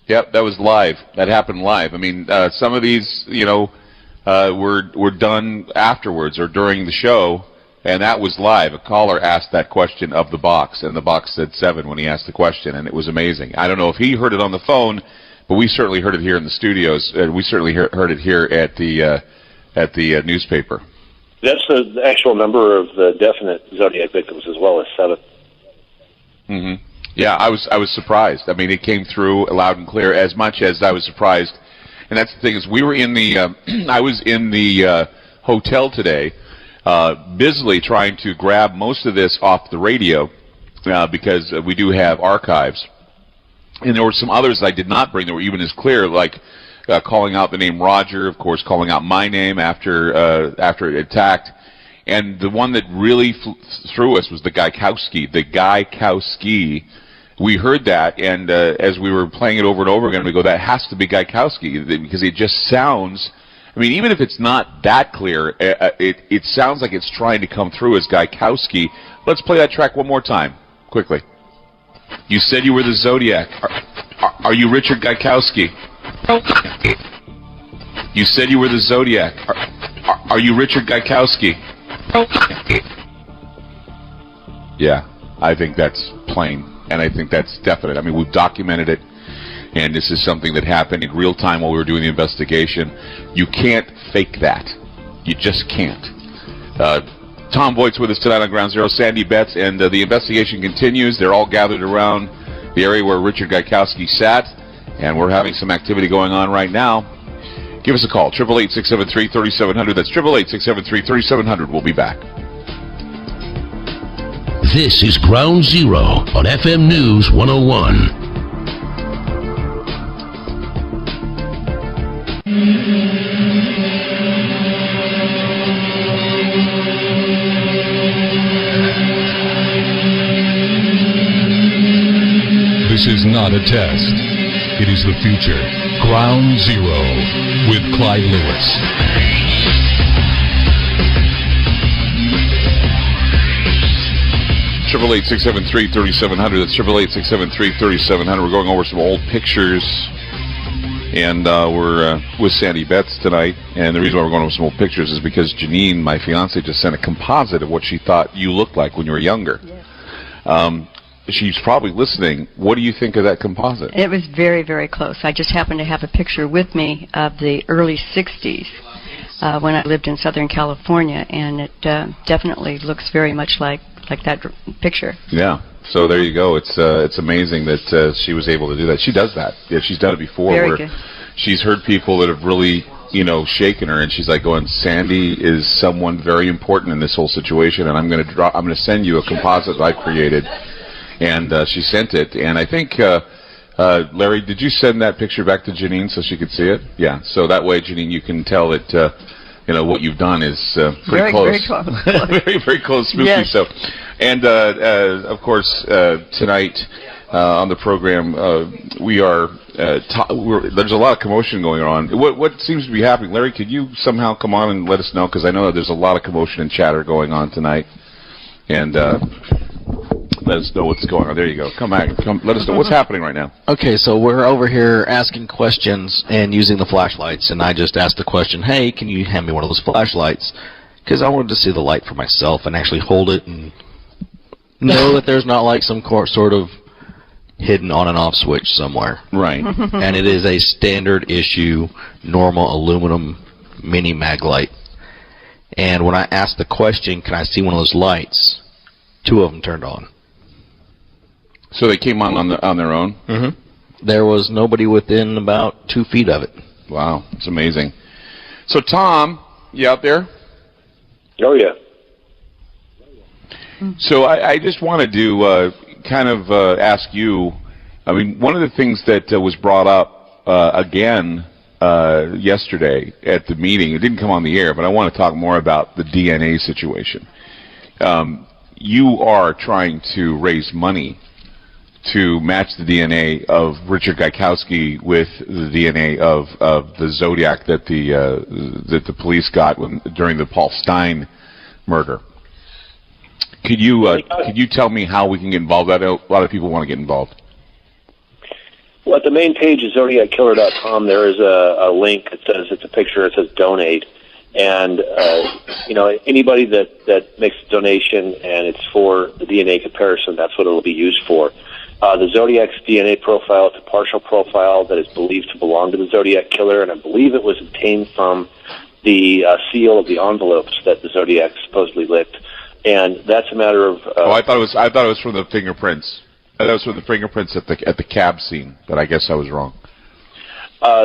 Yep, that was live. That happened live. I mean, some of these, were done afterwards or during the show, and that was live. A caller asked that question of the box, and the box said 7 when he asked the question, and it was amazing. I don't know if he heard it on the phone, but we certainly heard it here in the studios, and we certainly heard it here at the newspaper. That's the actual number of the definite Zodiac victims as well as 7. Mm-hmm. Yeah, I was surprised. I mean, it came through loud and clear. As much as I was surprised, and that's the thing is, we were in the I was in the hotel today, busily trying to grab most of this off the radio because we do have archives, and there were some others I did not bring that were even as clear, like calling out the name Roger, of course, calling out my name after it attacked. And the one that really threw us was the Gaikowski. The Gaikowski. We heard that, and as we were playing it over and over again, we go, that has to be Gaikowski, because it just sounds, even if it's not that clear, it sounds like it's trying to come through as Gaikowski. Let's play that track one more time, quickly. You said you were the Zodiac. Are you Richard Gaikowski? You said you were the Zodiac. Are you Richard Gaikowski? Yeah, I think that's plain, and I think that's definite. We've documented it, and this is something that happened in real time while we were doing the investigation. You can't fake that. You just can't. Tom Voigt's with us tonight on Ground Zero, Sandy Betts, and the investigation continues. They're all gathered around the area where Richard Gaikowski sat, and we're having some activity going on right now. Give us a call, 888-673-3700. That's 888-673-3700. We'll be back. This is Ground Zero on FM News 101. This is not a test. It is the future. Ground Zero with Clyde Lewis. Triple 8-673-3700. That's 888-673-3700. We're going over some old pictures, and we're with Sandy Betts tonight. And the reason why we're going over some old pictures is because Janine, my fiance, just sent a composite of what she thought you looked like when you were younger. Yes. She's probably listening. What do you think of that composite? It was very, very close. I just happened to have a picture with me of the early 60s when I lived in Southern California, and it definitely looks very much like that picture. Yeah. So there you go. It's amazing that she was able to do that. She does that. Yeah, she's done it before. Very good. She's heard people that have really, shaken her, and she's like going, Sandy is someone very important in this whole situation, and I'm going to send you a composite I created. And she sent it, and I think, Larry, did you send that picture back to Janine so she could see it? Yeah, so that way, Janine, you can tell that, what you've done is pretty close. Very close. very, very close, spooky. Yes. So, and, of course, tonight on the program, there's a lot of commotion going on. What seems to be happening? Larry, could you somehow come on and let us know? Because I know that there's a lot of commotion and chatter going on tonight. And let us know what's going on. There you go. Come back. Come. Let us know what's happening right now. Okay, so we're over here asking questions and using the flashlights, and I just asked the question, hey, can you hand me one of those flashlights? Because I wanted to see the light for myself and actually hold it and know that there's not like some sort of hidden on and off switch somewhere. Right. And it is a standard issue, normal aluminum mini mag light. And when I asked the question, can I see one of those lights, 2 of them turned on. So they came on their own? Mm-hmm. There was nobody within about 2 feet of it. Wow, it's amazing. So Tom, you out there? Oh, yeah. So I just wanted to kind of ask you, I mean, one of the things that was brought up again yesterday at the meeting, it didn't come on the air, but I want to talk more about the DNA situation. You are trying to raise money to match the DNA of Richard Gaikowski with the DNA of the Zodiac that the police got during the Paul Stein murder. Could you tell me how we can get involved? I know a lot of people want to get involved. Well, at the main page of ZodiacKiller.com, there is a link that says, it's a picture, it says donate. And, anybody that makes a donation and it's for the DNA comparison, that's what it will be used for. The Zodiac's DNA profile, it's a partial profile that is believed to belong to the Zodiac Killer, and I believe it was obtained from the seal of the envelopes that the Zodiac supposedly licked. And that's a matter of... I thought it was from the fingerprints. I thought it was from the fingerprints at the cab scene, but I guess I was wrong.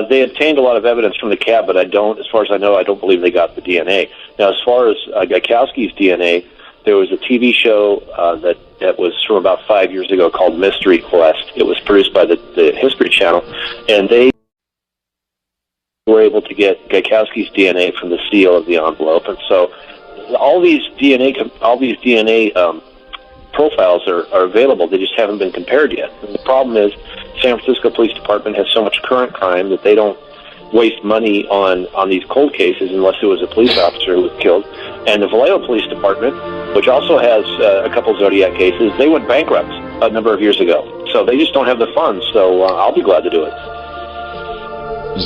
They obtained a lot of evidence from the cab, but as far as I know, I don't believe they got the DNA. Now, as far as Gaikowski's DNA, there was a TV show that was from about 5 years ago called Mystery Quest. It was produced by the History Channel, and they were able to get Gaikowski's DNA from the seal of the envelope. And so all these DNA profiles are available. They just haven't been compared yet. And the problem is San Francisco Police Department has so much current crime that they don't waste money on these cold cases unless it was a police officer who was killed. And the Vallejo Police Department, which also has a couple Zodiac cases, they went bankrupt a number of years ago. So they just don't have the funds. So I'll be glad to do it.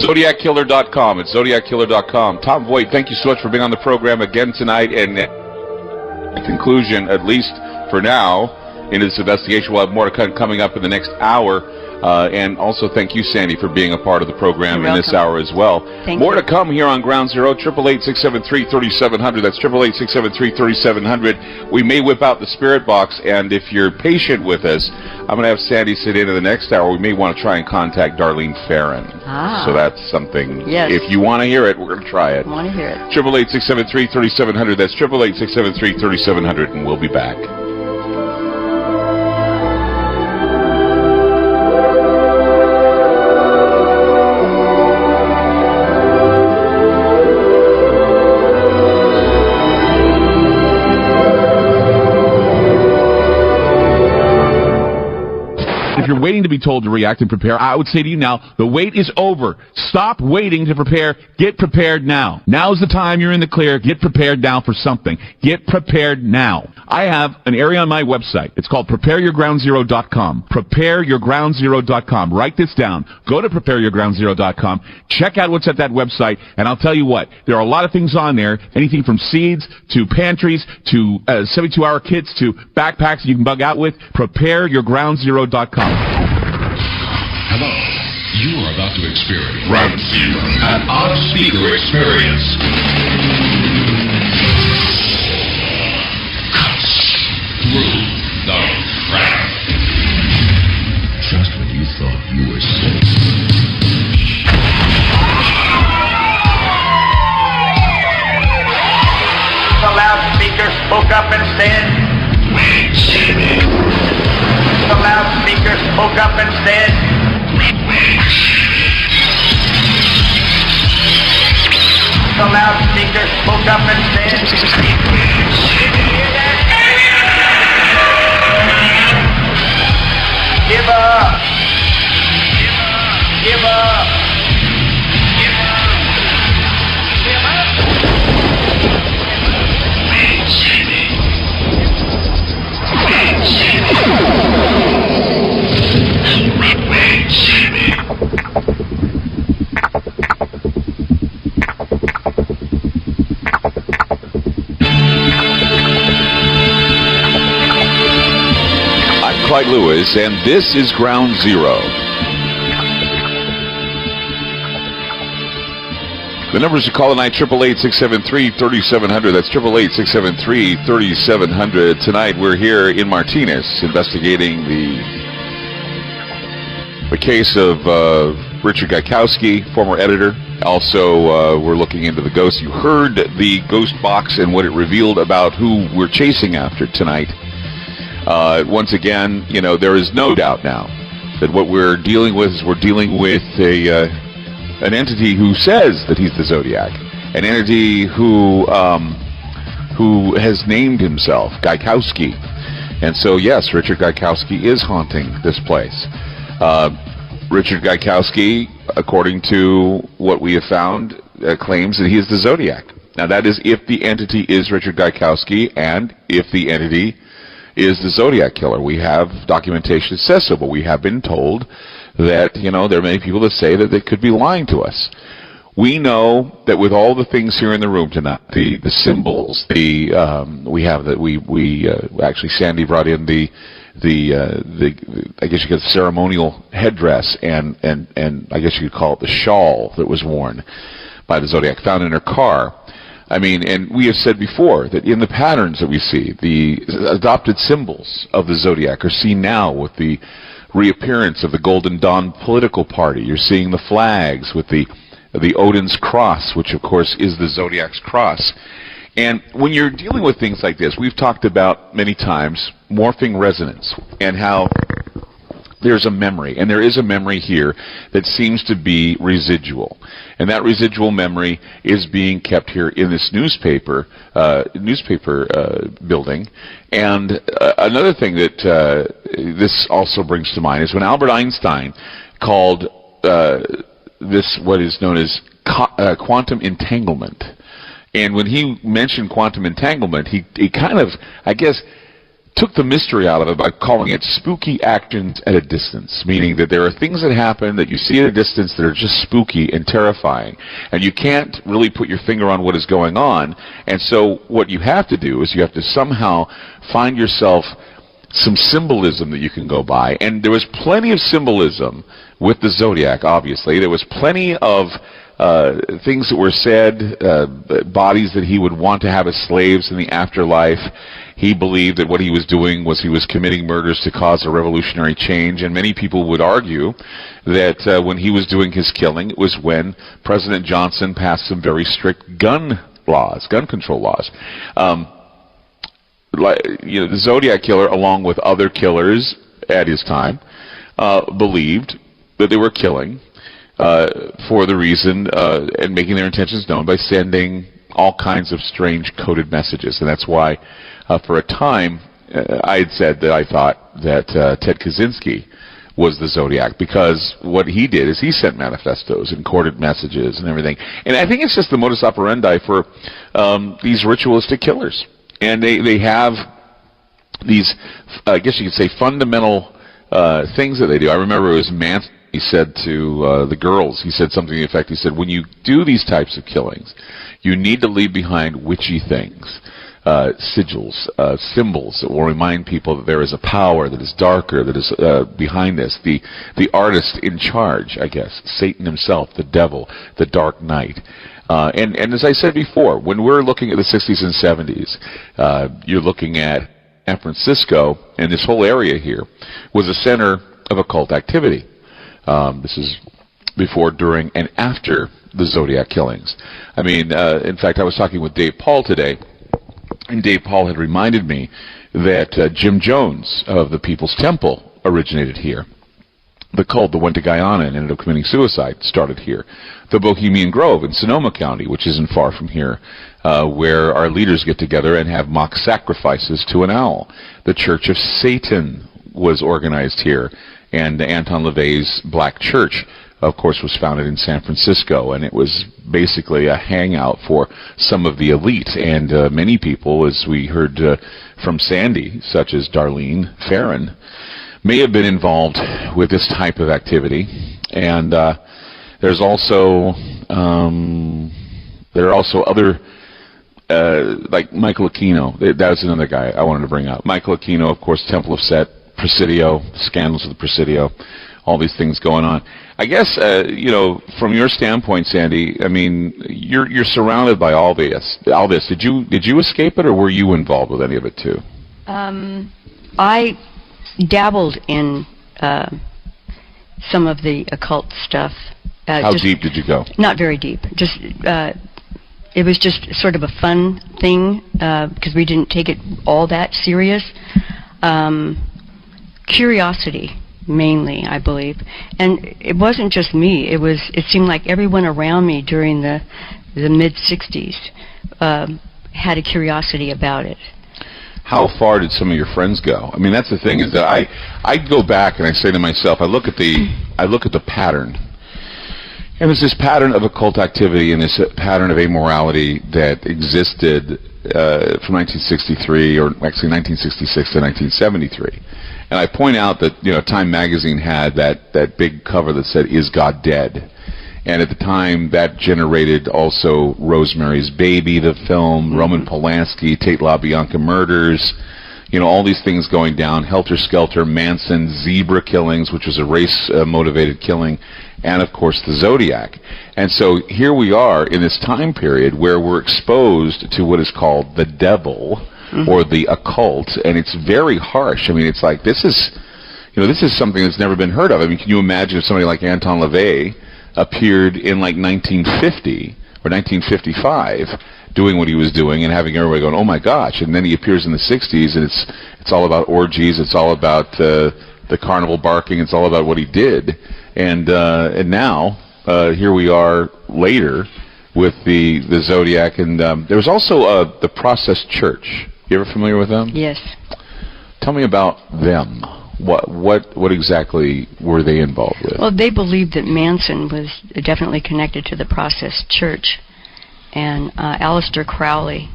ZodiacKiller.com. It's ZodiacKiller.com. Tom Voigt, thank you so much for being on the program again tonight. And in conclusion, at least for now, into this investigation, we'll have more to come coming up in the next hour. And also thank you, Sandy, for being a part of the program in this hour as well. More to come here on Ground Zero. 888-673-3700. That's 888-673-3700. We may whip out the spirit box, and if you're patient with us, I'm going to have Sandy sit in the next hour. We may want to try and contact Darlene Farron. So that's something. Yes. If you want to hear it, we're going to try it. I want to hear it. 888-673-3700. That's 888-673-3700, and we'll be back. If you're waiting to be told to react and prepare, I would say to you now, the wait is over. Stop waiting to prepare. Get prepared now. Now's the time you're in the clear. Get prepared now for something. Get prepared now. I have an area on my website. It's called PrepareYourGroundZero.com. PrepareYourGroundZero.com. Write this down. Go to PrepareYourGroundZero.com. Check out what's at that website, and I'll tell you what. There are a lot of things on there. Anything from seeds to pantries to 72-hour kits to backpacks you can bug out with. PrepareYourGroundZero.com. Hello. You are about to experience Ground Zero, an on-speaker experience. Cuts through the crowd. Just when you thought you were safe. The loudspeaker spoke up and said, "Wait, Jimmy." The loudspeaker spoke up and said, the loudspeaker spoke up and said, give up, give up, give up, give up. Clyde Lewis, and this is Ground Zero. The numbers to call tonight, 888-673-3700. That's 888-673-3700. Tonight we're here in Martinez investigating the case of Richard Gaikowski, former editor. Also, we're looking into the ghost. You heard the ghost box and what it revealed about who we're chasing after tonight. Once again, you know, there is no doubt now that what we're dealing with is we're dealing with an entity who says that he's the Zodiac, an entity who has named himself Gaikowski. And so, yes, Richard Gaikowski is haunting this place. Richard Gaikowski, according to what we have found, claims that he is the Zodiac. Now, that is if the entity is Richard Gaikowski and if the entity is the Zodiac killer. We have documentation that says so, but we have been told that, you know, there are many people that say that they could be lying to us. We know that with all the things here in the room tonight, the symbols, we have that we actually Sandy brought in the I guess you could ceremonial headdress and I guess you could call it the shawl that was worn by the Zodiac, found in her car. I mean, and we have said before that in the patterns that we see, the adopted symbols of the Zodiac are seen now with the reappearance of the Golden Dawn political party. You're seeing the flags with the Odin's cross, which of course is the Zodiac's cross. And when you're dealing with things like this, we've talked about many times morphing resonance and how there's a memory, and there is a memory here that seems to be residual. And that residual memory is being kept here in this newspaper building. And another thing that this also brings to mind is when Albert Einstein called this what is known as quantum entanglement. And when he mentioned quantum entanglement, he kind of, I guess, took the mystery out of it by calling it spooky actions at a distance, meaning that there are things that happen that you see at a distance that are just spooky and terrifying, and you can't really put your finger on what is going on. And so what you have to do is you have to somehow find yourself some symbolism that you can go by. And there was plenty of symbolism with the Zodiac, obviously. There was plenty of things that were said, bodies that he would want to have as slaves in the afterlife. He believed that what he was doing was he was committing murders to cause a revolutionary change, and many people would argue that when he was doing his killing, it was when President Johnson passed some very strict gun control laws. You know, the Zodiac killer, along with other killers at his time, believed that they were killing for the reason and making their intentions known by sending all kinds of strange coded messages. And that's why for a time I had said that I thought that Ted Kaczynski was the Zodiac, because what he did is he sent manifestos and coded messages and everything. And I think it's just the modus operandi for these ritualistic killers. And they have these, I guess you could say, fundamental things that they do. I remember it was Manson. He said to the girls, he said something to the effect, he said, when you do these types of killings, you need to leave behind witchy things, sigils, symbols that will remind people that there is a power that is darker, that is behind this. The artist in charge, I guess, Satan himself, the devil, the dark knight. And as I said before, when we're looking at the 60s and 70s, you're looking at San Francisco, and this whole area here was a center of occult activity. This is before, during, and after the Zodiac killings. I mean, in fact, I was talking with Dave Paul today, and Dave Paul had reminded me that Jim Jones of the People's Temple originated here. The cult that went to Guyana and ended up committing suicide started here. The Bohemian Grove in Sonoma County, which isn't far from here, where our leaders get together and have mock sacrifices to an owl. The Church of Satan was organized here, and Anton LaVey's Black Church, of course, was founded in San Francisco, and it was basically a hangout for some of the elite. And many people, as we heard from Sandy, such as Darlene Farron, may have been involved with this type of activity. And there's also there are also other like Michael Aquino. That was another guy I wanted to bring up. Michael Aquino, of course, Temple of Set, Presidio, scandals of the Presidio, all these things going on. I guess from your standpoint, Sandy, I mean, you're surrounded by all this. Did you escape it, or were you involved with any of it too? I dabbled in some of the occult stuff. How deep did you go? Not very deep. Just it was just sort of a fun thing because we didn't take it all that serious. Curiosity, mainly, I believe, and it wasn't just me. It seemed like everyone around me during the mid '60s had a curiosity about it. How far did some of your friends go? I mean, that's the thing, is that I go back and I say to myself, I look at the pattern. And there's this pattern of occult activity and this pattern of amorality that existed from 1963, or actually 1966 to 1973. And I point out that, Time magazine had that big cover that said, "Is God Dead?" And at the time, that generated also Rosemary's Baby, the film, Roman Polanski, Tate LaBianca murders, all these things going down, Helter Skelter, Manson, zebra killings, which was a race-motivated killing, and of course the Zodiac. And so here we are in this time period where we're exposed to what is called the devil, or the occult, and it's very harsh. I mean, it's like, this is something that's never been heard of. I mean, can you imagine if somebody like Anton LaVey appeared in like 1950 or 1955 doing what he was doing and having everybody going, oh my gosh, and then he appears in the 60s and it's all about orgies, it's all about the carnival barking, it's all about what he did, and now here we are later with the Zodiac, and there was also the Process Church. You ever familiar with them? Yes. Tell me about them. What exactly were they involved with? Well, they believed that Manson was definitely connected to the Process Church, and Aleister Crowley,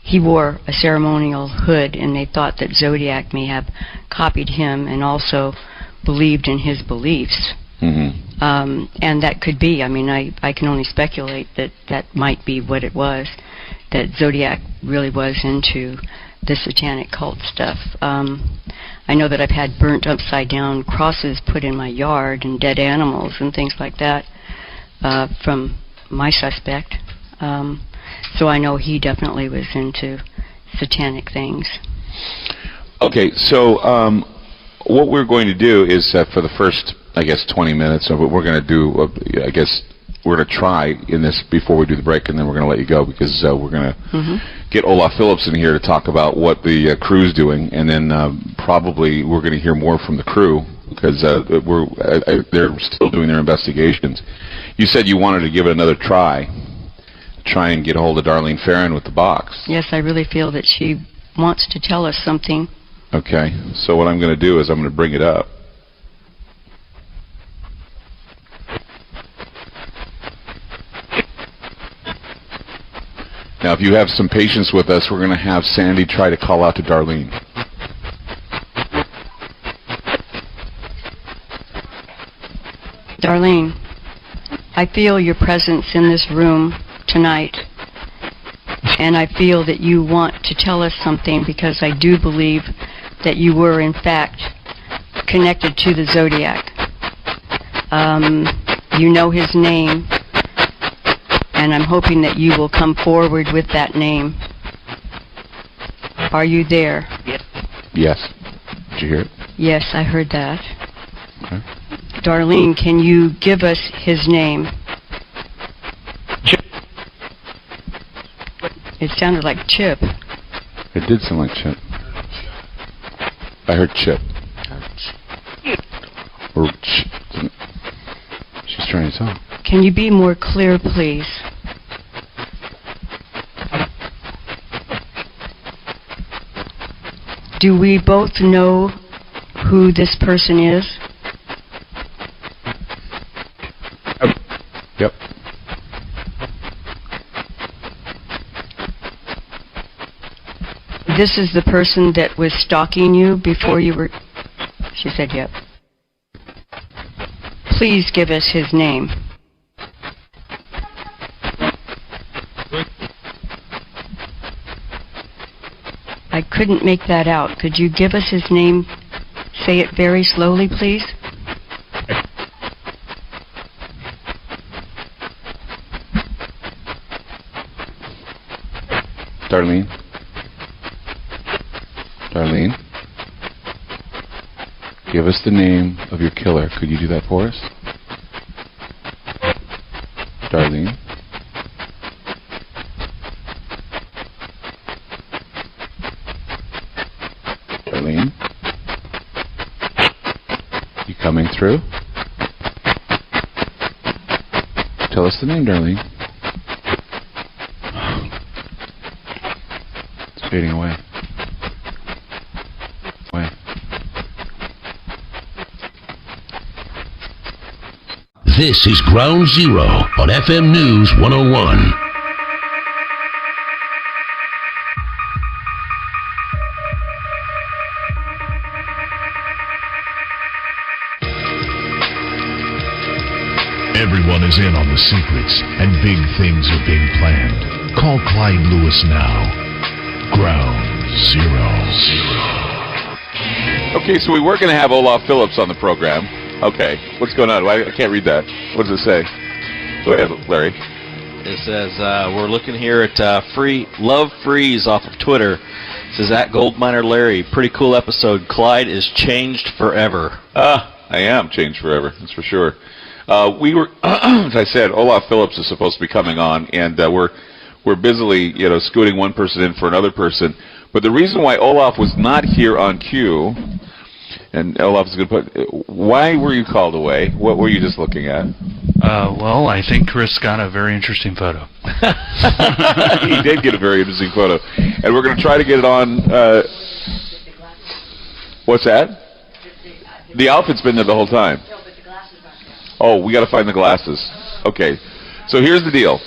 he wore a ceremonial hood, and they thought that Zodiac may have copied him and also believed in his beliefs. And that could be. I mean, I can only speculate that might be what it was, that Zodiac really was into the satanic cult stuff. I know that I've had burnt upside down crosses put in my yard and dead animals and things like that from my suspect. So I know he definitely was into satanic things. Okay, so what we're going to do is for the first, 20 minutes of what we're going to do, we're going to try in this before we do the break, and then we're going to let you go, because we're going to get Olaf Phillips in here to talk about what the crew's doing, and then probably we're going to hear more from the crew, because they're still doing their investigations. You said you wanted to give it another try and get a hold of Darlene Farron with the box. Yes, I really feel that she wants to tell us something. Okay, so what I'm going to do is I'm going to bring it up. Now, if you have some patience with us, we're going to have Sandy try to call out to Darlene. Darlene, I feel your presence in this room tonight, and I feel that you want to tell us something, because I do believe that you were, in fact, connected to the Zodiac. You know his name, and I'm hoping that you will come forward with that name. Are you there? Yes. Did you hear it? Yes, I heard that. Okay. Darlene, can you give us his name? Chip. It sounded like Chip. It did sound like Chip. I heard Chip. Or she's trying to talk. Can you be more clear, please? Do we both know who this person is? Yep. This is the person that was stalking you before you were... She said, yep. Please give us his name. I couldn't make that out. Could you give us his name? Say it very slowly, please. Darlene? Darlene? Give us the name of your killer. Could you do that for us? Darlene? Darlene? You coming through? Tell us the name, Darlene. It's fading away. This is Ground Zero on FM News 101. Everyone is in on the secrets, and big things are being planned. Call Clyde Lewis now. Ground Zero. Okay, so we were going to have Olaf Phillips on the program. Okay, what's going on? I can't read that. What does it say? Go ahead, Larry. It says, we're looking here at Love Freeze off of Twitter. It says, at Goldminer Larry, pretty cool episode. Clyde is changed forever. I am changed forever, that's for sure. We were, as I said, Olaf Phillips is supposed to be coming on, and we're busily, scooting one person in for another person. But the reason why Olaf was not here on cue, and Olaf is going to put, why were you called away? What were you just looking at? Well, I think Chris got a very interesting photo. He did get a very interesting photo. And we're going to try to get it on, what's that? The outfit's been there the whole time. Oh, we got to find the glasses. Okay, so here's the deal.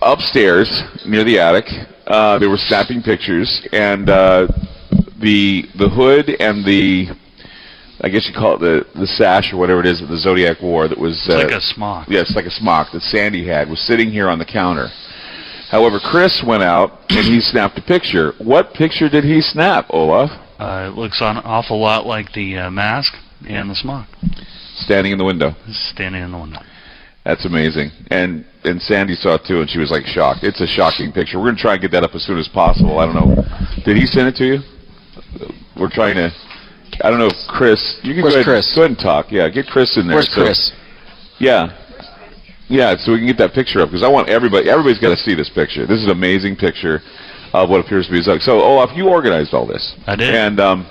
Upstairs, near the attic, they were snapping pictures, and the hood and the, I guess you call it the sash or whatever it is that the Zodiac wore that was... It's like a smock. Yes, like a smock that Sandy had, was sitting here on the counter. However, Chris went out and he snapped a picture. What picture did he snap, Olaf? It looks an awful lot like the mask and the smock. Standing in the window. Standing in the window. That's amazing. And Sandy saw it too, and she was like shocked. It's a shocking picture. We're going to try and get that up as soon as possible. I don't know. Did he send it to you? We're trying to... I don't know if Chris... You can Where's go ahead, Chris? Go ahead and talk. Yeah, get Chris in there. Where's Chris? Yeah. Yeah, so we can get that picture up, because I want everybody's got to see this picture. This is an amazing picture of what appears to be a Zodiac. So, Olaf, you organized all this. I did. And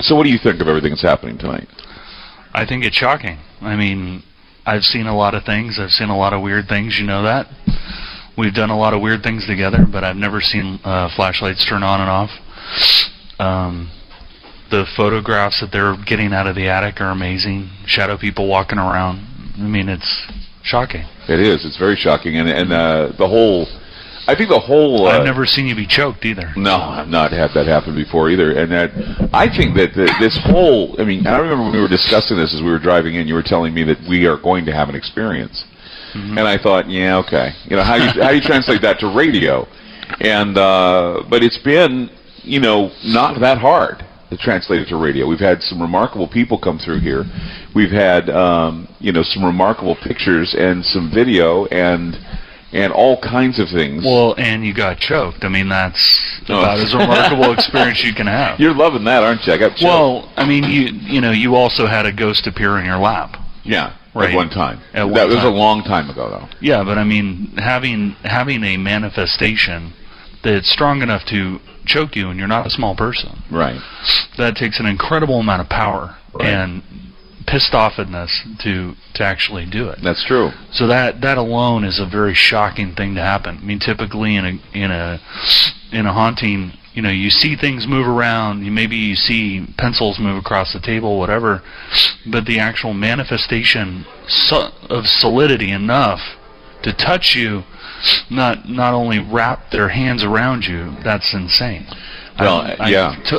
so what do you think of everything that's happening tonight? I think it's shocking. I mean, I've seen a lot of things. I've seen a lot of weird things. You know that. We've done a lot of weird things together, but I've never seen flashlights turn on and off. The photographs that they're getting out of the attic are amazing. Shadow people walking around. I mean, it's shocking. It is. It's very shocking. And the whole... I think the whole... I've never seen you be choked either. No, I've not had that happen before either. And I think that this whole... I mean, I remember when we were discussing this as we were driving in, you were telling me that we are going to have an experience. Mm-hmm. And I thought, yeah, okay. How do you translate that to radio? And but it's been, not that hard to translate it to radio. We've had some remarkable people come through here. We've had, some remarkable pictures and some video and all kinds of things. Well, and you got choked. I mean, that's about as remarkable experience you can have. You're loving that, aren't you? I got choked. Well, I mean, you also had a ghost appear in your lap. Yeah, right. At one time. That was a long time ago, though. Yeah, but I mean, having a manifestation that's strong enough to choke you, and you're not a small person. Right. That takes an incredible amount of power and pissed offness to actually do it. That's true. So that alone is a very shocking thing to happen. I mean, typically in a haunting, you see things move around. Maybe you see pencils move across the table, whatever. But the actual manifestation of solidity enough to touch you, not only wrap their hands around you, that's insane. Well,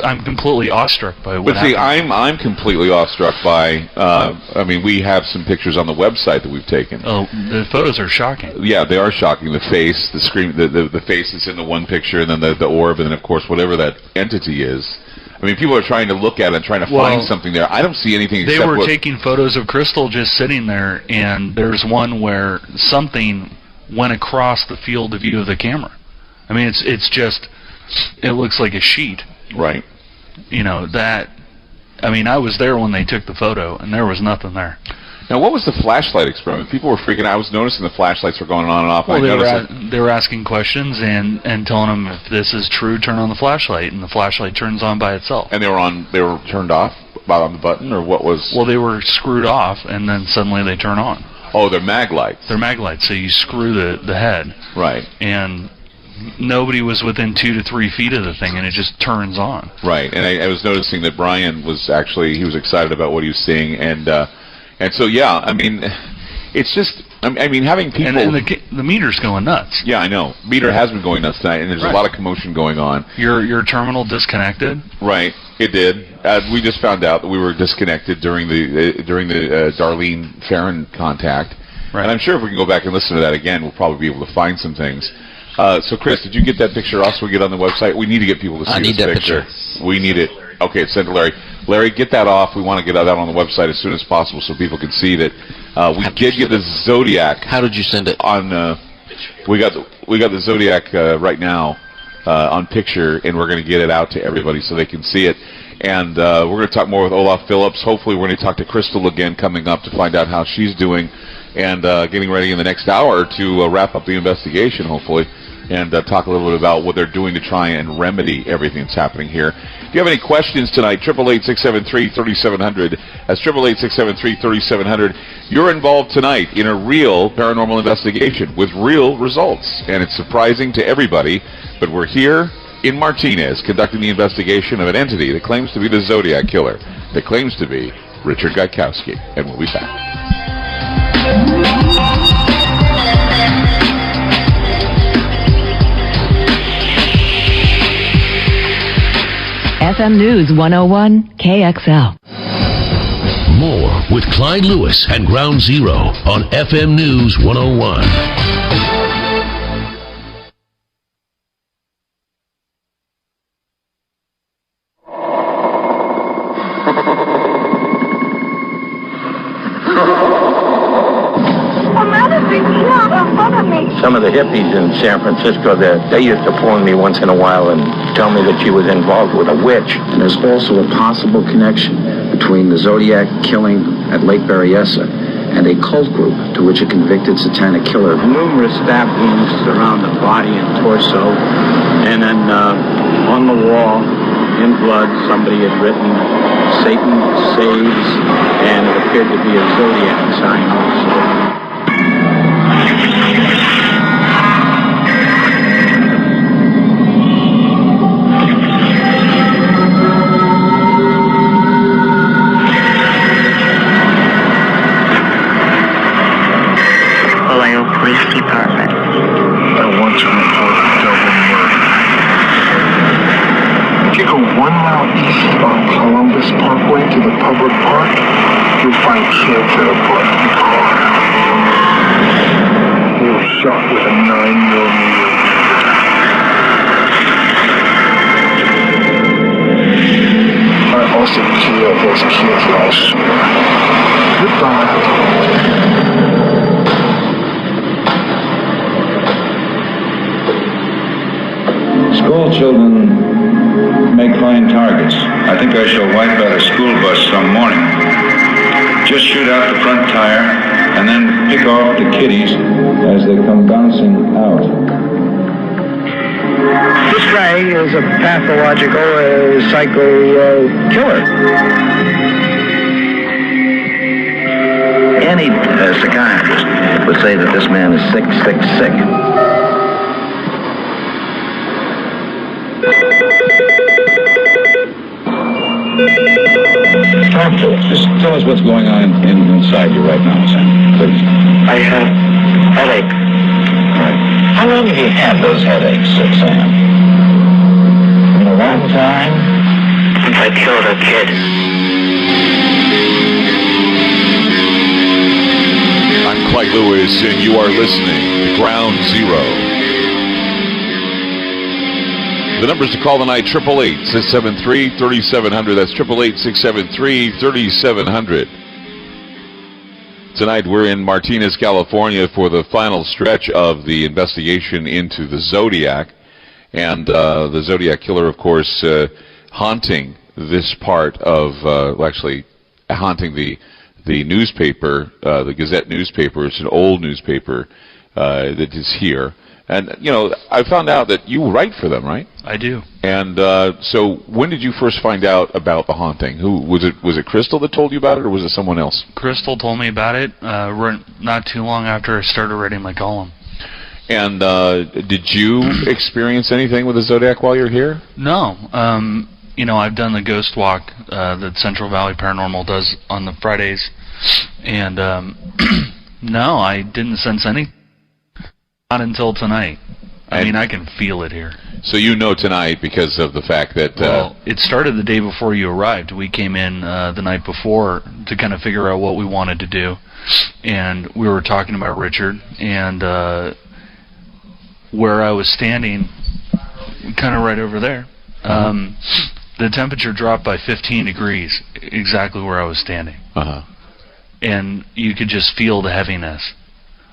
I'm completely awestruck by what But see, happened. I'm completely awestruck by. I mean, we have some pictures on the website that we've taken. Oh, the photos are shocking. Yeah, they are shocking. The face, the screen, the face that's in the one picture, and then the orb, and then of course whatever that entity is. I mean, people are trying to look at it and trying to find something there. I don't see anything. They except were taking photos of Crystal just sitting there, and there's one where something went across the field of view of the camera. I mean, it's just, it looks like a sheet. Right. You know, that, I mean, I was there when they took the photo, and there was nothing there. Now, what was the flashlight experiment? People were freaking out. I was noticing the flashlights were going on and off. Well, they were asking questions and telling them, if this is true, turn on the flashlight, and the flashlight turns on by itself. And they were turned off on the button, or what was? Well, they were screwed off, and then suddenly they turn on. Oh, they're mag lights. They're mag lights, so you screw the head. Right. And nobody was within 2 to 3 feet of the thing, and it just turns on. Right. And I was noticing that Brian was actually, he was excited about what he was seeing, and so, yeah, I mean, it's just, I mean, having people... And the meter's going nuts. Yeah, I know. Meter has been going nuts tonight, and there's a lot of commotion going on. Your terminal disconnected? Right, it did. We just found out that we were disconnected during the Darlene Farron contact. Right. And I'm sure if we can go back and listen to that again, we'll probably be able to find some things. So, Chris, did you get that picture off so we get on the website? We need to get people to see this picture. We need it. Okay, it's sent to Larry. Larry, get that off. We want to get that on the website as soon as possible so people can see that we did get the Zodiac. How did you send it? On we got the Zodiac right now on picture, and we're going to get it out to everybody so they can see it. And we're going to talk more with Olaf Phillips. Hopefully, we're going to talk to Crystal again coming up to find out how she's doing, and getting ready in the next hour to wrap up the investigation, hopefully, and talk a little bit about what they're doing to try and remedy everything that's happening here. If you have any questions tonight, 888-673-3700. That's 888-673-3700. You're involved tonight in a real paranormal investigation with real results, and it's surprising to everybody, but we're here in Martinez conducting the investigation of an entity that claims to be the Zodiac Killer, that claims to be Richard Gaikowski, and we'll be back. FM News 101 KXL. More with Clyde Lewis and Ground Zero on FM News 101. Some of the hippies in San Francisco, they used to phone me once in a while and tell me that she was involved with a witch. And there's also a possible connection between the Zodiac killing at Lake Berryessa and a cult group to which a convicted satanic killer. Numerous stab wounds around the body and torso, and then on the wall, in blood, somebody had written, "Satan saves," and it appeared to be a Zodiac sign also. Police Department. I want to report a double murder. If you go 1 mile east on Columbus Parkway to the public park, you'll find kids that are put in the car. They were shot with a 9mm. I also killed those kids last year. Goodbye. School children make fine targets. I think I shall wipe out a school bus some morning. Just shoot out the front tire and then pick off the kiddies as they come bouncing out. This guy is a pathological psycho killer. Any psychiatrist would say that this man is sick. Just tell us what's going on inside you right now, Sam, please. I have headache. All right. How long have you had those headaches, Sam? long time. Since I killed a kid. I'm Clyde Lewis, and you are listening to Ground Zero. The numbers to call tonight, 888-673-3700. That's 888-673-3700. Tonight we're in Martinez, California for the final stretch of the investigation into the Zodiac. And the Zodiac killer, of course, haunting this part of, actually haunting the newspaper, the Gazette newspaper. It's an old newspaper that is here. And, you know, I found out that you write for them, right? I do. And so when did you first find out about the haunting? Who was it? Was it Crystal that told you about it, or was it someone else? Crystal told me about it not too long after I started writing my column. And did you experience anything with the Zodiac while you're here? No. You know, I've done the ghost walk that Central Valley Paranormal does on the Fridays. And no, I didn't sense anything. Not until tonight. I mean, I can feel it here. So you know tonight because of the fact that... well, it started the day before you arrived. We came in the night before to kind of figure out what we wanted to do. And we were talking about Richard. And where I was standing, kind of right over there, the temperature dropped by 15 degrees, exactly where I was standing. And you could just feel the heaviness.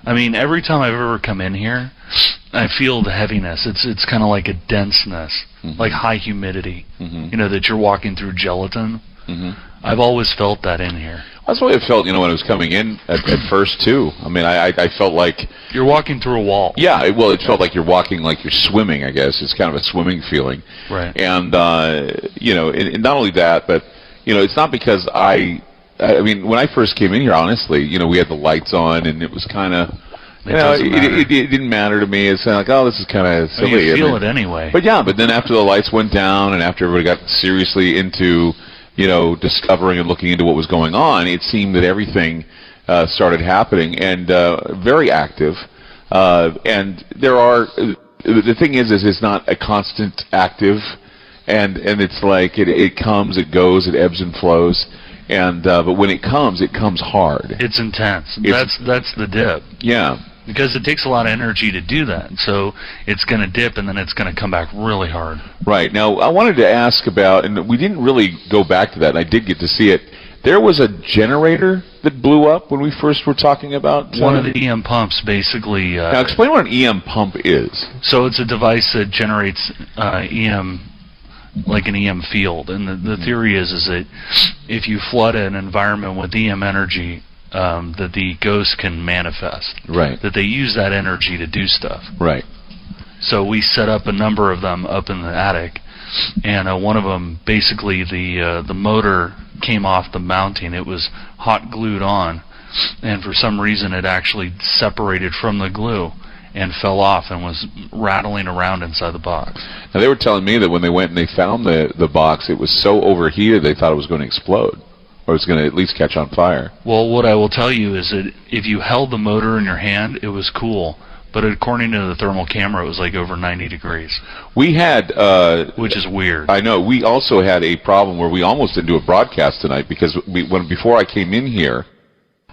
I mean, every time I've ever come in here, I feel the heaviness. It's kind of like a denseness, like high humidity. You know, that you're walking through gelatin. I've always felt that in here. That's the way it felt, you know, when I was coming in at first, too. I mean, I felt like... You're walking through a wall. Yeah, well, it felt like you're walking like you're swimming, I guess. It's kind of a swimming feeling. Right. And, you know, and not only that, but, you know, it's not because I mean, when I first came in here, honestly, you know, we had the lights on, and it was kind of... You know, it didn't matter to me. It's kind of like, oh, this is kind of silly. Well, you feel it anyway. But yeah, but then after the lights went down and after everybody got seriously into, you know, discovering and looking into what was going on, it seemed that everything started happening and very active. And there are, the thing is it's not a constant active, and it's like it comes, it goes, it ebbs and flows. And but when it comes hard. It's intense. That's the dip. Yeah. Because it takes a lot of energy to do that. So it's going to dip and then it's going to come back really hard. Right. Now, I wanted to ask about, and we didn't really go back to that, and I did get to see it. There was a generator that blew up when we first were talking about... One of the EM pumps, basically... now, explain what an EM pump is. So it's a device that generates EM... like an EM field, and the theory is that if you flood an environment with EM energy, that the ghost can manifest. Right. That they use that energy to do stuff. Right. So we set up a number of them up in the attic, and one of them, basically the motor came off the mounting. It was hot glued on, and for some reason it actually separated from the glue and fell off and was rattling around inside the box. Now, they were telling me that when they went and they found the box, it was so overheated they thought it was going to explode, or it was going to at least catch on fire. Well, what I will tell you is that if you held the motor in your hand, it was cool. But according to the thermal camera, it was like over 90 degrees. We had... which is weird. I know. We also had a problem where we almost didn't do a broadcast tonight because before I came in here,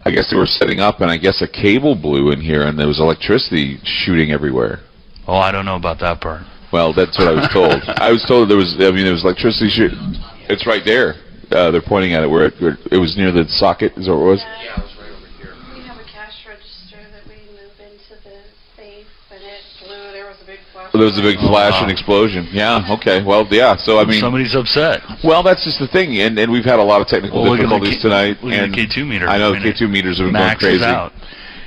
I guess they were setting up, and I guess a cable blew in here, and there was electricity shooting everywhere. Oh, I don't know about that part. Well, that's what I was told. I was told there was electricity shooting. It's right there. They're pointing at it where it was near the socket. Is that what it was? Yeah, it was right over here. We have a cash register that we move into the safe, and it blew. There was a big flash. There was a big flash and explosion. Yeah. Okay. Well, yeah. So I mean, somebody's upset. Well, that's just the thing, and we've had a lot of technical difficulties tonight. Look at the K2 meter. I know the K2 meters have been going Max crazy. is out.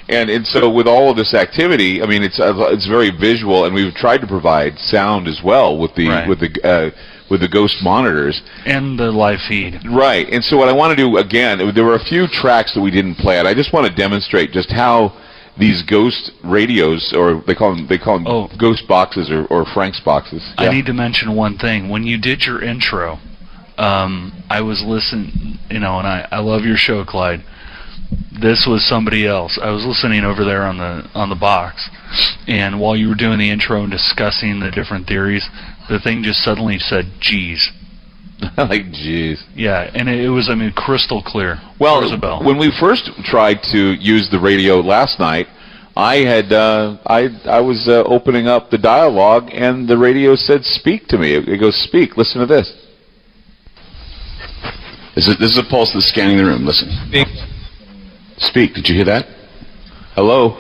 And so with all of this activity, I mean, it's very visual, and we've tried to provide sound as well with the ghost monitors and the live feed. Right. And so what I want to do again, there were a few tracks that we didn't play, and I just want to demonstrate just how these ghost radios, or they call them ghost boxes or Frank's boxes. Yeah. I need to mention one thing. When you did your intro, I was listening, and I love your show, Clyde. This was somebody else. I was listening over there on the box, and while you were doing the intro and discussing the different theories, the thing just suddenly said, "Geez." Like, geez. Yeah, and it was, I mean, crystal clear. Well, Isabel. when we first tried to use the radio last night, I had I was opening up the dialogue, and the radio said, "Speak to me." It goes, "Speak. Listen to this." This is a pulse that's scanning the room. Listen. Speak. Speak. Did you hear that? Hello.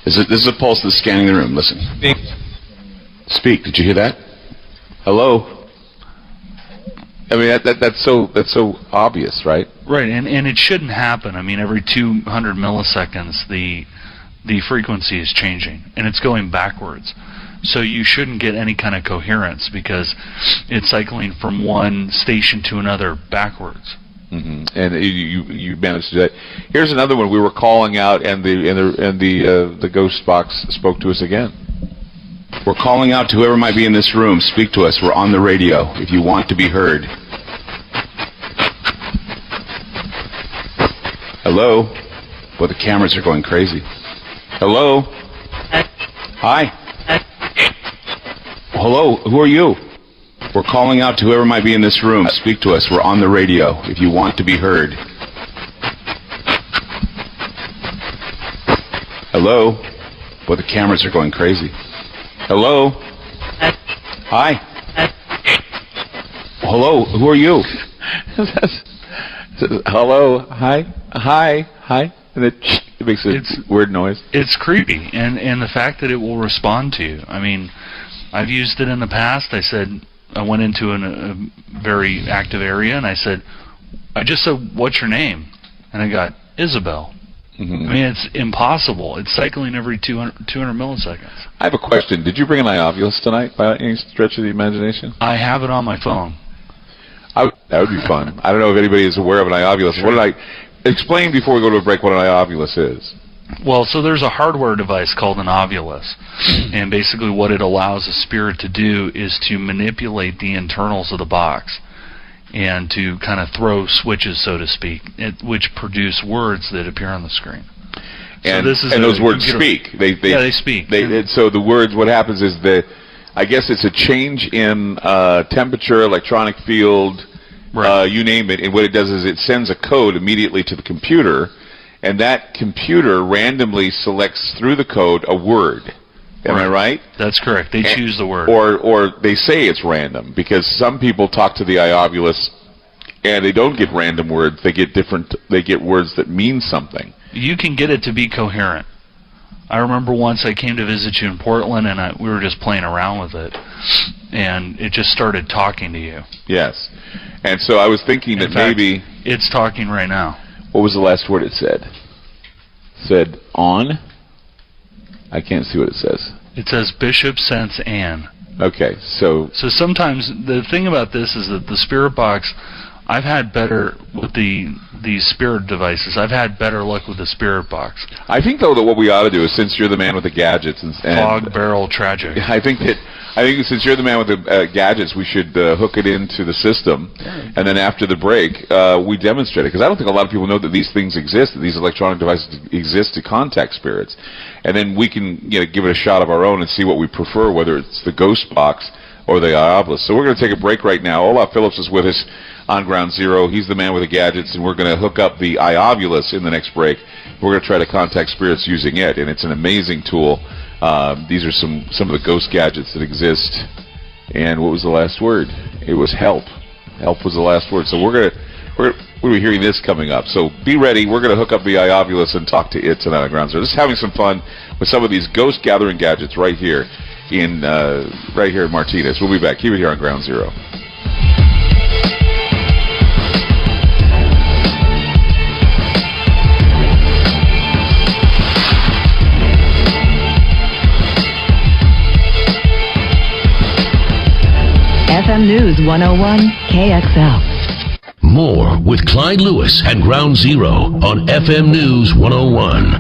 This is a pulse that's scanning the room. Listen. Speak. Speak. Did you hear that? Hello. I mean, that's so obvious, right? Right, and it shouldn't happen. I mean, every 200 milliseconds, the frequency is changing, and it's going backwards. So you shouldn't get any kind of coherence because it's cycling from one station to another backwards. Mm-hmm. And you managed to do that. Here's another one. We were calling out, and the ghost box spoke to us again. We're calling out to whoever might be in this room. Speak to us. We're on the radio if you want to be heard. Hello? Well, the cameras are going crazy. Hello? Hi? Hello? Who are you? We're calling out to whoever might be in this room. Speak to us. We're on the radio if you want to be heard. Hello? Well, the cameras are going crazy. Hello? Hi? Hello? Who are you? Hello? Hi? Hi? Hi? And it makes a weird noise. It's creepy, and the fact that it will respond to you. I mean, I've used it in the past. I went into a very active area, and I said, I just said, "What's your name?" And I got, "Isabel." Mm-hmm. I mean, it's impossible. It's cycling every 200 milliseconds. I have a question. Did you bring an iOvulus tonight by any stretch of the imagination? I have it on my phone. That would be fun. I don't know if anybody is aware of an iOvulus. Sure. What did I explain before we go to a break what an iOvulus is? Well, so there's a hardware device called an ovulus, and basically what it allows a spirit to do is to manipulate the internals of the box and to kind of throw switches, so to speak, which produce words that appear on the screen. And, so those words speak. They speak. So the words, what happens is I guess it's a change in temperature, electronic field, right. You name it, and what it does is it sends a code immediately to the computer, and that computer randomly selects through the code a word. Am I right? That's correct. They choose the word. Or they say it's random, because some people talk to the iOvulus and they don't get random words. They get words that mean something. You can get it to be coherent. I remember once I came to visit you in Portland, and we were just playing around with it, and it just started talking to you. Yes. And so I was thinking that maybe it's talking right now. What was the last word it said? It said on? I can't see what it says. It says Bishop Sense Ann. Okay, so sometimes the thing about this is that the spirit box, I've had better with these spirit devices. I've had better luck with the spirit box. I think though that what we ought to do is, since you're the man with the gadgets and fog barrel tragic. I think since you're the man with the gadgets, we should hook it into the system, and then after the break, we demonstrate it, because I don't think a lot of people know that these things exist, that these electronic devices exist to contact spirits, and then we can give it a shot of our own and see what we prefer, whether it's the ghost box or the iOvulus. So we're going to take a break right now. Olaf Phillips is with us on Ground Zero. He's the man with the gadgets, and we're going to hook up the iOvulus in the next break. We're going to try to contact spirits using it, and it's an amazing tool. These are some of the ghost gadgets that exist. And what was the last word? It was help. Help was the last word. So we're going to be hearing this coming up. So be ready. We're going to hook up the iOvulus and talk to it tonight on Ground Zero. Just having some fun with some of these ghost gathering gadgets right here in Martinez. We'll be back. Keep it here on Ground Zero. FM News 101 KXL. More with Clyde Lewis and Ground Zero on FM News 101.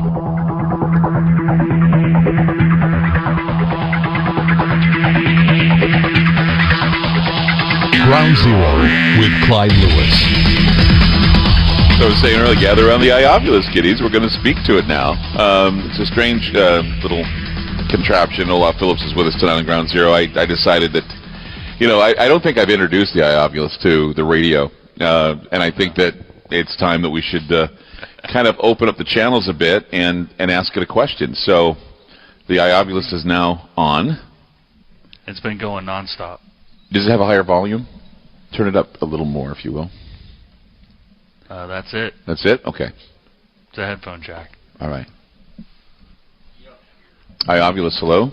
Ground Zero with Clyde Lewis. So I was saying earlier, gather around the iOvulus, kiddies. We're going to speak to it now. It's a strange little contraption. Olaf Phillips is with us tonight on Ground Zero. I decided that, I don't think I've introduced the Iovulus to the radio, and I think that it's time that we should kind of open up the channels a bit and ask it a question. So the Iovulus is now on. It's been going nonstop. Does it have a higher volume? Turn it up a little more, if you will. That's it. That's it? Okay. It's a headphone jack. All right. Iovulus, hello?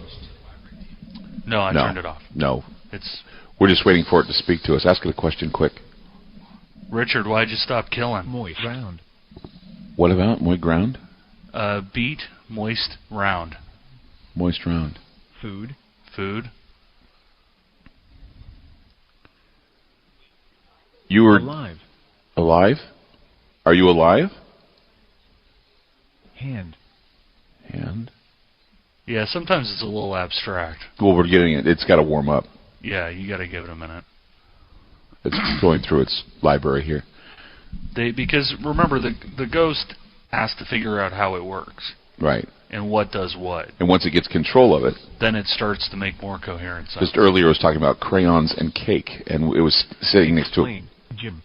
No, I turned it off. No. It's. We're just waiting for it to speak to us. Ask it a question quick. Richard, why'd you stop killing? Moist round. What about moist ground? Beat, moist, round. Moist round. Food. Food. You were alive. Alive? Are you alive? Hand. Hand. Yeah, sometimes it's a little abstract. Well, we're getting it. It's got to warm up. Yeah, you got to give it a minute. It's going through its library here. Because remember, the ghost has to figure out how it works. Right. And what does what. And once it gets control of it, then it starts to make more coherent sense. Just earlier I was talking about crayons and cake, and it was sitting next to it. Jim.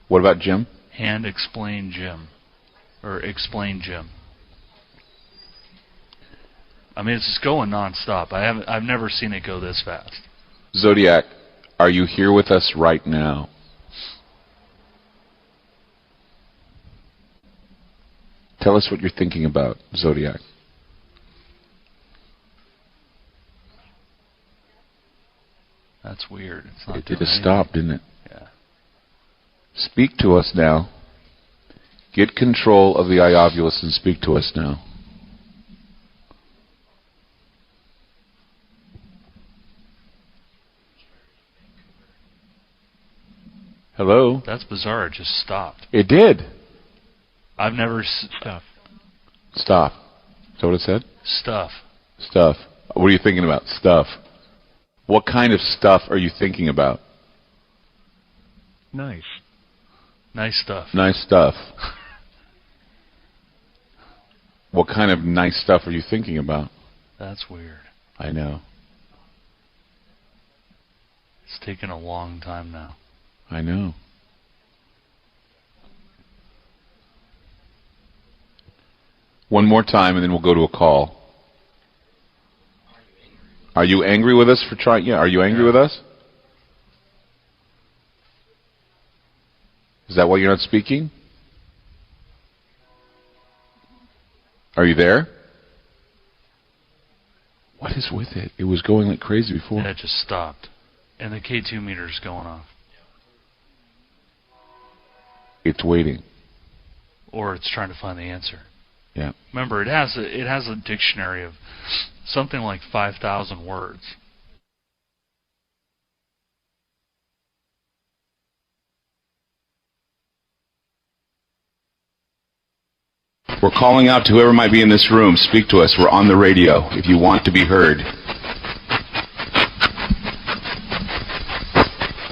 What about Jim? Hand explain Jim. Or explain Jim. I mean, it's just going nonstop. I've never seen it go this fast. Zodiac, are you here with us right now? Tell us what you're thinking about, Zodiac. That's weird. It's not It just stopped, didn't it? Yeah. Speak to us now. Get control of the Iovulus and speak to us now. Hello? That's bizarre. It just stopped. It did. I've never... Stuff. Stop. Is that what it said? Stuff. Stuff. What are you thinking about? Stuff. What kind of stuff are you thinking about? Nice. Nice stuff. Nice stuff. What kind of nice stuff are you thinking about? That's weird. I know. It's taken a long time now. I know. One more time and then we'll go to a call. Are you angry with us for trying? Yeah, are you angry with us? Is that why you're not speaking? Are you there? What is with it? It was going like crazy before. Yeah, it just stopped. And the K2 meter's going off. It's waiting. Or it's trying to find the answer. Yeah. Remember, it has a dictionary of something like 5,000 words. We're calling out to whoever might be in this room. Speak to us. We're on the radio if you want to be heard.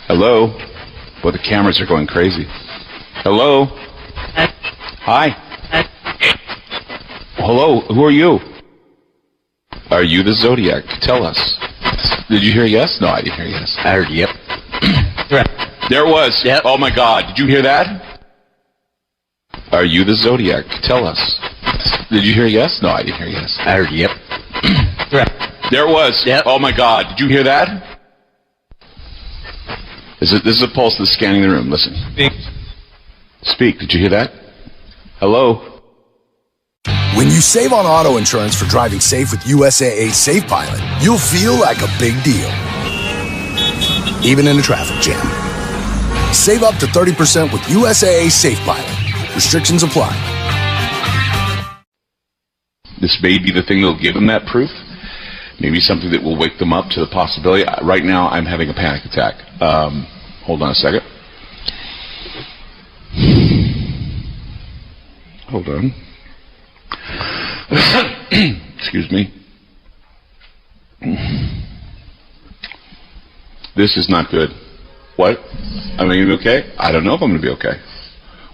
Hello? Well, the cameras are going crazy. Hello? Hi. Hello, who are you? Are you the Zodiac? Tell us. Did you hear yes? No, I didn't hear yes. I heard yep. There it was. Yep. Oh my God, did you hear that? Are you the Zodiac? Tell us. Did you hear yes? No, I didn't hear yes. I heard yep. There it was. Yep. Oh my God, did you hear that? This is a pulse that's scanning the room. Listen. Speak. Did you hear that? Hello? When you save on auto insurance for driving safe with USAA Safe Pilot, you'll feel like a big deal, even in a traffic jam. Save up to 30% with USAA Safe Pilot. Restrictions apply. This may be the thing that'll give them that proof. Maybe something that will wake them up to the possibility. Right now, I'm having a panic attack. Hold on a second. Hold on. Excuse me. This is not good. What? Am I going to be okay? I don't know if I'm going to be okay.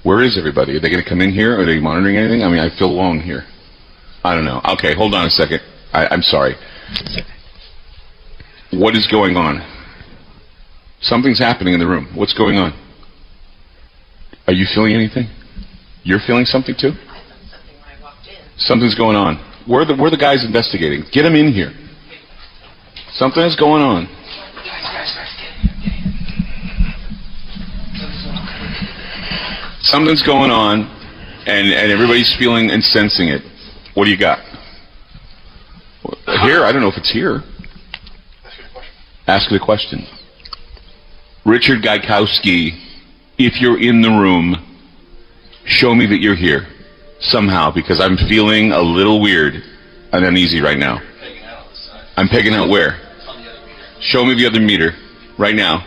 Where is everybody? Are they going to come in here? Are they monitoring anything? I mean, I feel alone here. I don't know. Okay, hold on a second. I'm sorry. What is going on? Something's happening in the room. What's going on? Are you feeling anything? You're feeling something too? Something's going on. Where are the guys investigating? Get them in here. Something is going on. Something's going on, and everybody's feeling and sensing it. What do you got? Here? I don't know if it's here. Ask the question. Richard Gaikowski, if you're in the room, show me that you're here somehow, because I'm feeling a little weird and uneasy right now. I'm pegging out where? Show me the other meter right now.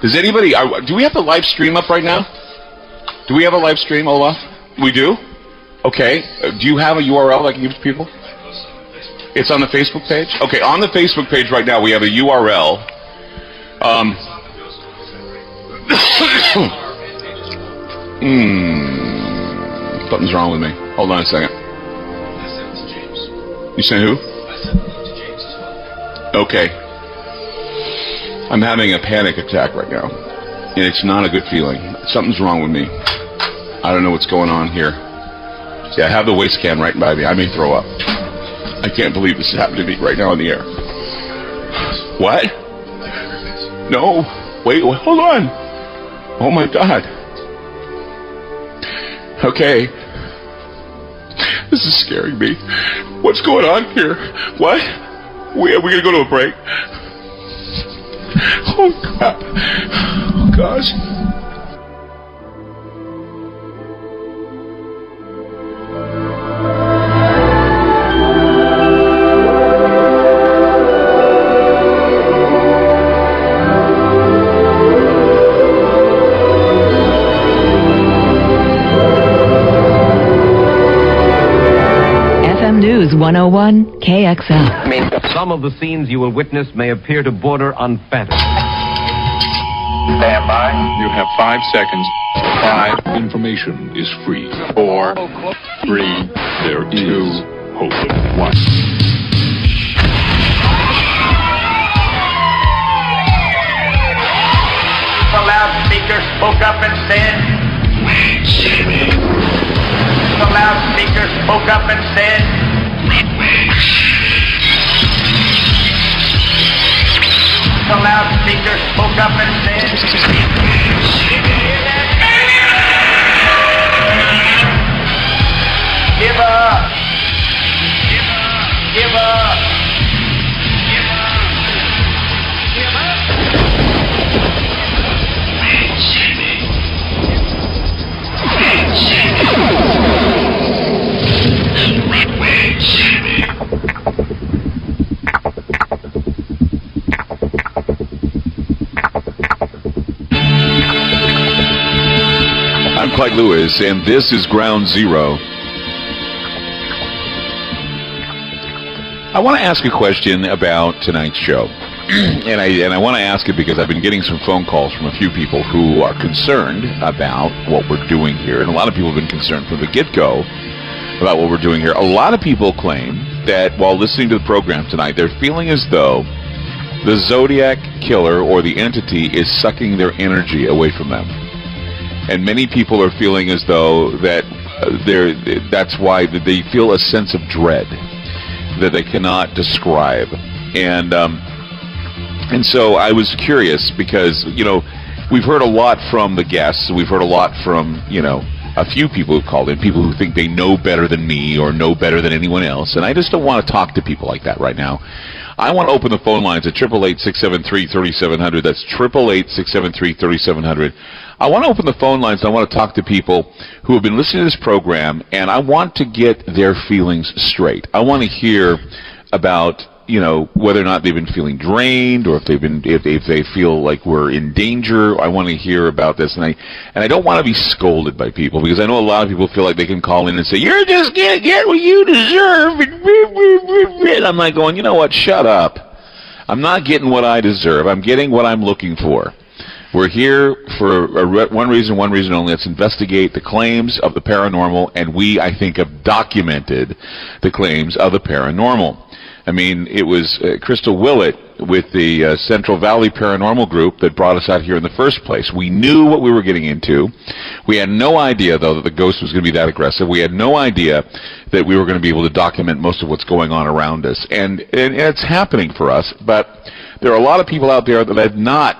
Does anybody, do we have the live stream up right now? Do we have a live stream, Olaf? We do? Okay. Do you have a URL I can give to people? It's on the Facebook page? Okay, on the Facebook page right now we have a URL. Something's wrong with me. Hold on a second. You sent who? Okay. I'm having a panic attack right now, and it's not a good feeling. Something's wrong with me. I don't know what's going on here. See, I have the waist cam right by me. I may throw up. I can't believe this happened to me right now on the air. What? No. Wait, hold on. Oh my God. Okay. This is scaring me. What's going on here? What? Are we going to go to a break? Oh crap. Oh gosh. News 101 KXL. Some of the scenes you will witness may appear to border on fantasy. Stand by. You have 5 seconds. 5. Information is free. 4. 3. There is hope. 1. The loudspeaker spoke up and said, "Wait, Jimmy." The loudspeaker spoke up and said, the loudspeaker spoke up and said, give up, give up, give I'm Clyde Lewis, and this is Ground Zero. I want to ask a question about tonight's show. And I want to ask it because I've been getting some phone calls from a few people who are concerned about what we're doing here. And a lot of people have been concerned from the get-go about what we're doing here. A lot of people claim that while listening to the program tonight, they're feeling as though the Zodiac killer or the entity is sucking their energy away from them. And many people are feeling as though that that's why they feel a sense of dread that they cannot describe. And so I was curious because, you know, we've heard a lot from the guests. We've heard a lot from, you know, a few people who've called in, people who think they know better than me or know better than anyone else. And I just don't want to talk to people like that right now. I want to open the phone lines at 888-673-3700. That's 888-673-3700. I want to open the phone lines. I want to talk to people who have been listening to this program, and I want to get their feelings straight. I want to hear about, you know, whether or not they've been feeling drained, or if they feel like we're in danger. I want to hear about this, and I don't want to be scolded by people, because I know a lot of people feel like they can call in and say, "You're just gonna get what you deserve," and I'm like going, you know what? Shut up. I'm not getting what I deserve. I'm getting what I'm looking for. We're here for one reason only. Let's investigate the claims of the paranormal, and we, I think, have documented the claims of the paranormal. I mean, it was Crystal Willett with the Central Valley Paranormal Group that brought us out here in the first place. We knew what we were getting into. We had no idea, though, that the ghost was going to be that aggressive. We had no idea that we were going to be able to document most of what's going on around us. And it's happening for us, but there are a lot of people out there that have not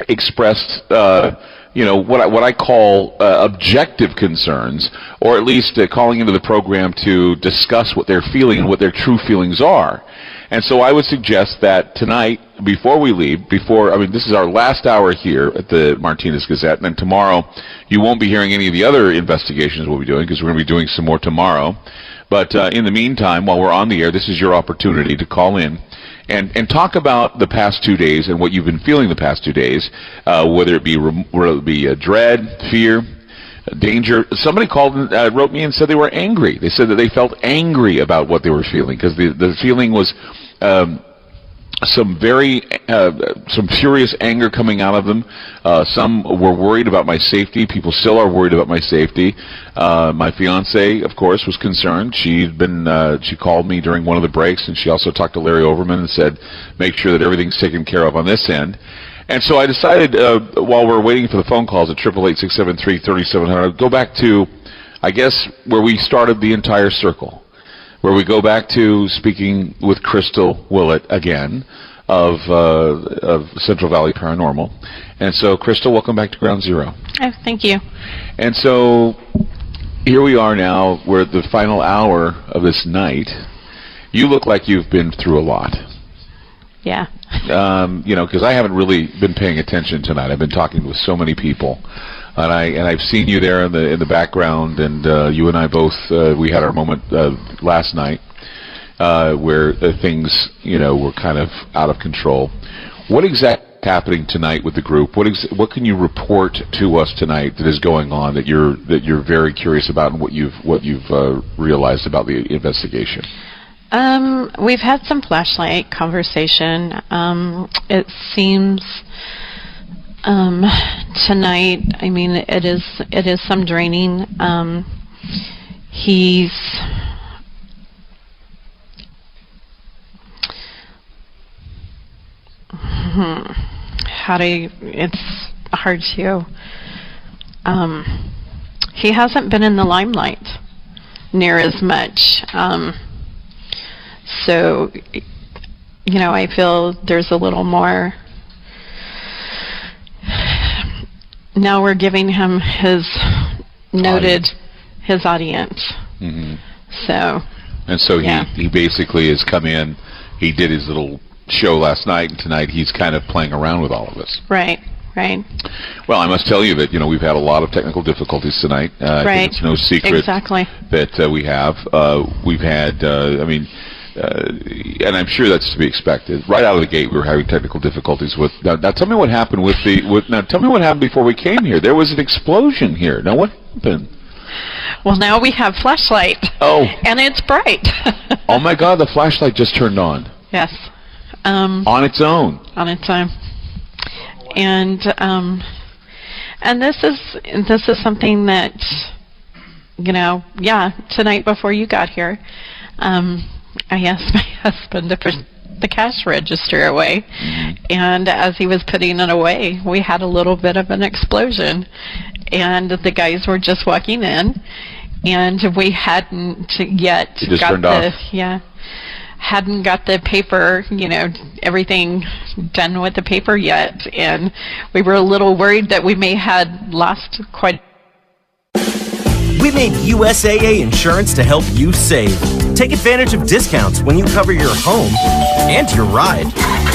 expressed what I call objective concerns, or at least calling into the program to discuss what they're feeling and what their true feelings are. And so I would suggest that tonight, before we leave, this is our last hour here at the Martinez Gazette, and then tomorrow you won't be hearing any of the other investigations we'll be doing, because we're going to be doing some more tomorrow. But in the meantime, while we're on the air, this is your opportunity to call in and talk about the past 2 days and what you've been feeling the past 2 days, whether it be dread, fear, danger. Somebody called and wrote me and said they were angry. They said that they felt angry about what they were feeling, because the feeling was some furious anger coming out of them. Some were worried about my safety. People still are worried about my safety. My fiance, of course, was concerned. She called me during one of the breaks, and she also talked to Larry Overman and said, make sure that everything's taken care of on this end. And so I decided, while we're waiting for the phone calls at 888-673-3700, go back to, I guess, where we started the entire circle, where we go back to speaking with Crystal Willett again of Central Valley Paranormal. And so, Crystal, welcome back to Ground Zero. Oh, thank you. And so, here we are now. We're at the final hour of this night. You look like you've been through a lot. Yeah. Because I haven't really been paying attention tonight. I've been talking with so many people, and I've seen you there in the background, and you and I both we had our moment last night where things were kind of out of control. What exactly is happening tonight with the group? What can you report to us tonight that is going on that you're very curious about, and what you've realized about the investigation? We've had some flashlight conversation. It seems tonight, I mean, it is some draining. It's hard to, he hasn't been in the limelight near as much. So, I feel there's a little more. Now we're giving him his audience. Mm-hmm. So. And so he basically has come in. He did his little show last night, and tonight he's kind of playing around with all of us. Right. Well, I must tell you that we've had a lot of technical difficulties tonight. I think it's no secret that we have. We've had. And I'm sure that's to be expected. Right out of the gate, we were having technical difficulties with. Now tell me what happened tell me what happened before we came here. There was an explosion here. Now what happened? Well, now we have flashlight. Oh. And it's bright. Oh my God! The flashlight just turned on. Yes. On its own. On its own. And this is something that tonight before you got here. I asked my husband to put the cash register away, and as he was putting it away, we had a little bit of an explosion, and the guys were just walking in, and we hadn't yet hadn't got the paper, everything done with the paper yet, and we were a little worried that we may had lost quite. We made USAA Insurance to help you save. Take advantage of discounts when you cover your home and your ride.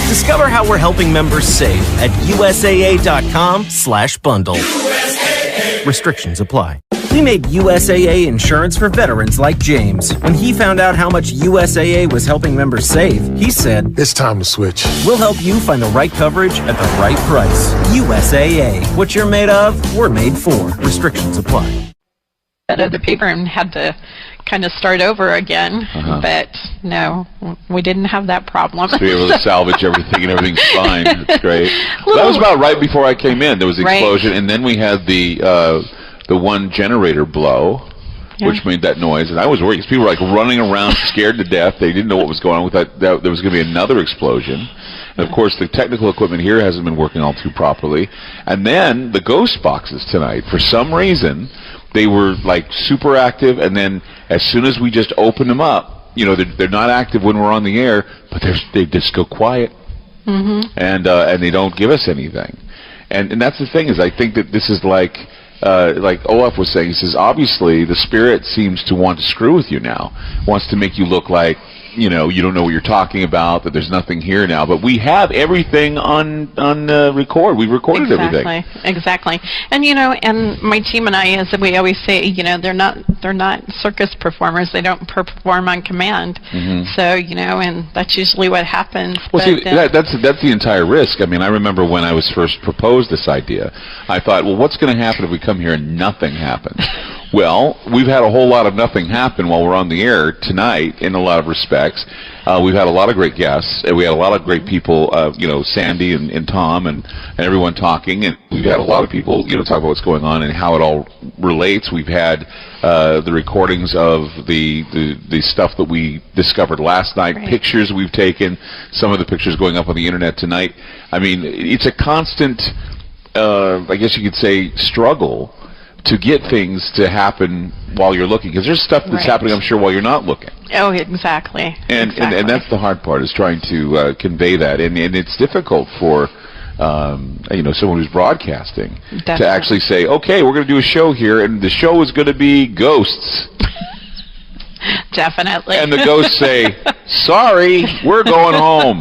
Discover how we're helping members save at USAA.com/bundle. USAA. Restrictions apply. We made USAA Insurance for veterans like James. When he found out how much USAA was helping members save, he said, "It's time to switch. We'll help you find the right coverage at the right price. USAA. What you're made of, we're made for. Restrictions apply." Of the paper and had to kind of start over again, but no, we didn't have that problem. So we were able to salvage everything, and everything's fine. That's great. Well, that was about right before I came in. There was an explosion, and then we had the one generator blow. which made that noise, and I was worried because people were like running around scared to death. They didn't know what was going on. We thought that there was going to be another explosion. And of course, the technical equipment here hasn't been working all too properly. And then the ghost boxes tonight, for some reason, they were like super active, and then as soon as we just opened them up, you know, they're not active when we're on the air, but they just go quiet, and they don't give us anything. And that's the thing, is I think that this is like Olaf was saying, he says, obviously the spirit seems to want to screw with you now, wants to make you look like, you know, you don't know what you're talking about, that there's nothing here now. But we have everything on record. We've recorded everything. Exactly. And, you know, and my team and I, as we always say, you know, they're not circus performers. They don't perform on command. So, you know, and that's usually what happens. Well, see, that's the entire risk. I mean, I remember when I was first proposed this idea, I thought, well, what's going to happen if we come here and nothing happens? Well, we've had a whole lot of nothing happen while we're on the air tonight in a lot of respects. We've had a lot of great guests, and we had a lot of great people, you know, Sandy and Tom and everyone talking, and we've had a lot of people, you know, talk about what's going on and how it all relates. We've had the recordings of the stuff that we discovered last night, pictures we've taken, some of the pictures going up on the internet tonight. I mean, it's a constant, I guess you could say, struggle to get things to happen while you're looking, because there's stuff that's happening, I'm sure, while you're not looking. Oh, exactly. And that's the hard part, is trying to convey that, and it's difficult for you know, someone who's broadcasting to actually say, okay, we're going to do a show here, and the show is going to be ghosts. Definitely. And the ghosts say, sorry, we're going home.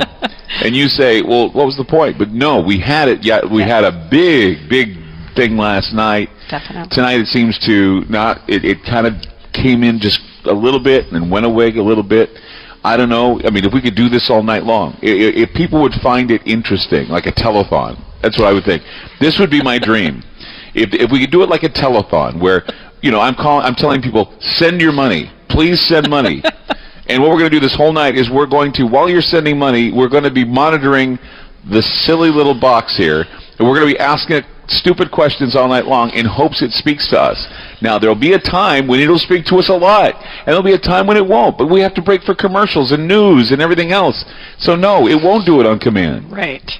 And you say, well, what was the point? But no, we had it. Yeah, we had a big thing last night. Definitely. Tonight it seems to not. It kind of came in just a little bit and then went away a little bit. I don't know. I mean, if we could do this all night long, if people would find it interesting, like a telethon, that's what I would think. This would be my dream. If we could do it like a telethon, where, you know, I'm telling people, send your money, please send money. And what we're going to do this whole night is we're going to, while you're sending money, we're going to be monitoring the silly little box here, and we're going to be asking it stupid questions all night long in hopes it speaks to us. Now, there'll be a time when it'll speak to us a lot, and there'll be a time when it won't, but we have to break for commercials and news and everything else. So no, it won't do it on command. Right.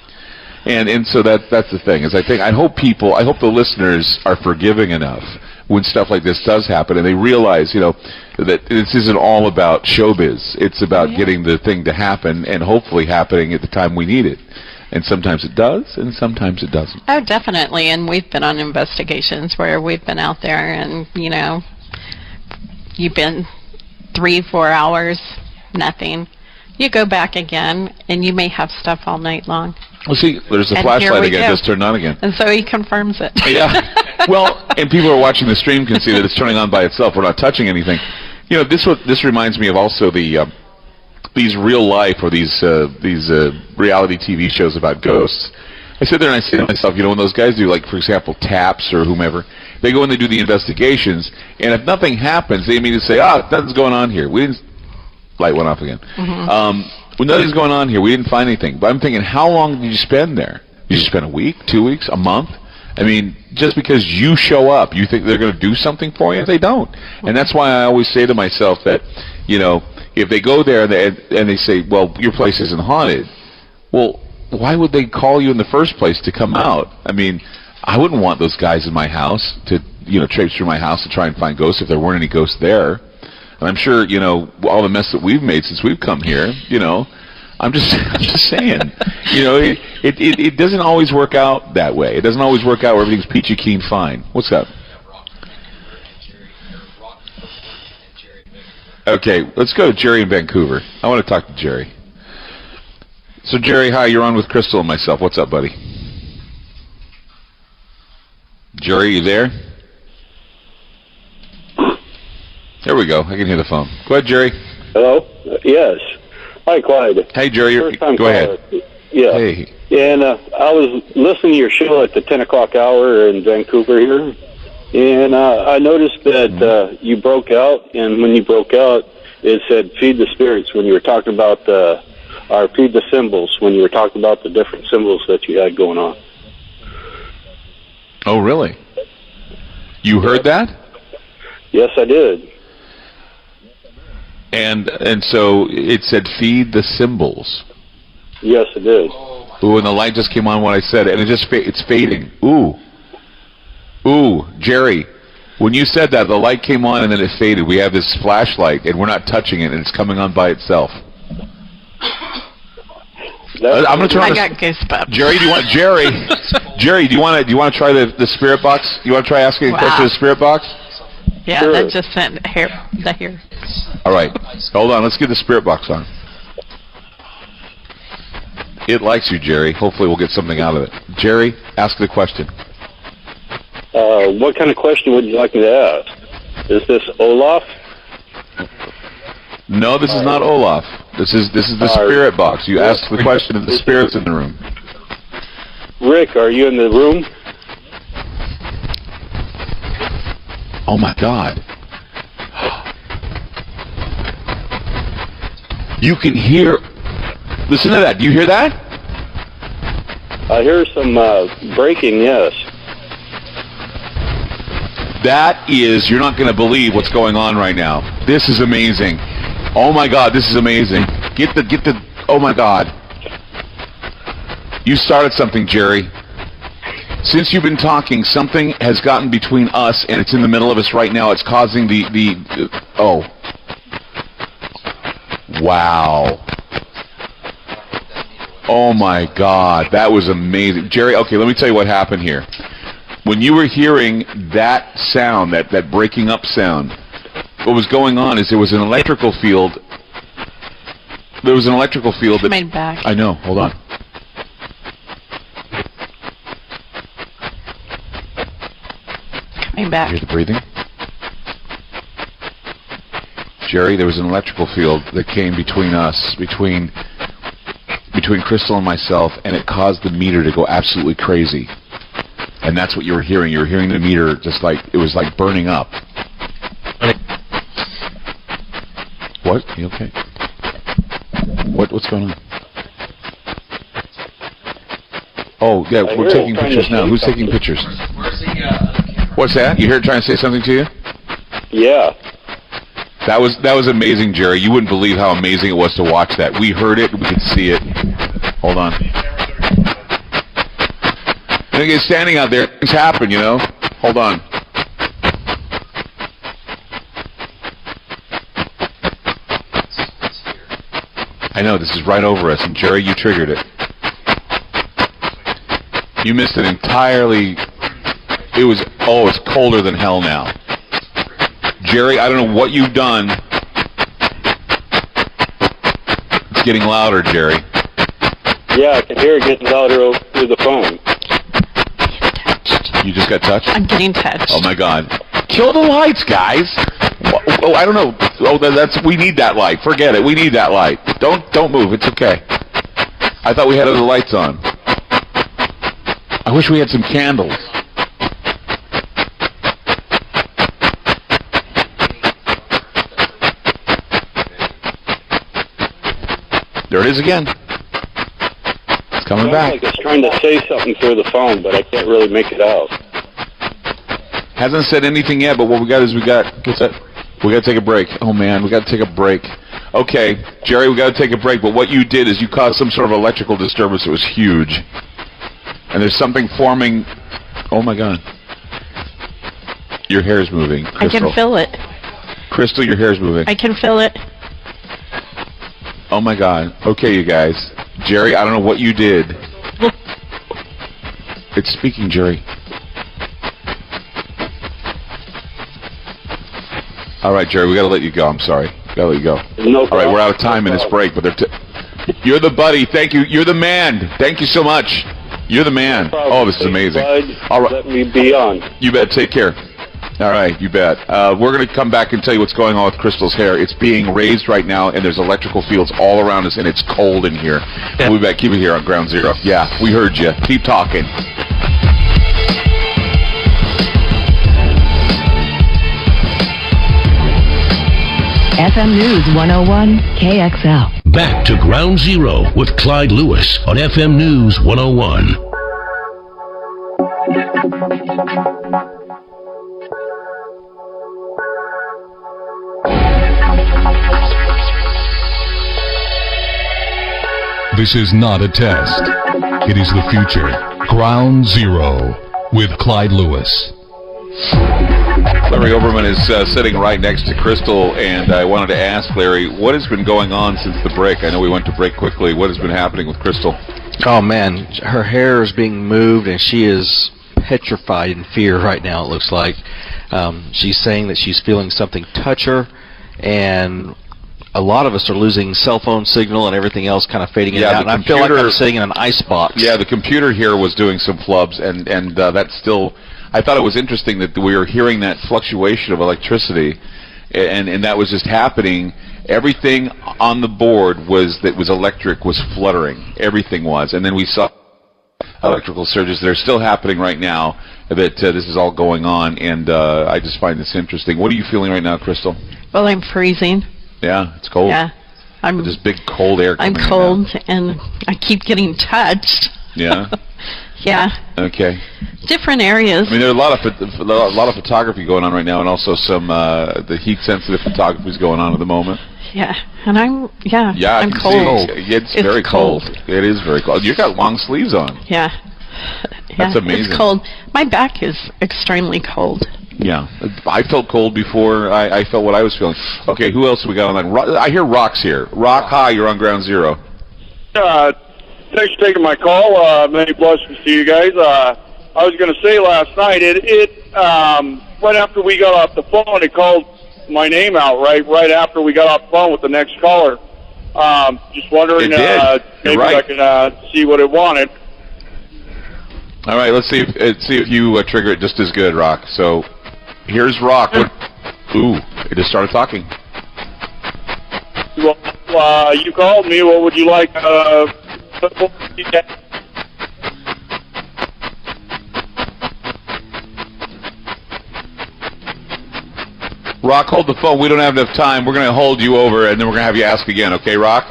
And so that's the thing, is I hope the listeners are forgiving enough when stuff like this does happen, and they realize, you know, that this isn't all about showbiz. It's about getting the thing to happen, and hopefully happening at the time we need it. And sometimes it does, and sometimes it doesn't. Oh, definitely. And we've been on investigations where we've been out there, and, you know, you've been 3-4 hours, nothing. You go back again, and you may have stuff all night long. Well, see, there's the flashlight again, just turned on again. And so he confirms it. Yeah. Well, and people who are watching the stream can see that it's turning on by itself. We're not touching anything. You know, this reminds me of also these real life, or these reality TV shows about ghosts. I sit there and I say to myself, you know, when those guys do, like, for example, TAPS or whomever, they go and they do the investigations, and if nothing happens, they immediately say, nothing's going on here. We didn't. Light went off again. When nothing's going on here, we didn't find anything. But I'm thinking, how long did you spend there? Did you spend a week, 2 weeks, a month? I mean, just because you show up, you think they're going to do something for you? They don't. And that's why I always say to myself that, you know, if they go there and they say, well, your place isn't haunted, well, why would they call you in the first place to come out? I mean, I wouldn't want those guys in my house to, you know, traipse through my house to try and find ghosts if there weren't any ghosts there. And I'm sure, you know, all the mess that we've made since we've come here, you know, I'm just saying, you know, it doesn't always work out that way. It doesn't always work out where everything's peachy keen fine. What's up? Okay, let's go to Jerry in Vancouver. I want to talk to Jerry. So, Jerry, hi, you're on with Crystal and myself. What's up, buddy? Jerry, you there? There we go. I can hear the phone. Go ahead, Jerry. Hello? Yes. Hi, Clyde. Hey, Jerry. Go ahead. Yeah. Hey. And I was listening to your show at the 10 o'clock hour in Vancouver here, and I noticed that you broke out, and when you broke out, it said feed the spirits when you were talking about or feed the symbols when you were talking about the different symbols that you had going on. Oh, really? You heard that? Yes, I did. And so it said feed the symbols. Yes, it did. Ooh, and the light just came on when I said it, and it's fading. Ooh, Jerry, when you said that, the light came on and then it faded. We have this flashlight, and we're not touching it, and it's coming on by itself. I'm going to turn on. I got goosebumps. Jerry, do you want Jerry? Do you want to try the spirit box? You want to try asking a question to the spirit box? Yeah, Sure. that just sent here. All right, hold on. Let's get the spirit box on. It likes you, Jerry. Hopefully, we'll get something out of it. Jerry, ask the question. What kind of question would you like me to ask? Is this Olaf? No, this is not Olaf. This is the spirit box. You asked the question of the spirits in the room. Rick, are you in the room? Oh my God. You can hear. Listen to that. Do you hear that? I hear some breaking, yes. That is, you're not going to believe what's going on right now. This is amazing. Oh my God, this is amazing. Get the, oh my God. You started something, Jerry. Since you've been talking, something has gotten between us, and it's in the middle of us right now. It's causing oh. Wow. Oh my God, that was amazing. Jerry, okay, let me tell you what happened here. When you were hearing that sound, that breaking up sound, what was going on is there was an electrical field. There was an electrical field that... Coming back. I know, hold on. Coming back. You hear the breathing? Jerry, there was an electrical field that came between us, between Crystal and myself, and it caused the meter to go absolutely crazy. And that's what you were hearing. You were hearing the meter just like, it was like burning up. What? You okay? What's going on? Oh, yeah, we're taking pictures now. Who's taking pictures? What's that? You heard trying to say something to you? Yeah. That was amazing, Jerry. You wouldn't believe how amazing it was to watch that. We heard it. We could see it. Hold on. You're standing out there. Things happen, you know. Hold on. I know, this is right over us, and Jerry, you triggered it. You missed it entirely. It's colder than hell now. Jerry, I don't know what you've done. It's getting louder, Jerry. Yeah, I can hear it getting louder through the phone. You just got touched? I'm getting touched. Oh my God. Kill the lights, guys. Oh, I don't know. Oh, we need that light. Forget it. We need that light. Don't move. It's okay. I thought we had other lights on. I wish we had some candles. There it is again. It's coming back. Like it's trying to say something through the phone, but I can't really make it out. Hasn't said anything yet, but what we got is we got to take a break. Oh man, we got to take a break. Okay, Jerry, we got to take a break, but what you did is you caused some sort of electrical disturbance that was huge. And there's something forming. Oh my God. Your hair's moving, Crystal. I can feel it. Crystal, your hair's moving. I can feel it. Oh my God. Okay, you guys. Jerry, I don't know what you did. It's speaking, Jerry. All right, Jerry, we got to let you go. I'm sorry. Got to let you go. No problem. All right, we're out of time in this break, but you're the buddy. Thank you. You're the man. Thank you so much. You're the man. Oh, this is amazing. All right. Let me be on. You bet. Take care. All right, you bet. We're going to come back and tell you what's going on with Crystal's hair. It's being raised right now, and there's electrical fields all around us, and it's cold in here. Yeah. We'll be back. Keep it here on Ground Zero. Yeah, we heard you. Keep talking. FM News 101 KXL. Back to Ground Zero with Clyde Lewis on FM News 101. This is not a test. It is the future. Ground Zero with Clyde Lewis. Larry Oberman is sitting right next to Crystal, and I wanted to ask Larry, what has been going on since the break? I know we went to break quickly. What has been happening with Crystal? Oh, man, her hair is being moved, and she is petrified in fear right now, it looks like. She's saying that she's feeling something touch her, and a lot of us are losing cell phone signal and everything else kind of fading in and out. And I feel like I'm sitting in an ice box. Yeah, the computer here was doing some flubs, and that's still... I thought it was interesting that we were hearing that fluctuation of electricity, and that was just happening. Everything on the board that was electric was fluttering. Everything was. And then we saw electrical surges that are still happening right now, that this is all going on, and I just find this interesting. What are you feeling right now, Crystal? Well, I'm freezing. Yeah, it's cold. Yeah. This big cold air coming I'm cold, and I keep getting touched. Yeah? Yeah. Okay. Different areas. I mean, there are a lot of photography going on right now, and also some the heat-sensitive photography is going on at the moment. Yeah, and I'm cold. See. It's very cold. It is very cold. You got long sleeves on. Yeah. That's amazing. It's cold. My back is extremely cold. Yeah, I felt cold before I felt what I was feeling. Okay, who else we got on line? I hear Rock's here. Rock, hi, you're on Ground Zero. Thanks for taking my call. Many blessings to you guys. I was going to say last night, right after we got off the phone, it called my name out right after we got off the phone with the next caller. Just wondering, maybe I can see what it wanted. All right, let's see if you trigger it just as good, Rock. So here's Rock. Ooh, it just started talking. Well, you called me. What would you like? Rock, hold the phone. We don't have enough time. We're going to hold you over, and then we're going to have you ask again. Okay, Rock?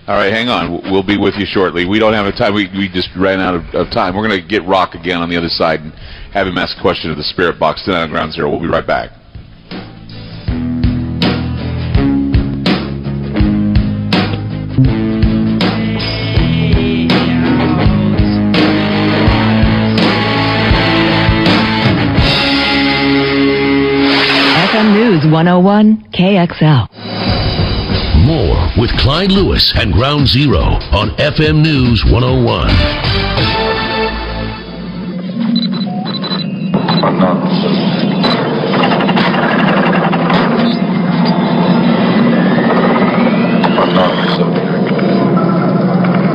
All right, hang on. We'll be with you shortly. We don't have enough time. We just ran out of time. We're going to get Rock again on the other side and have him ask a question of the Spirit Box tonight on Ground Zero. We'll be right back. FM News 101 KXL. More with Clyde Lewis and Ground Zero on FM News 101.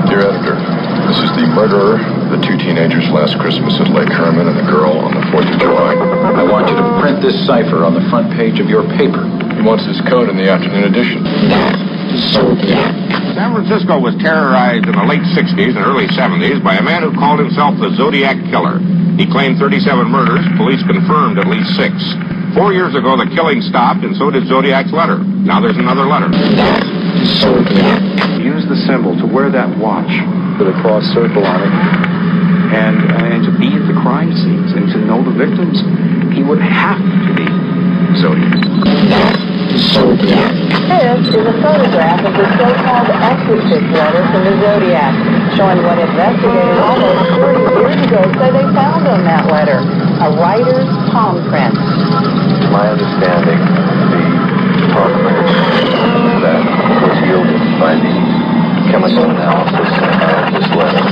Dear editor, this is the murderer of the two teenagers last Christmas at Lake Herman and the girl on the 4th of July. I want you to print this cipher on the front page of your paper. He wants his code in the afternoon edition. Zodiac. San Francisco was terrorized in the late 60s and early 70s by a man who called himself the Zodiac Killer. He claimed 37 murders. Police confirmed at least 6. 4 years ago, the killing stopped, and so did Zodiac's letter. Now there's another letter. Zodiac. Use the symbol to wear that watch with a cross circle on it, and to be at the crime scenes and to know the victims. He would have to be Zodiac. Zodiac. This is a photograph of the so-called exorcist letter from the Zodiac, showing what investigators almost 40 years ago said they found on that letter, a writer's palm print. My understanding, the palm print that was yielded by the chemical analysis of this letter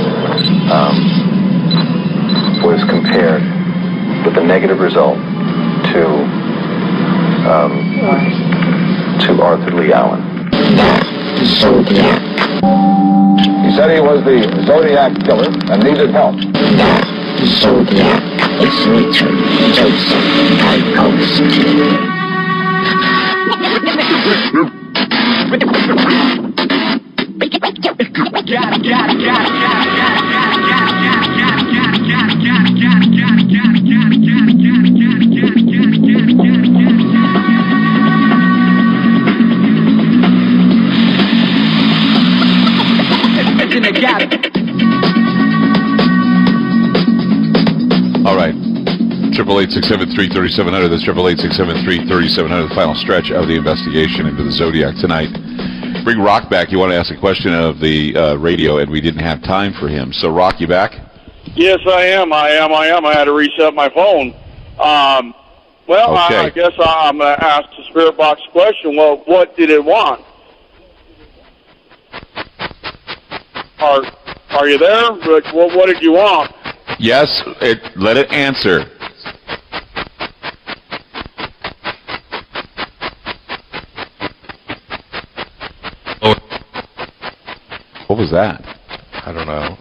was compared with a negative result to Arthur Lee Allen. Zodiac. He said he was the Zodiac Killer and needed help. Zodiac. It's Richard Joseph All right. 888-673-3700. That's 888-673-3700. The final stretch of the investigation into the Zodiac tonight. bring Rock back. You want to ask a question of the radio, and we didn't have time for him. So, Rock, you back? Yes, I am. I had to reset my phone. Well, okay. I guess I'm going to ask the Spirit Box question. Well, what did it want? Are you there? What did you want? Yes, let it answer. Oh. What was that? I don't know.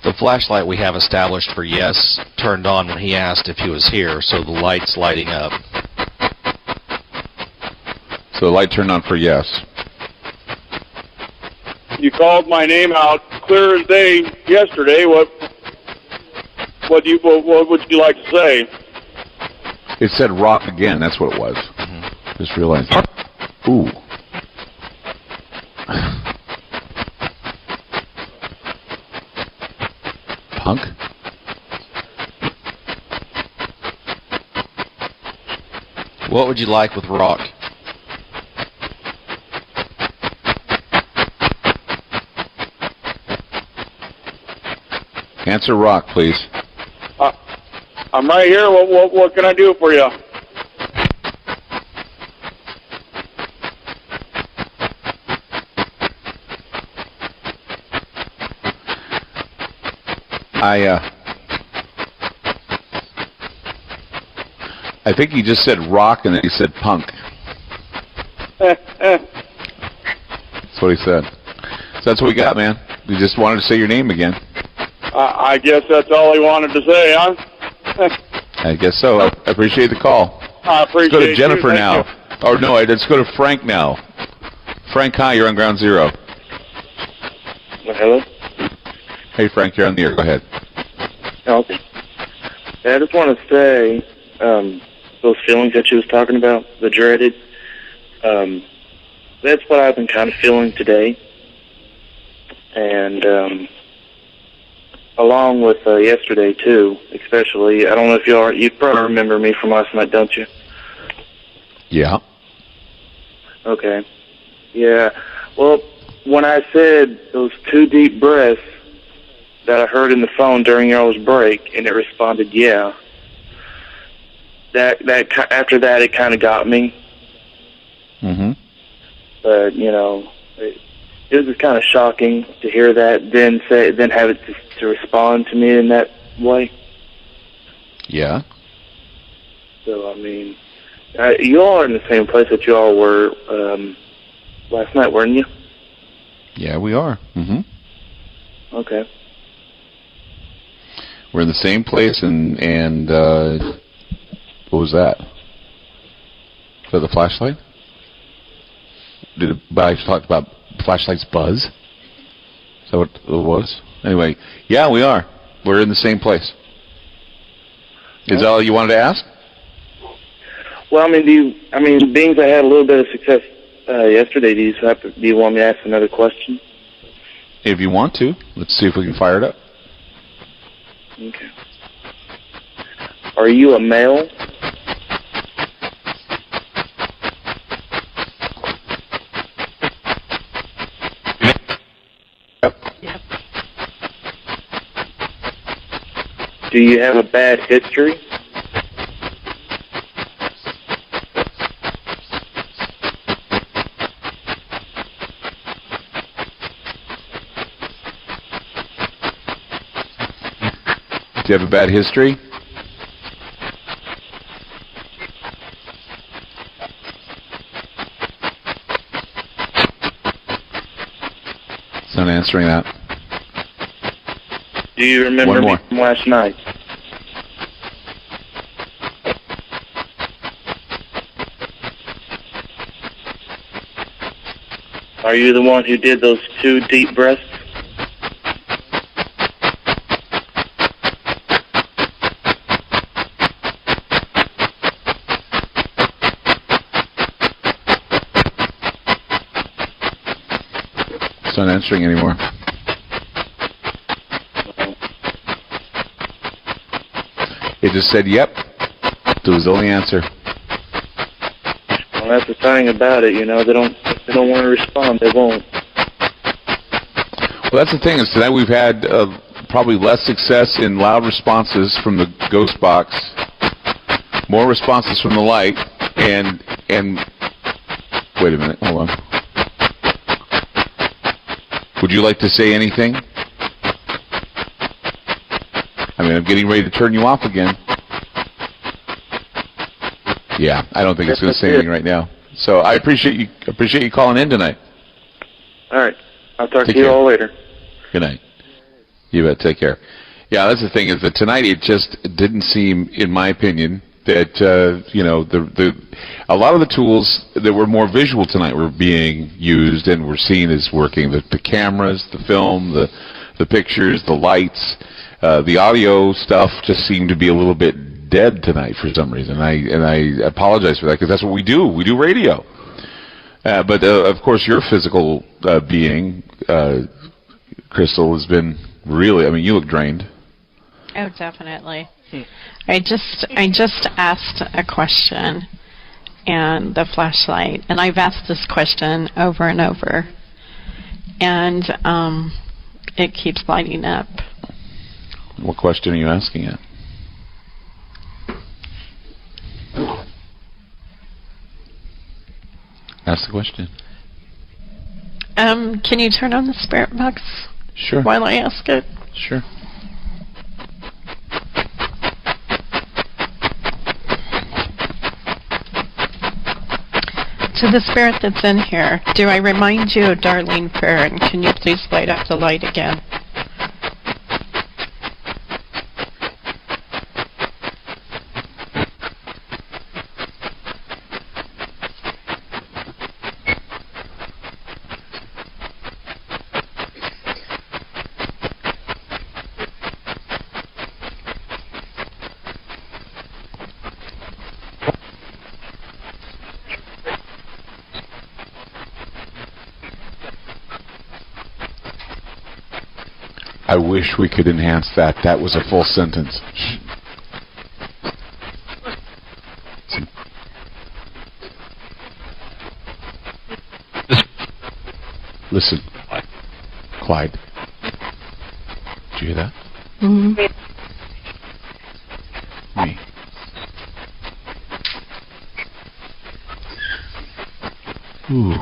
The flashlight we have established for yes turned on when he asked if he was here, so the light's lighting up. So the light turned on for yes. You called my name out clear as day yesterday. What would you like to say? It said Rock again. That's what it was. Just realized. Ooh. Punk? What would you like with Rock? Answer Rock, please. I'm right here. What can I do for you? I think he just said Rock and then he said Punk. That's what he said. So that's what we got, man. We just wanted to say your name again. I guess that's all he wanted to say, huh? I guess so. I appreciate the call. I appreciate it. Let's go to Jennifer now. Oh, no, let's go to Frank now. Frank, hi, you're on Ground Zero. Hello? Hey, Frank, you're on the air. Go ahead. Okay. Yeah, I just want to say, those feelings that you was talking about, the dreaded, that's what I've been kind of feeling today. And, along with yesterday, too, especially. I don't know if you probably remember me from last night, don't you? Yeah. Okay. Yeah. Well, when I said those 2 deep breaths that I heard in the phone during y'all's break, and it responded, yeah, that after that, it kind of got me. Mm-hmm. But, you know, it was just kind of shocking to hear that, then have it to respond to me in that way. Yeah. So, I mean, you all are in the same place that you all were last night, weren't you? Yeah, we are. Mm-hmm. Okay. We're in the same place, and what was that? Is that the flashlight? Did I talk about flashlights buzz? Is that what it was? Anyway, yeah, we are. We're in the same place. Is that all you wanted to ask? Well, I mean, being that I had a little bit of success yesterday, do you want me to ask another question? If you want to, let's see if we can fire it up. Okay. Are you a male? Yep. Do you have a bad history? Do you have a bad history? It's not answering that. Do you remember me from last night? Are you the one who did those 2 deep breaths? It's not answering anymore. It just said, yep. That was the only answer. Well, that's the thing about it, you know, they don't they don't want to respond, they won't. Well, that's the thing, is tonight we've had probably less success in loud responses from the ghost box, more responses from the light, and wait a minute, hold on. Would you like to say anything? I mean, I'm getting ready to turn you off again. Yeah, I don't think it's going to say anything right now. So I appreciate you calling in tonight. All right. I'll talk to you all later. Good night. You bet. Take care. Yeah, that's the thing, is that tonight it just didn't seem, in my opinion, that a lot of the tools that were more visual tonight were being used and were seen as working. The cameras, the film, the pictures, the lights, the audio stuff just seemed to be a little bit dead tonight for some reason. I apologize for that, because that's what we do. We do radio. But of course, your physical being, Crystal, has been really. I mean, you look drained. Oh, definitely. I just asked a question, and the flashlight, and I've asked this question over and over, and it keeps lighting up. What question are you asking it? Ask the question. Can you turn on the spirit box? Sure. While I ask it? Sure. To the spirit that's in here, do I remind you of Darlene Farron? Can you please light up the light again? I wish we could enhance that. That was a full sentence. Listen, Clyde. Did you hear that? Mm-hmm. Me. Ooh.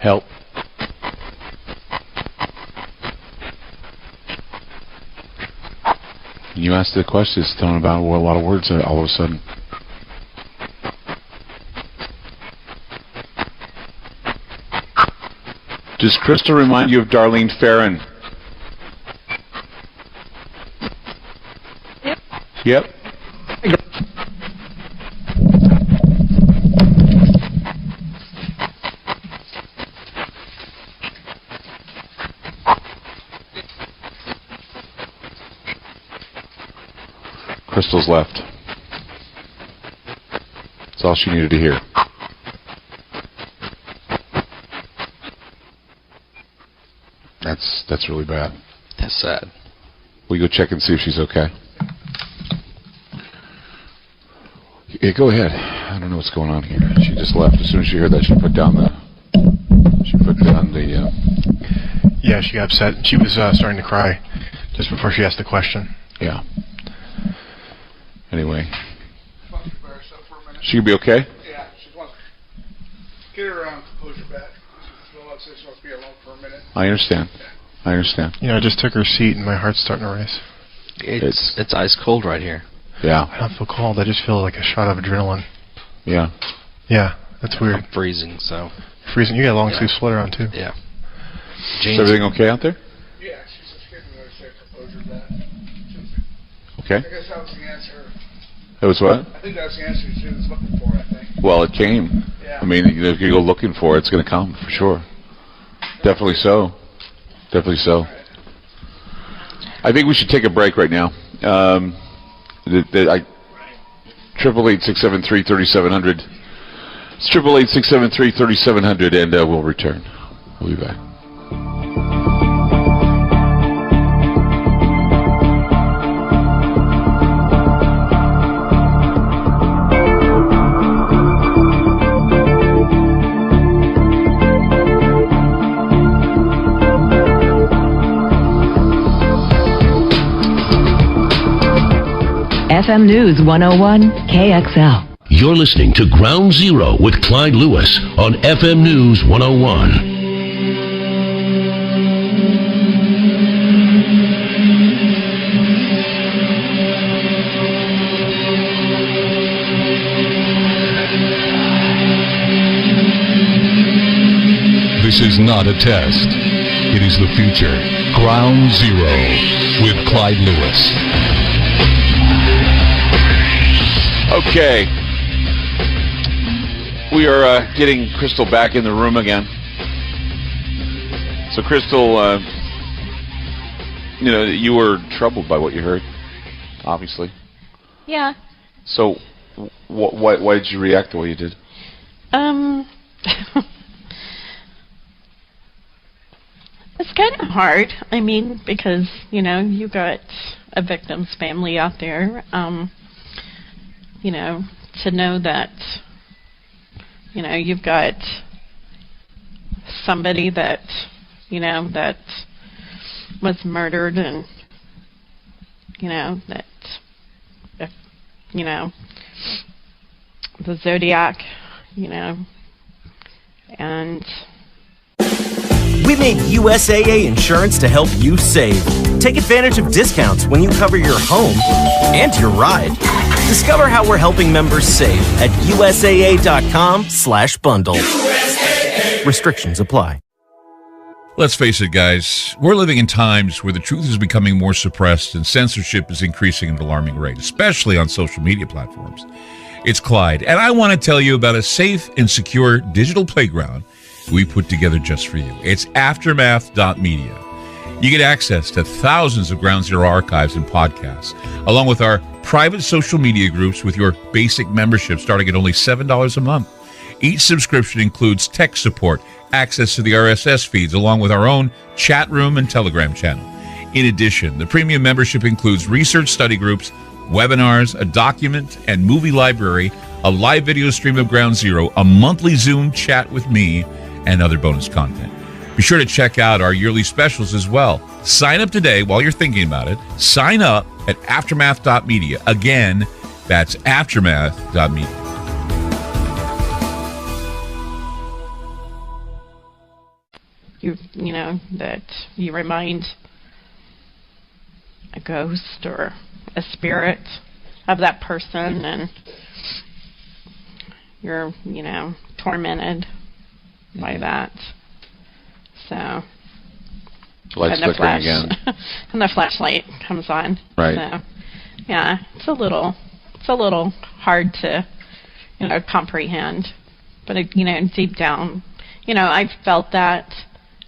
Help. You asked the question, it's throwing about a lot of words all of a sudden. Does Crystal remind you of Darlene Farron? Yep. Crystal's left. That's all she needed to hear. That's really bad. That's sad. Will you go check and see if she's okay? Yeah, go ahead. I don't know what's going on here. She just left. As soon as she heard that, she put down the. Yeah, she got upset. She was starting to cry just before she asked the question. Yeah. Anyway. She could be okay? Yeah, she wants to get her around composure back. She wants to be alone for a minute. I understand. I understand. You know, I just took her seat and my heart's starting to race. It's ice cold right here. Yeah. I don't feel cold. I just feel like a shot of adrenaline. Yeah. Yeah, that's weird. I'm freezing, so. Freezing. You got a long sleeve sweater on too. Yeah. Is everything okay out there? Yeah, she's just getting her composure back. Okay. I guess that was the answer. It was what? I think that's the answer she was looking for, I think. Well, it came. Yeah. I mean, if you go looking for it, it's going to come, for sure. Definitely so. Definitely so. I think we should take a break right now. 888-673-3700. It's 888-673-3700, and we'll return. We'll be back. FM News 101 KXL. You're listening to Ground Zero with Clyde Lewis on FM News 101. This is not a test. It is the future. Ground Zero with Clyde Lewis. Okay. We are getting Crystal back in the room again. So, Crystal, you were troubled by what you heard, obviously. Yeah. So, why did you react the way you did? It's kind of hard. I mean, because, you got a victim's family out there, to know that, you've got somebody that, that was murdered and, that, if, the Zodiac, and... We made USAA insurance to help you save. Take advantage of discounts when you cover your home and your ride. Discover how we're helping members save at USAA.com/bundle. Restrictions apply. Let's face it, guys. We're living in times where the truth is becoming more suppressed and censorship is increasing at an alarming rate, especially on social media platforms. It's Clyde, and I want to tell you about a safe and secure digital playground we put together just for you. It's Aftermath.media. You get access to thousands of Ground Zero archives and podcasts, along with our private social media groups with your basic membership starting at only $7 a month. Each subscription includes tech support, access to the RSS feeds, along with our own chat room and Telegram channel. In addition, the premium membership includes research study groups, webinars, a document and movie library, a live video stream of Ground Zero, a monthly Zoom chat with me, and other bonus content. Be sure to check out our yearly specials as well. Sign up today while you're thinking about it. Sign up at Aftermath.media. Again, that's Aftermath.media. That you remind a ghost or a spirit of that person and you're, tormented by that. So lights flickering again. And the flashlight comes on. Right. So yeah, it's a little hard to, comprehend. But deep down, I felt that.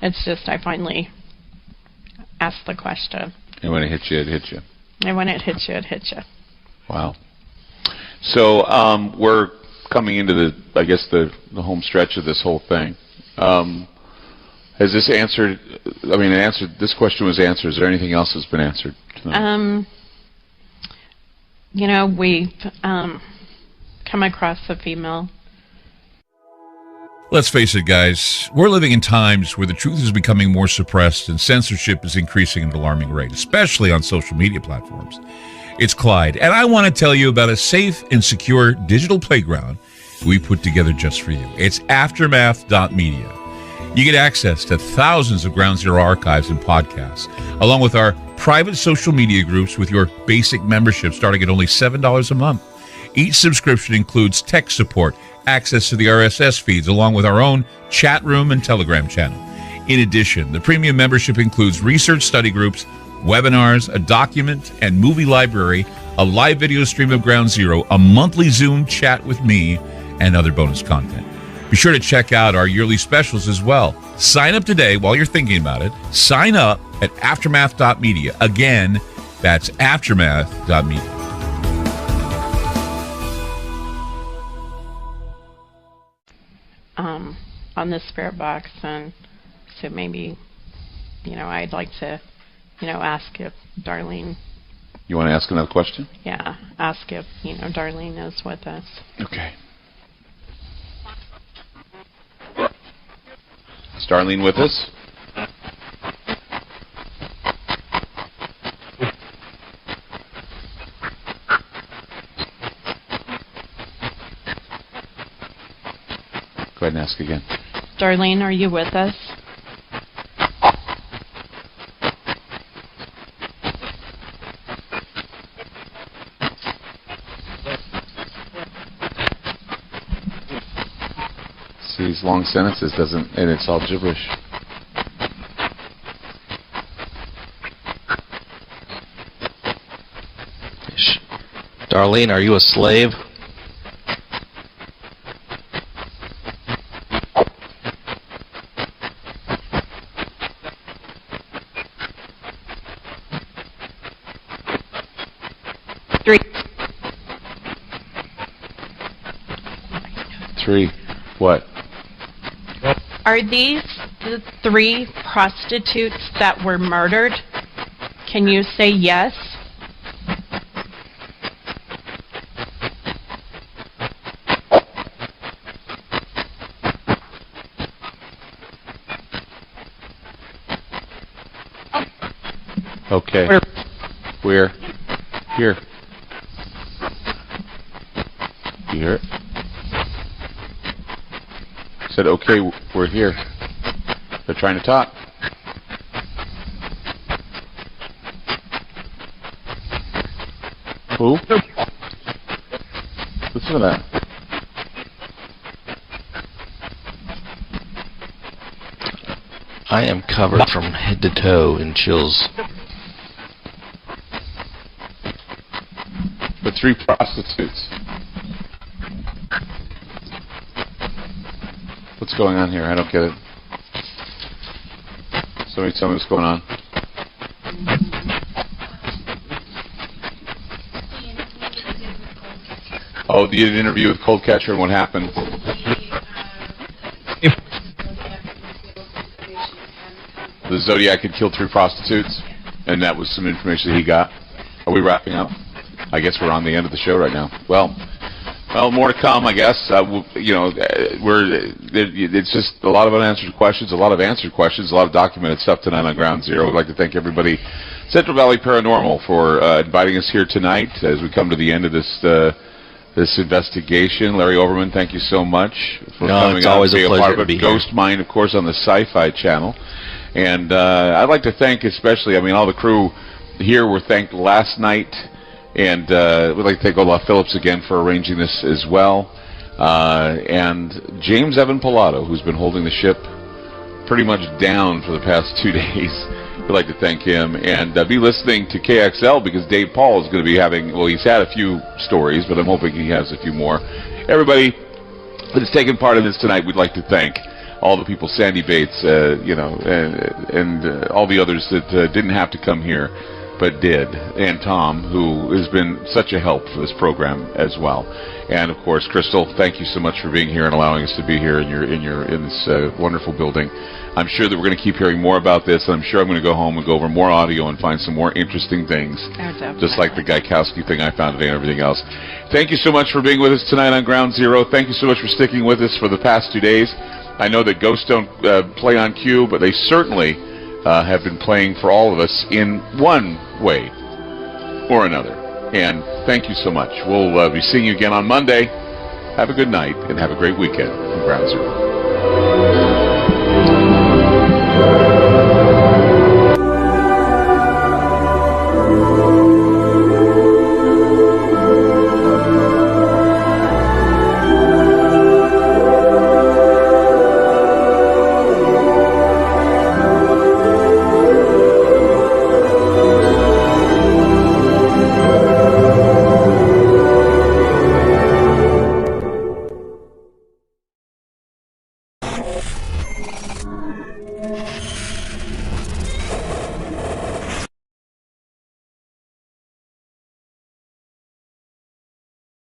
It's just I finally asked the question. And when it hit you, it hit you. And when it hits you, it hits you. Wow. So we're coming into the home stretch of this whole thing. Has this answered? This question was answered. Is there anything else that's been answered tonight? We've come across a female. Let's face it, guys. We're living in times where the truth is becoming more suppressed and censorship is increasing at an alarming rate, especially on social media platforms. It's Clyde, and I want to tell you about a safe and secure digital playground we put together just for you. It's Aftermath.media. You get access to thousands of Ground Zero archives and podcasts, along with our private social media groups with your basic membership starting at only $7 a month. Each subscription includes tech support, access to the RSS feeds, along with our own chat room and Telegram channel. In addition, the premium membership includes research study groups, webinars, a document and movie library, a live video stream of Ground Zero, a monthly Zoom chat with me, and other bonus content. Be sure to check out our yearly specials as well. Sign up today while you're thinking about it. Sign up at Aftermath.media. Again, that's Aftermath.media. On the spirit box, and so maybe, I'd like to, ask if Darlene. You want to ask another question? Yeah, ask if, Darlene is with us. Okay. Is Darlene with us? Go ahead and ask again. Darlene, are you with us? See, these long sentences and it's all gibberish. Darlene, are you a slave? Three. What? Are these the 3 prostitutes that were murdered? Can you say yes? Okay. We're here. You hear it? Said, okay, we're here. They're trying to talk. Who? Listen to that. I am covered from head to toe in chills. The 3 prostitutes. What's going on here? I don't get it. Somebody tell me what's going on. Oh, you did an interview with Cold Catcher and what happened? The Zodiac had killed 3 prostitutes, and that was some information that he got. Are we wrapping up? I guess we're on the end of the show right now. Well, more to come, I guess. It's just a lot of unanswered questions, a lot of answered questions, a lot of documented stuff tonight on Ground Zero. We'd like to thank everybody, Central Valley Paranormal, for inviting us here tonight as we come to the end of this investigation. Larry Overman, thank you so much for coming it's out always and being a pleasure part of to it. be Ghost Mind, of course, on the Sci-Fi Channel. And I'd like to thank especially, all the crew here were thanked last night. And we'd like to thank Olaf Phillips again for arranging this as well. And James Evan Pilato, who's been holding the ship pretty much down for the past 2 days. We'd like to thank him. And be listening to KXL because Dave Paul is going to be having, well, he's had a few stories, but I'm hoping he has a few more. Everybody that's taken part in this tonight, we'd like to thank all the people, Sandy Bates, and all the others that didn't have to come here but did, and Tom, who has been such a help for this program as well. And of course, Crystal, thank you so much for being here and allowing us to be here in this wonderful building. I'm sure that we're going to keep hearing more about this, and I'm sure I'm going to go home and go over more audio and find some more interesting things, just like the Gaikowski thing I found today and everything else. Thank you so much for being with us tonight on Ground Zero. Thank you so much for sticking with us for the past 2 days. I know that ghosts don't play on cue, but they certainly have been playing for all of us in one way or another. And thank you so much. We'll be seeing you again on Monday. Have a good night and have a great weekend from Ground Zero.